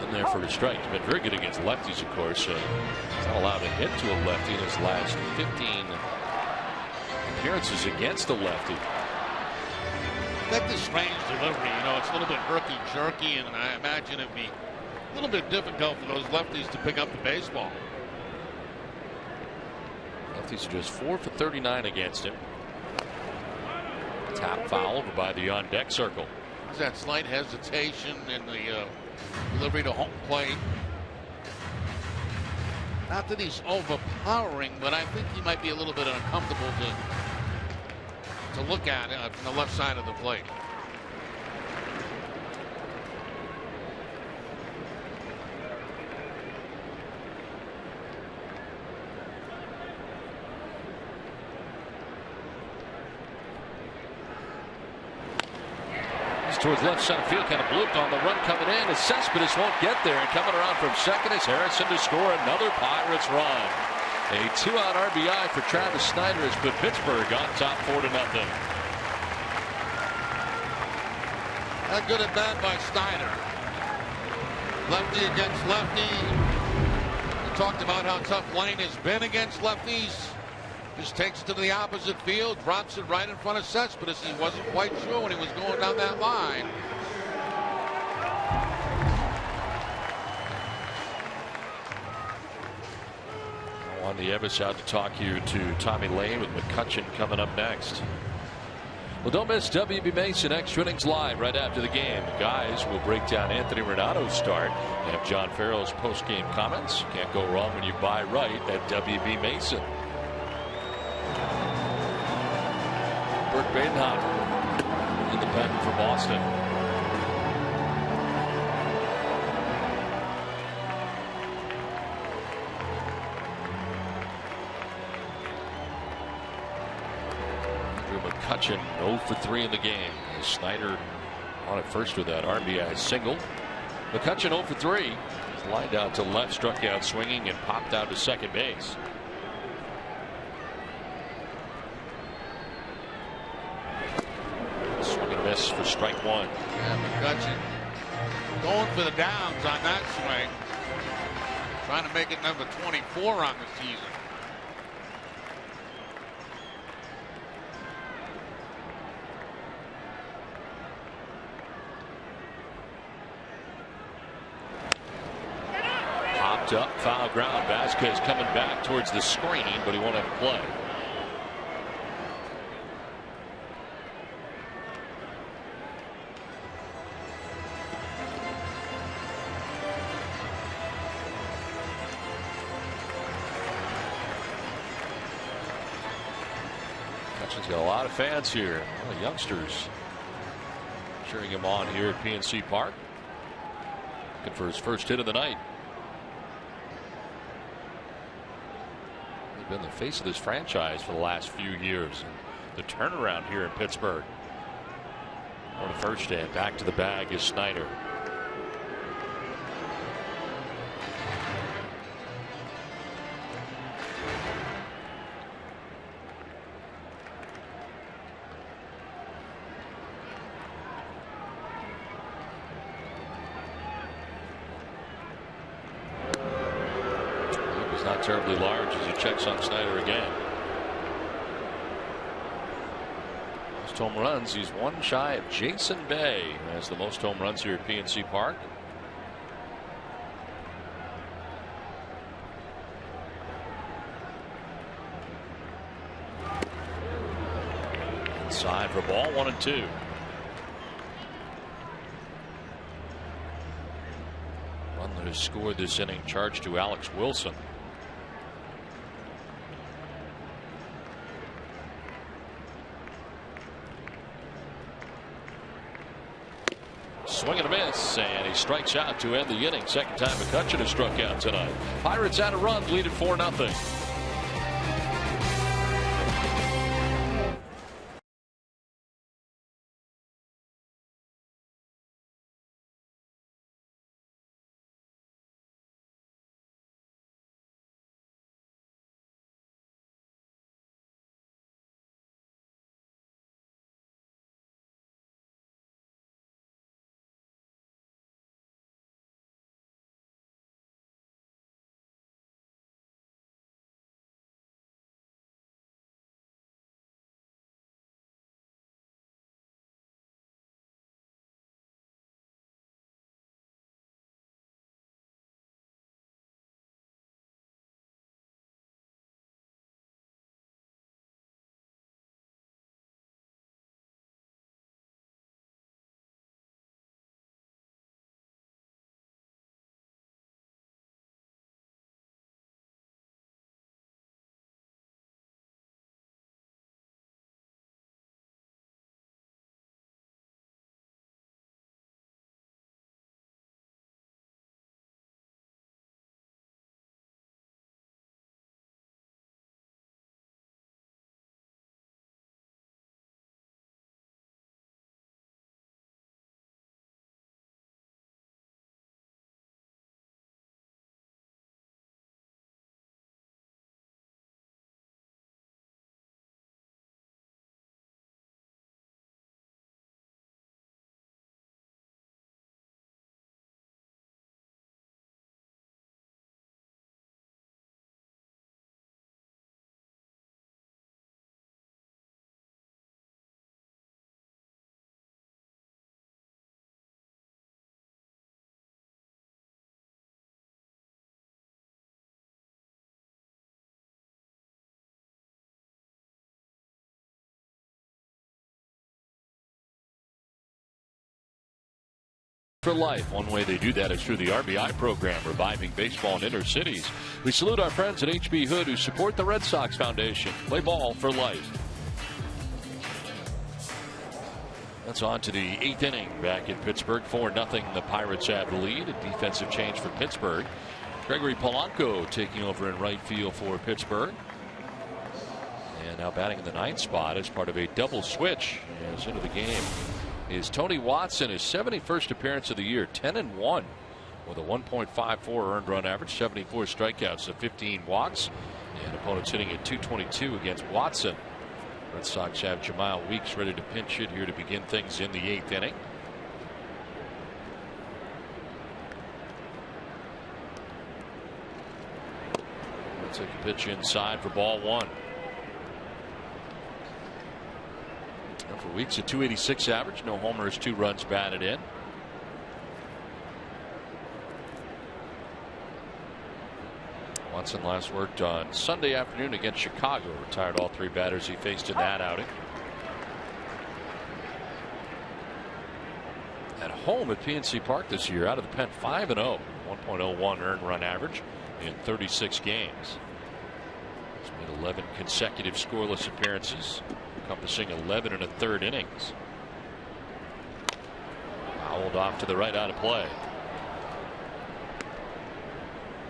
In there for a strike. He's been very good against lefties, of course. He's not allowed to hit to a lefty in his last 15 appearances against a lefty. That's a strange delivery. You know, it's a little bit herky-jerky, and I imagine it'd be a little bit difficult for those lefties to pick up the baseball. Lefties are just 4 for 39 against him. Tap foul over by the on-deck circle. There's that slight hesitation in the delivery to home plate. Not that he's overpowering, but I think he might be a little bit uncomfortable to look at from the left side of the plate. He's towards left center field, kind of blooped on the run coming in as Cespedes won't get there, and coming around from second is Harrison to score another Pirates run. A 2-out RBI for Travis Snyder has put Pittsburgh on top 4-0. A good at bat by Snyder. Lefty against lefty. We talked about how tough Lane has been against lefties. Just takes it to the opposite field, drops it right in front of Cespedes. He wasn't quite sure when he was going down that line. On the Ebbets out to talk here to Tommy Lane with McCutchen coming up next. Well, don't miss W.B. Mason Extra Innings Live right after the game. The guys will break down Anthony Renado's start and have John Farrell's post-game comments. Can't go wrong when you buy right at W.B. Mason. Bert Badenhopper in the pen for Boston. McCutchen 0 for 3 in the game. Snyder on at first with that RBI single. McCutchen 0 for 3. He's lined out to left, struck out swinging, and popped out to second base. Swing and miss for strike 1. Yeah, McCutchen going for the downs on that swing. Trying to make it number 24 on the season. Up, foul ground. Vasquez coming back towards the screen, but he won't have a play. Jackson's got a lot of fans here. A lot of youngsters cheering him on here at PNC Park. Looking for his first hit of the night. He's been the face of this franchise for the last few years. And the turnaround here in Pittsburgh. On the first and back to the bag is Snyder. He's not terribly large as he checks on Snyder again. Home runs, he's one shy of Jason Bay, who has the most home runs here at PNC Park. Inside for ball 1-2. Run that has scored this inning charged to Alex Wilson. Swing and a miss, and he strikes out to end the inning. Second time McCutchen has struck out tonight. Pirates out a run, lead at 4-0. For life. One way they do that is through the RBI program, reviving baseball in inner cities. We salute our friends at HB Hood who support the Red Sox Foundation. Play ball for life. That's on to the 8th inning back in Pittsburgh. 4-0. The Pirates have the lead. A defensive change for Pittsburgh. Gregory Polanco taking over in right field for Pittsburgh. And now batting in the 9th spot as part of a double switch. As into the game is Tony Watson, his 71st appearance of the year, 10-1 with a 1.54 earned run average, 74 strikeouts to 15 walks, and opponents hitting at 222 against Watson. Red Sox have Jamal Weeks ready to pinch hit here to begin things in the 8th inning. Let's take a pitch inside for ball 1. For Weeks, a 286 average, no homers, 2 runs batted in. Watson last worked on Sunday afternoon against Chicago. Retired all 3 batters he faced in that outing. At home at PNC Park this year, out of the pen, 5-0, 1.01 earned run average in 36 games. He's made 11 consecutive scoreless appearances. encompassing 11 1/3 innings. Fouled off to the right, out of play.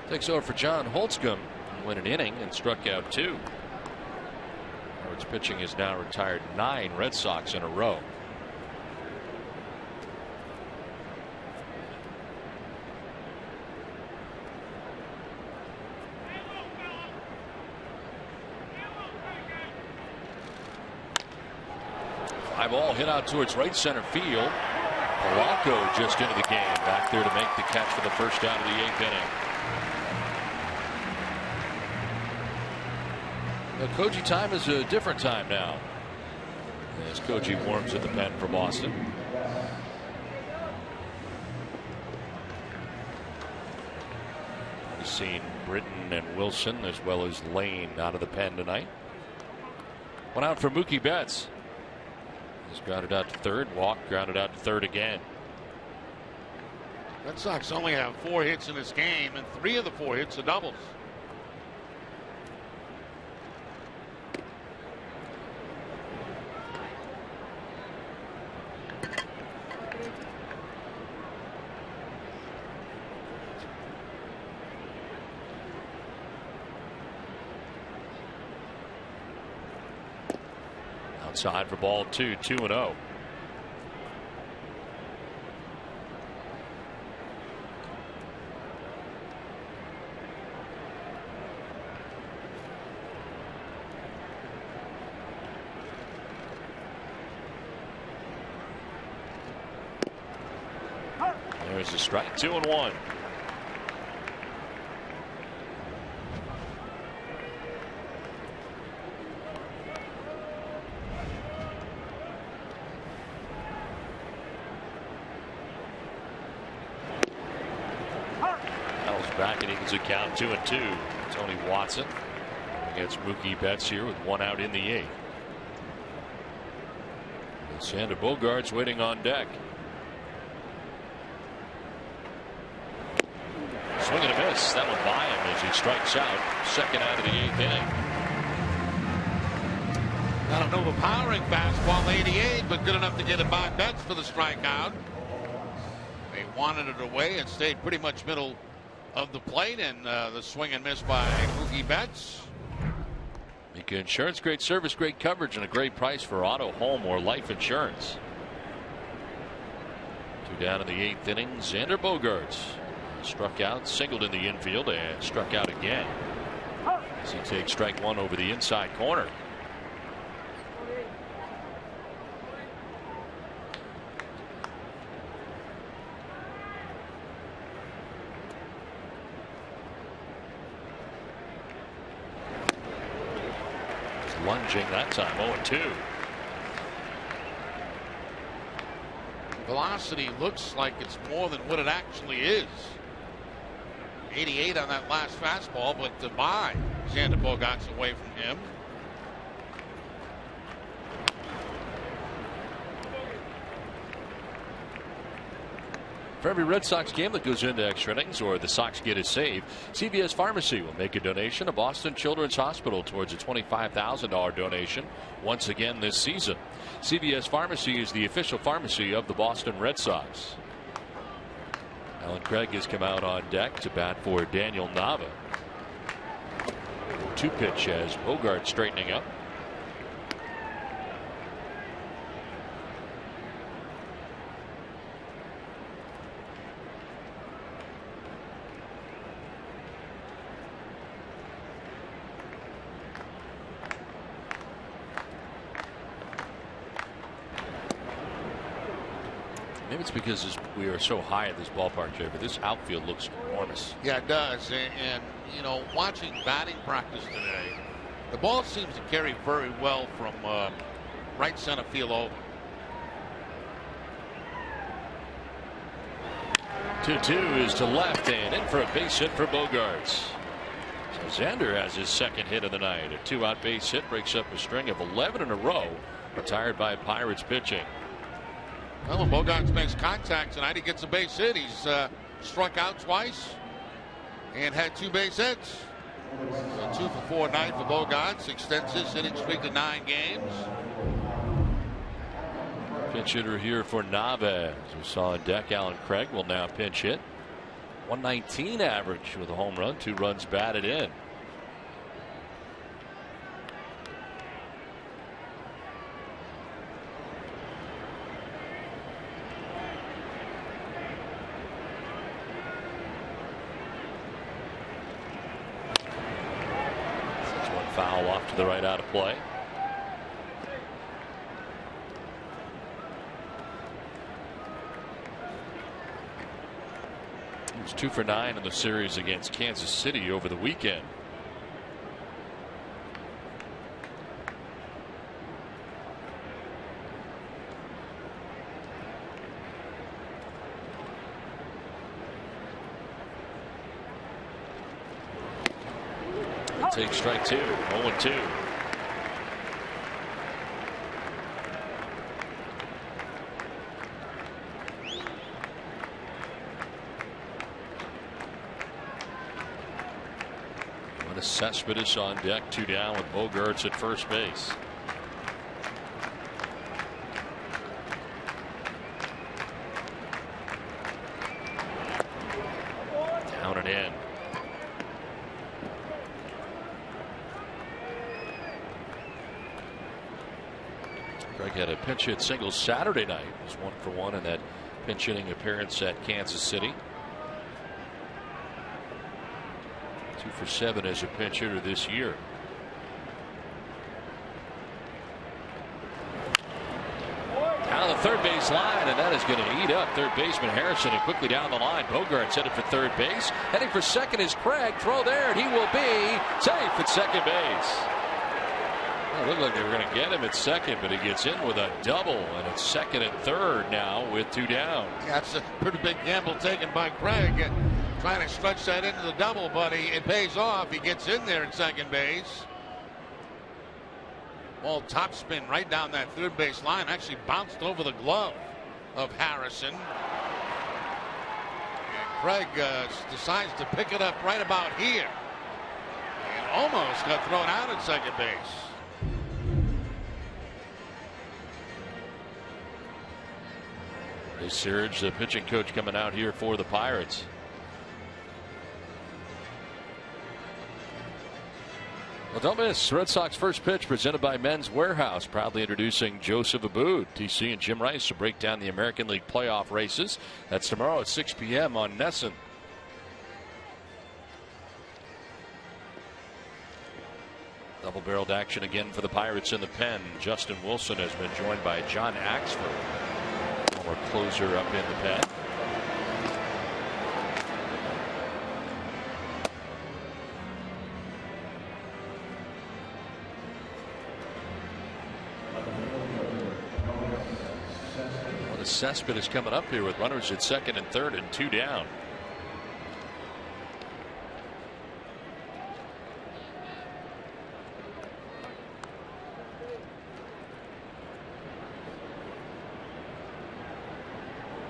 Takes over for John Holtzcomb, who went an inning and struck out 2. Howard's pitching has now retired 9 Red Sox in a row. Fly ball hit out towards right center field. Polanco just into the game, back there to make the catch for the first out of the 8th inning. The Koji time is a different time now, as Koji warms at the pen for Boston. We've seen Britton and Wilson as well as Lane out of the pen tonight. One out for Mookie Betts. He's grounded out to third. Walk, grounded out to third again. Red Sox only have 4 hits in this game, and 3 of the 4 hits are doubles. Outside for ball 2, 2-0. There's a strike, 2-1. Back and equals a count 2-2. Tony Watson against Mookie Betts here with 1 out in the 8th. And Xander Bogaerts waiting on deck. Swing and a miss. That one by him as he strikes out. Second out of the 8th inning. Not an overpowering fastball, 88, but good enough to get it by Betts for the strikeout. They wanted it away and stayed pretty much middle of the plate, and the swing and miss by Mookie Betts. Mika Insurance, great service, great coverage, and a great price for auto, home, or life insurance. 2 down in the 8th inning. Xander Bogaerts struck out, singled in the infield, and struck out again as he takes strike 1 over the inside corner. Lunging that time, 0-2. Velocity looks like it's more than what it actually is. 88 on that last fastball, but to buy Xander Bogaerts away from him. For every Red Sox game that goes into extra innings or the Sox get a save, CVS Pharmacy will make a donation to Boston Children's Hospital towards a $25,000 donation once again this season. CVS Pharmacy is the official pharmacy of the Boston Red Sox. Alan Craig has come out on deck to bat for Daniel Nava. 2-pitch as Bogaerts straightening up. Maybe it's because we are so high at this ballpark, Jay, but this outfield looks enormous. Yeah, it does. And you know, watching batting practice today, the ball seems to carry very well from right center field over. 2-2 is to left and in for a base hit for Bogaerts. So Xander has his second hit of the night. A 2-out base hit breaks up a string of 11 in a row, retired by Pirates pitching. Well, when Bogaerts makes contact tonight, he gets a base hit. He's struck out twice and had 2 base hits. So 2 for 4 night for Bogaerts, extends his hitting streak to 9 games. Pinch hitter here for Nava. As we saw on deck, Alan Craig will now pinch hit. 119 average with a home run, 2 runs batted in. That's one foul off to the right, out of play. He was 2 for 9 in the series against Kansas City over the weekend. He'll take strike 2, 0-2. Cespedes on deck, 2 down with Bogaerts at first base. Down and in. Craig had a pinch hit single Saturday night. He was 1 for 1 in that pinch hitting appearance at Kansas City. 2 for 7 as a pinch hitter this year. Down the third base line, and that is going to eat up third baseman Harrison, and quickly down the line. Bogaerts headed for third base. Heading for second is Craig. Throw there, and he will be safe at second base. Well, it looked like they were going to get him at second, but he gets in with a double, and it's second and third now with 2 down. Yeah, that's a pretty big gamble taken by Craig. Trying to stretch that into the double, but it pays off. He gets in there at second base. Ball topspin right down that third base line. Actually bounced over the glove of Harrison. And Craig decides to pick it up right about here. And almost got thrown out at second base. Hey, Serge, the pitching coach, coming out here for the Pirates. Well, don't miss Red Sox first pitch presented by Men's Warehouse, proudly introducing Joseph Abboud. TC and Jim Rice to break down the American League playoff races. That's tomorrow at 6 p.m. on NESN. Double-barreled action again for the Pirates in the pen. Justin Wilson has been joined by John Axford, former closer, up in the pen. Cespedes is coming up here with runners at second and third and 2 down.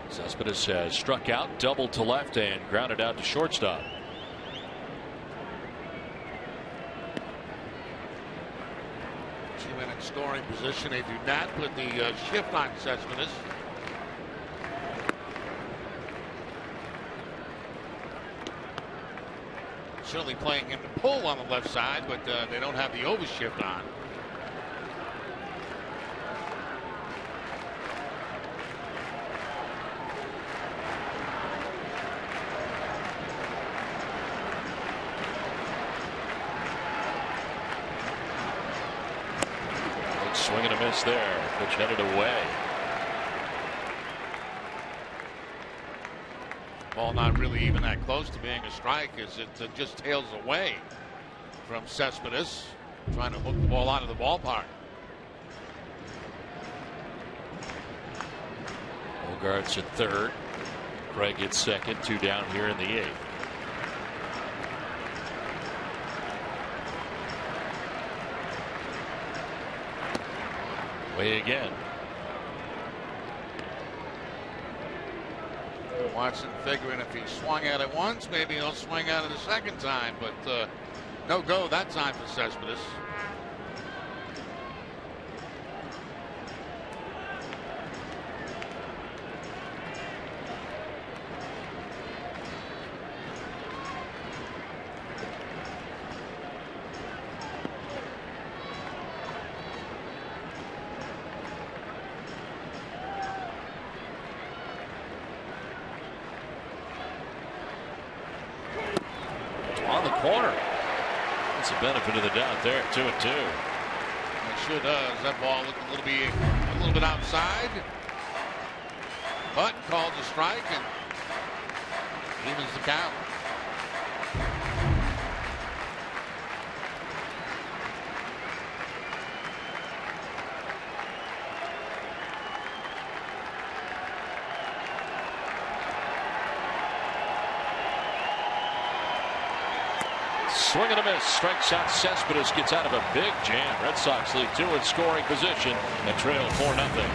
Cespedes has struck out, doubled to left, and grounded out to shortstop. Two-man in scoring position. They do not put the shift on Cespedes. Certainly playing him to pull on the left side, but they don't have the overshift on. Big swing and a miss there. Pitch headed away. Ball not really even that close to being a strike, as it just tails away from Cespedes, trying to hook the ball out of the ballpark. Bogaerts at third. Craig at second, 2 down here in the 8th. Way again. Watson figuring if he swung at it once, maybe he'll swing at it a second time, but no go that time for Cespedes. the corner. That's a benefit of the doubt there. 2-2. It sure does. That ball looked a little bit outside, but called a strike and evens the count. Swing and a miss. Strikes out Cespedes. Gets out of a big jam. Red Sox lead 2 in scoring position and trail 4-0.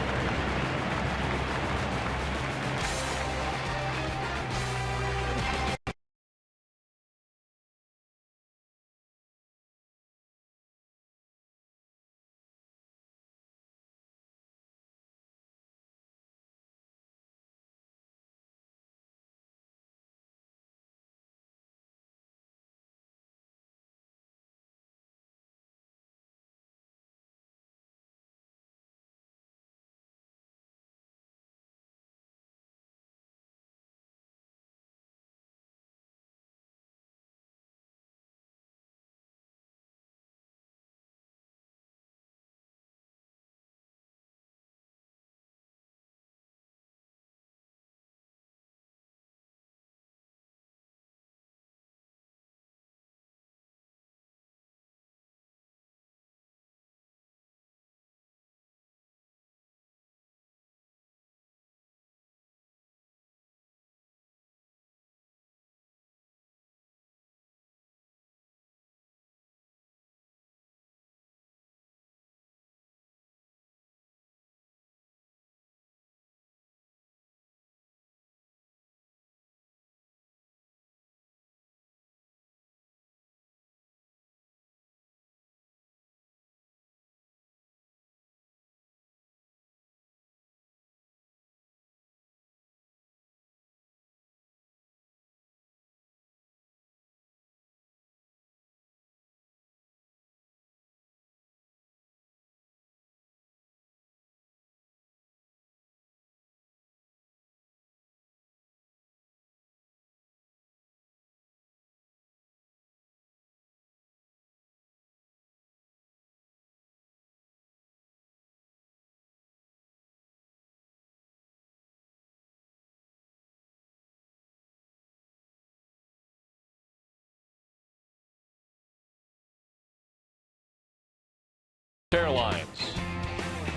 Airlines.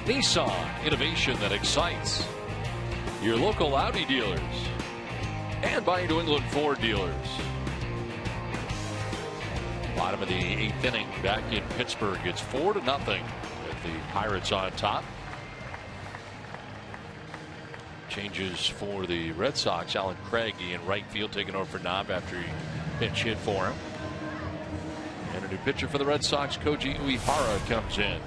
Nissan, innovation that excites. Your local Audi dealers. And by New England Ford dealers. Bottom of the 8th inning back in Pittsburgh. It's 4-0 with the Pirates on top. Changes for the Red Sox. Alan Craig in right field taking over for Knob after he pinch hit for him. And a new pitcher for the Red Sox, Koji Uehara, comes in.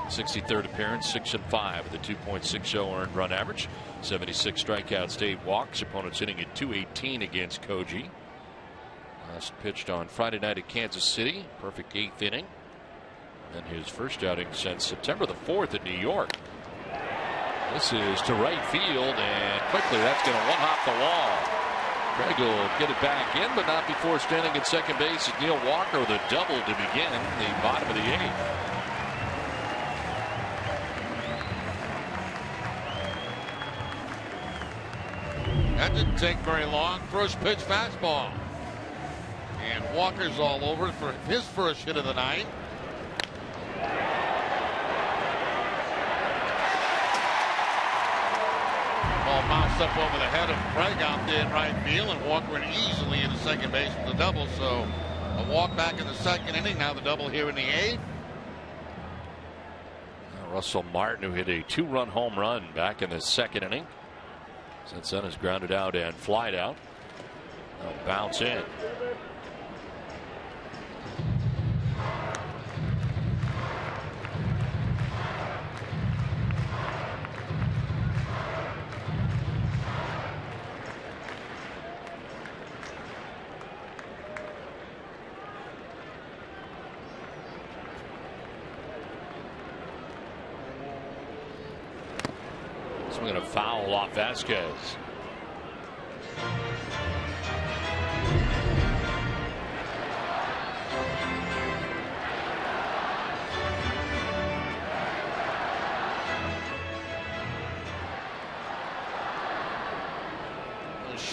63rd appearance, 6-5 with a 2.60 earned run average. 76 strikeouts, 8 walks. Opponents hitting at .218 against Koji. Last pitched on Friday night at Kansas City. Perfect 8th inning. And his first outing since September the 4th at New York. This is to right field, and quickly that's going to one-hop the wall. Craig will get it back in, but not before standing at second base as Neil Walker with a double to begin the bottom of the 8th. That didn't take very long. First pitch fastball. And Walker's all over for his first hit of the night. Ball bounced up over the head of Craig out there in right field, and Walker went easily into second base with the double. So a walk back in the second inning. Now the double here in the 8th. Russell Martin, who hit a 2-run home run back in the second inning. Since then has grounded out and flied out. Now bounce in. Swinging a foul off Vasquez.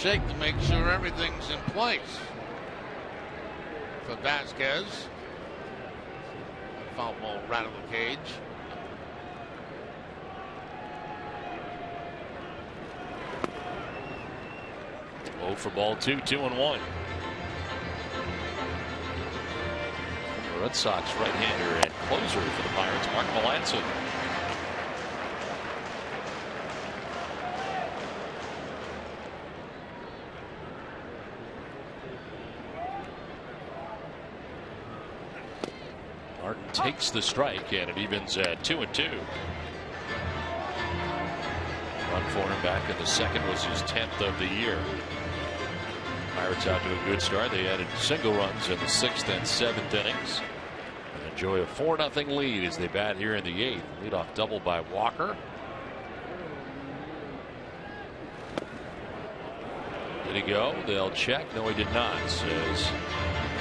shake to make sure everything's in place. For Vasquez. Foul ball rattle the cage. Low for ball 2, 2-1. The Red Sox right-hander and closer for the Pirates, Mark Melancon. Martin takes the strike, and it evens at 2-2. Run for him back in the second was his 10th of the year. Pirates out to a good start. They added single runs in the 6th and 7th innings. And enjoy a 4-0 lead as they bat here in the 8th. Leadoff double by Walker. Did he go? They'll check. No, he did not, says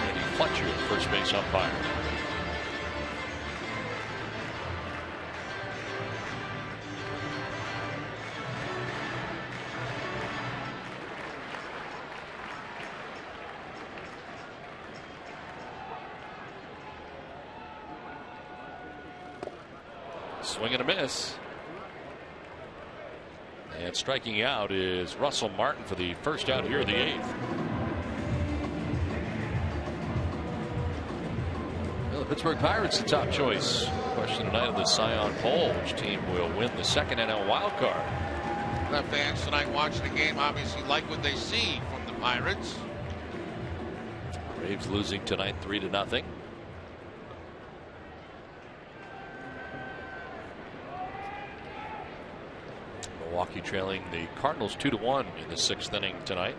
Andy Fletcher, first base umpire. Swing and a miss. And striking out is Russell Martin for the first out here in the 8th. Well, the Pittsburgh Pirates the top choice. Question tonight of the Scion poll: which team will win the second NL wild card? The fans tonight watching the game obviously like what they see from the Pirates. Braves losing tonight 3-0. Milwaukee trailing the Cardinals 2-1 in the 6th inning tonight.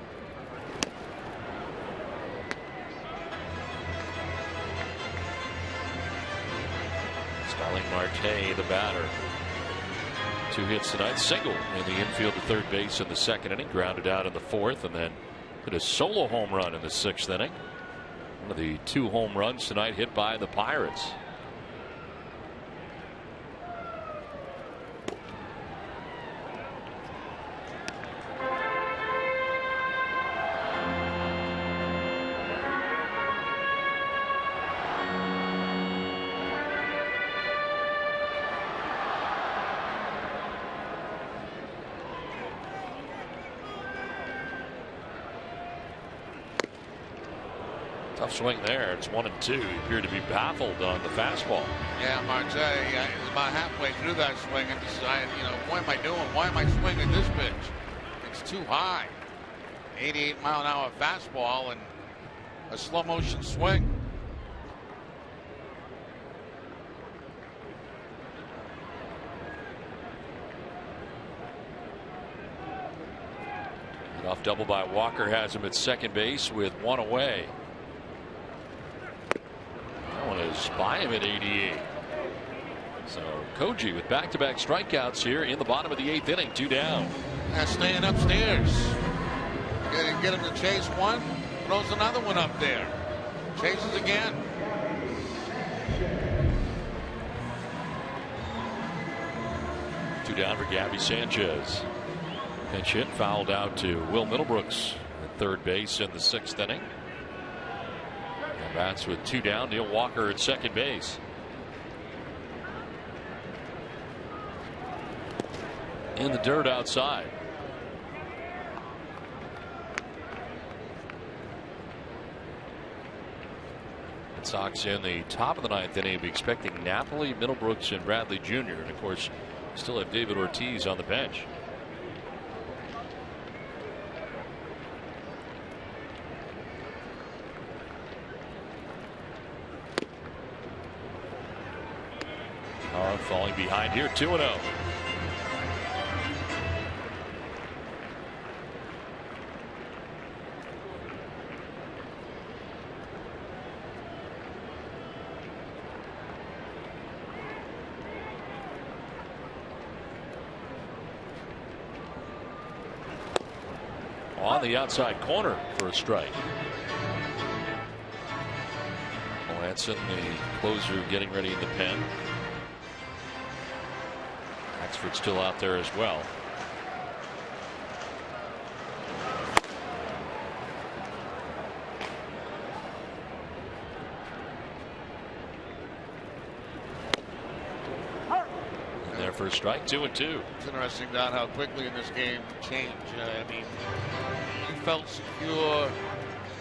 Starling Marte, the batter. 2 hits tonight, single in the infield to third base in the 2nd inning, grounded out in the 4th, and then hit a solo home run in the 6th inning. One of the 2 home runs tonight hit by the Pirates. Tough swing there. It's 1-2. He appeared to be baffled on the fastball. Yeah, Marte is about halfway through that swing and decided, what am I doing? Why am I swinging this pitch? It's too high. 88-mile-an-hour fastball and a slow motion swing. Off double by Walker has him at second base with 1 away. That one is by him at 88. So Koji with back-to-back strikeouts here in the bottom of the 8th inning, 2 down. Staying upstairs. Get him to chase one, throws another one up there. Chases again. Two down for Gabby Sanchez. Pinch hit fouled out to Will Middlebrooks at third base in the 6th inning. And bats with 2 down. Neil Walker at second base. In the dirt outside. Red Sox in the top of the 9th inning. Be expecting Napoli, Middlebrooks, and Bradley Jr. And of course, still have David Ortiz on the bench. Falling behind here, 2-0. On the outside corner for a strike. Melanson, the closer, getting ready in the pen. Axford's still out there as well. for a strike. 2-2. It's interesting about how quickly in this game changed. I mean, you felt secure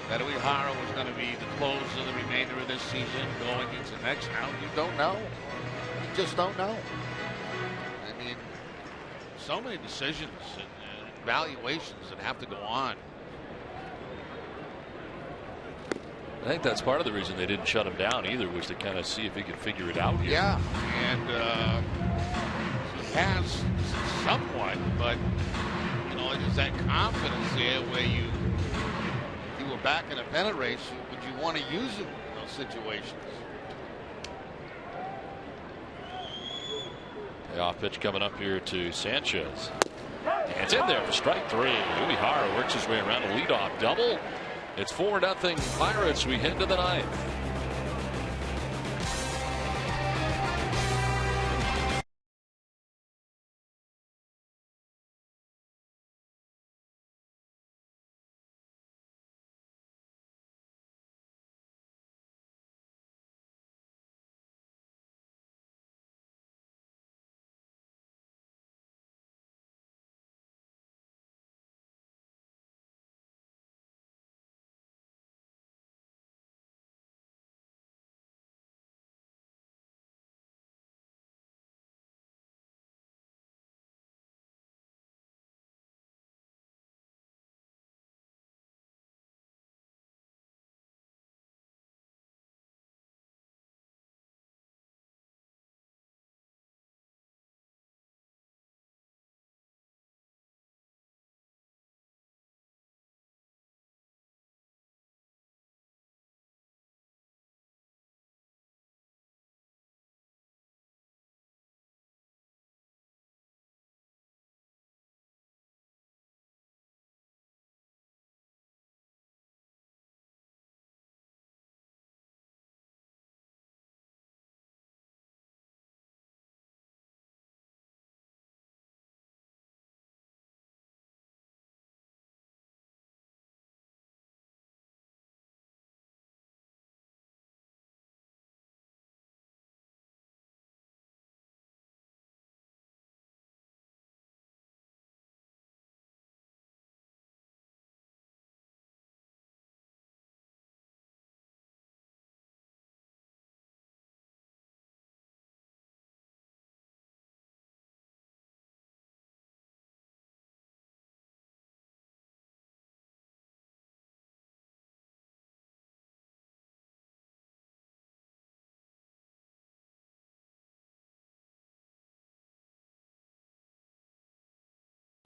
that Uehara was going to be the close of the remainder of this season going into next. Now you don't know. You just don't know. I mean, so many decisions and valuations that have to go on. I think that's part of the reason they didn't shut him down either, was to kind of see if he could figure it out here. Yeah, and he has somewhat, but you know, there's that confidence there where you were back in a pennant race, would you want to use him in those situations? The off pitch coming up here to Sanchez. And it's in there for strike 3. Uehara works his way around a leadoff double. It's 4-0 Pirates. We head to the 9th.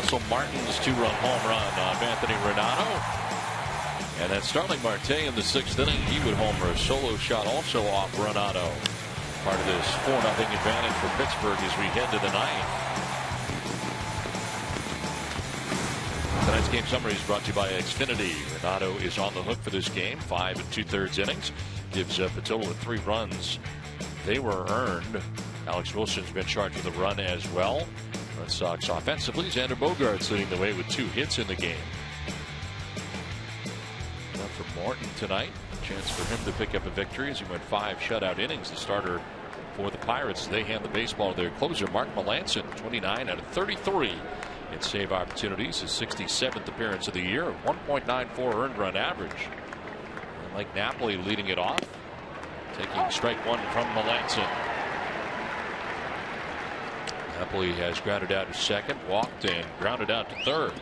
So Martin's 2-run home run on Anthony Renato. And then Starling Marte in the 6th inning, he would homer a solo shot also off Renato. Part of this 4-0 advantage for Pittsburgh as we head to the 9th. Tonight's game summary is brought to you by Xfinity. Renato is on the hook for this game. 5 2/3 innings. Gives up a total of 3 runs. They were earned. Alex Wilson's been charged with a run as well. Red Sox offensively, Xander Bogaerts leading the way with 2 hits in the game. Now for Morton tonight, a chance for him to pick up a victory as he went 5 shutout innings. The starter for the Pirates, they hand the baseball to their closer, Mark Melancon, 29 out of 33 in save opportunities. His 67th appearance of the year, 1.94 earned run average. And Mike Napoli leading it off, taking strike 1 from Melancon. Napoli has grounded out to second, walked, and grounded out to third.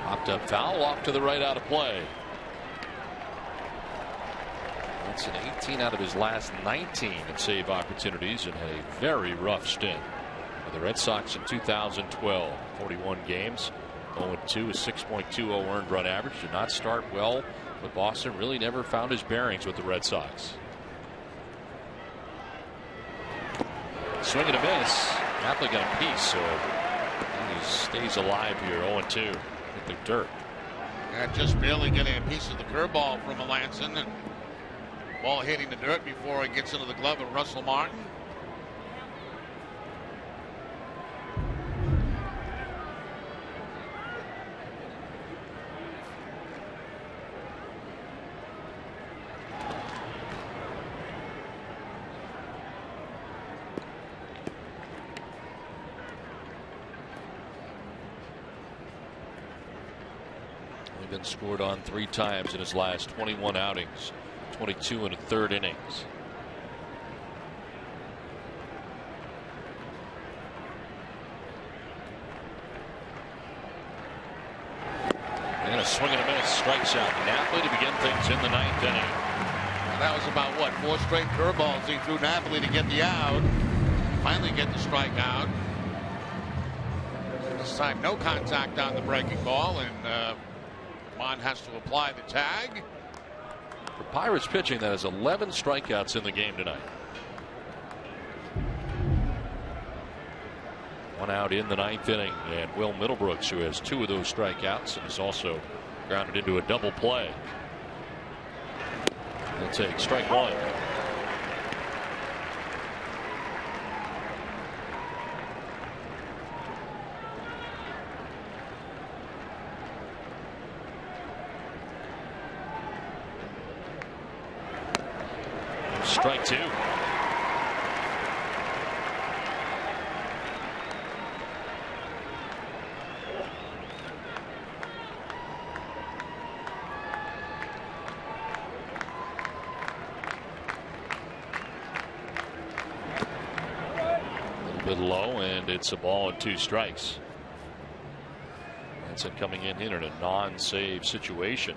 Popped up foul, off to the right, out of play. That's an 18 out of his last 19 in save opportunities, and had a very rough stint for the Red Sox in 2012. 41 games. 0-2, a 6.20 earned run average. Did not start well, but Boston really never found his bearings with the Red Sox. Swing and a miss. Napoli got a piece, so he stays alive here. 0-2. Hit the dirt. Yeah, just barely getting a piece of the curveball from Melancon, and ball hitting the dirt before it gets into the glove of Russell Martin. been scored on 3 times in his last 21 outings, 22 and a third innings. And a swing and a miss, strikes out Napoli to begin things in the 9th inning. Well, that was about what, 4 straight curveballs he threw Napoli to get the out. Finally get the strikeout. This time no contact on the breaking ball, and Bond has to apply the tag. For Pirates pitching, that is 11 strikeouts in the game tonight. 1 out in the 9th inning, and Will Middlebrooks, who has 2 of those strikeouts and is also grounded into a double play. He'll take strike 1. Strike 2. A little bit low, and it's a ball and 2 strikes. That's it coming in a non-save situation.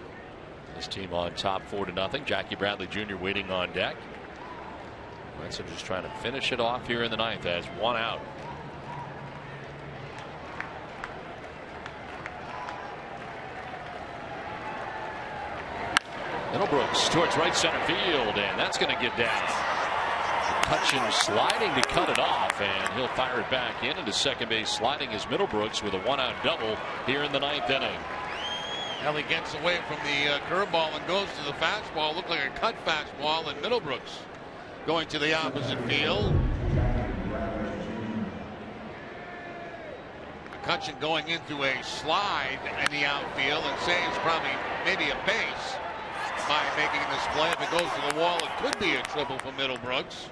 This team on top 4-0. Jackie Bradley Jr. waiting on deck. Ransom just trying to finish it off here in the 9th as 1 out. Middlebrooks towards right center field, and that's going to get down. McCutchen sliding to cut it off, and he'll fire it back in. Into second base sliding is Middlebrooks with a 1-out double here in the 9th inning. Well, he gets away from the curveball and goes to the fastball. Looked like a cut fastball, and Middlebrooks going to the opposite field. McCutchen going into a slide in the outfield and saves probably maybe a base by making this play. If it goes to the wall, it could be a triple for Middlebrooks.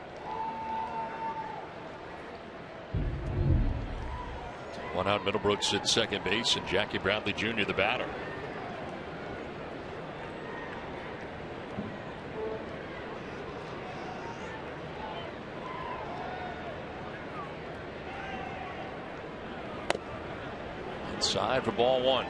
1 out, Middlebrooks at second base, and Jackie Bradley Jr. the batter. Inside for ball 1.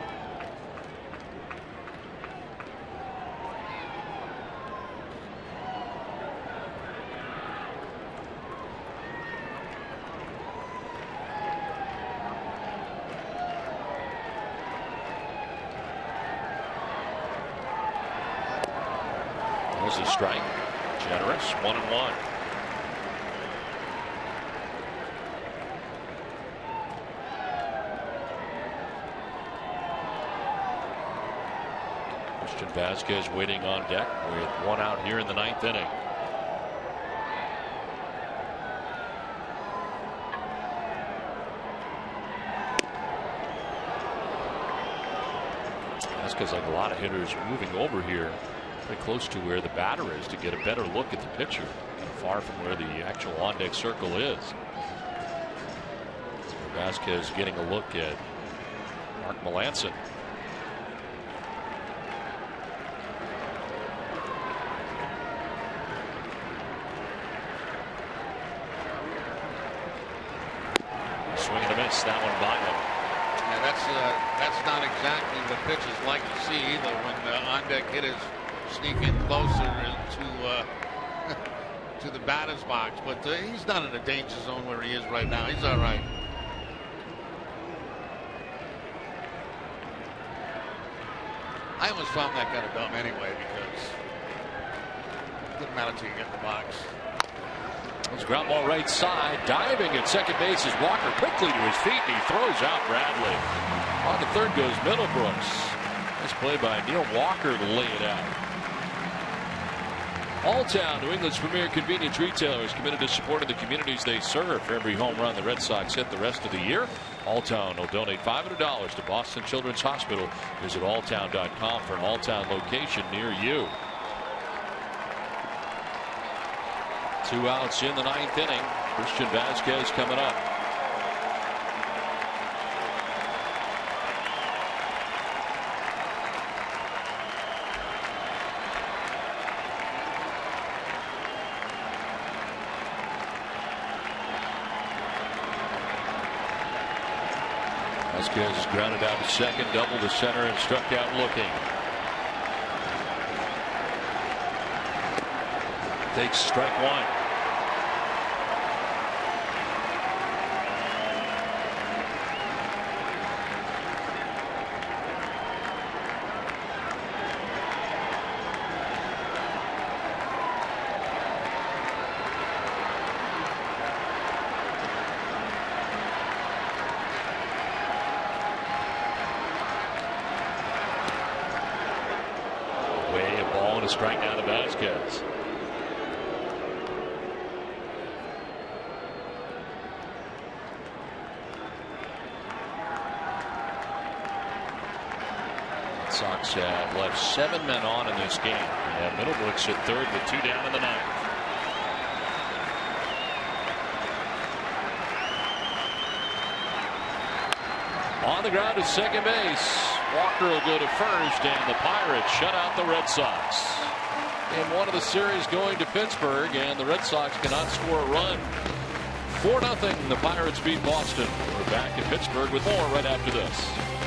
There's a strike. Generous. 1-1. Vasquez waiting on deck with 1 out here in the 9th inning. Vasquez, like a lot of hitters, moving over here pretty close to where the batter is to get a better look at the pitcher, far from where the actual on deck circle is. Vasquez getting a look at Mark Melancon. That one by him. Yeah, that's not exactly what pitchers like to see either, when the on-deck hitters sneak in closer to the batter's box. But he's not in a danger zone where he is right now. He's all right. I almost found that kind of dumb anyway, because it didn't matter till you get in the box. It's ground ball right side. Diving at second base is Walker quickly to his feet, and he throws out Bradley. On to third goes Middlebrooks. Nice play by Neil Walker to lay it out. Alltown, New England's premier convenience retailer, is committed to supporting the communities they serve. For every home run the Red Sox hit the rest of the year, Alltown will donate $500 to Boston Children's Hospital. Visit alltown.com for an Alltown location near you. 2 outs in the 9th inning. Christian Vasquez coming up. Vasquez is grounded out to second, double to center, and struck out looking. Takes strike one. Way a ball and a strike now to Vasquez. Sox have left 7 men on in this game. Middlebrooks at third with 2 down in the ninth. On the ground to second base. Walker will go to first, and the Pirates shut out the Red Sox. And one of the series going to Pittsburgh, and the Red Sox cannot score a run. 4-0. The Pirates beat Boston. We're back in Pittsburgh with more right after this.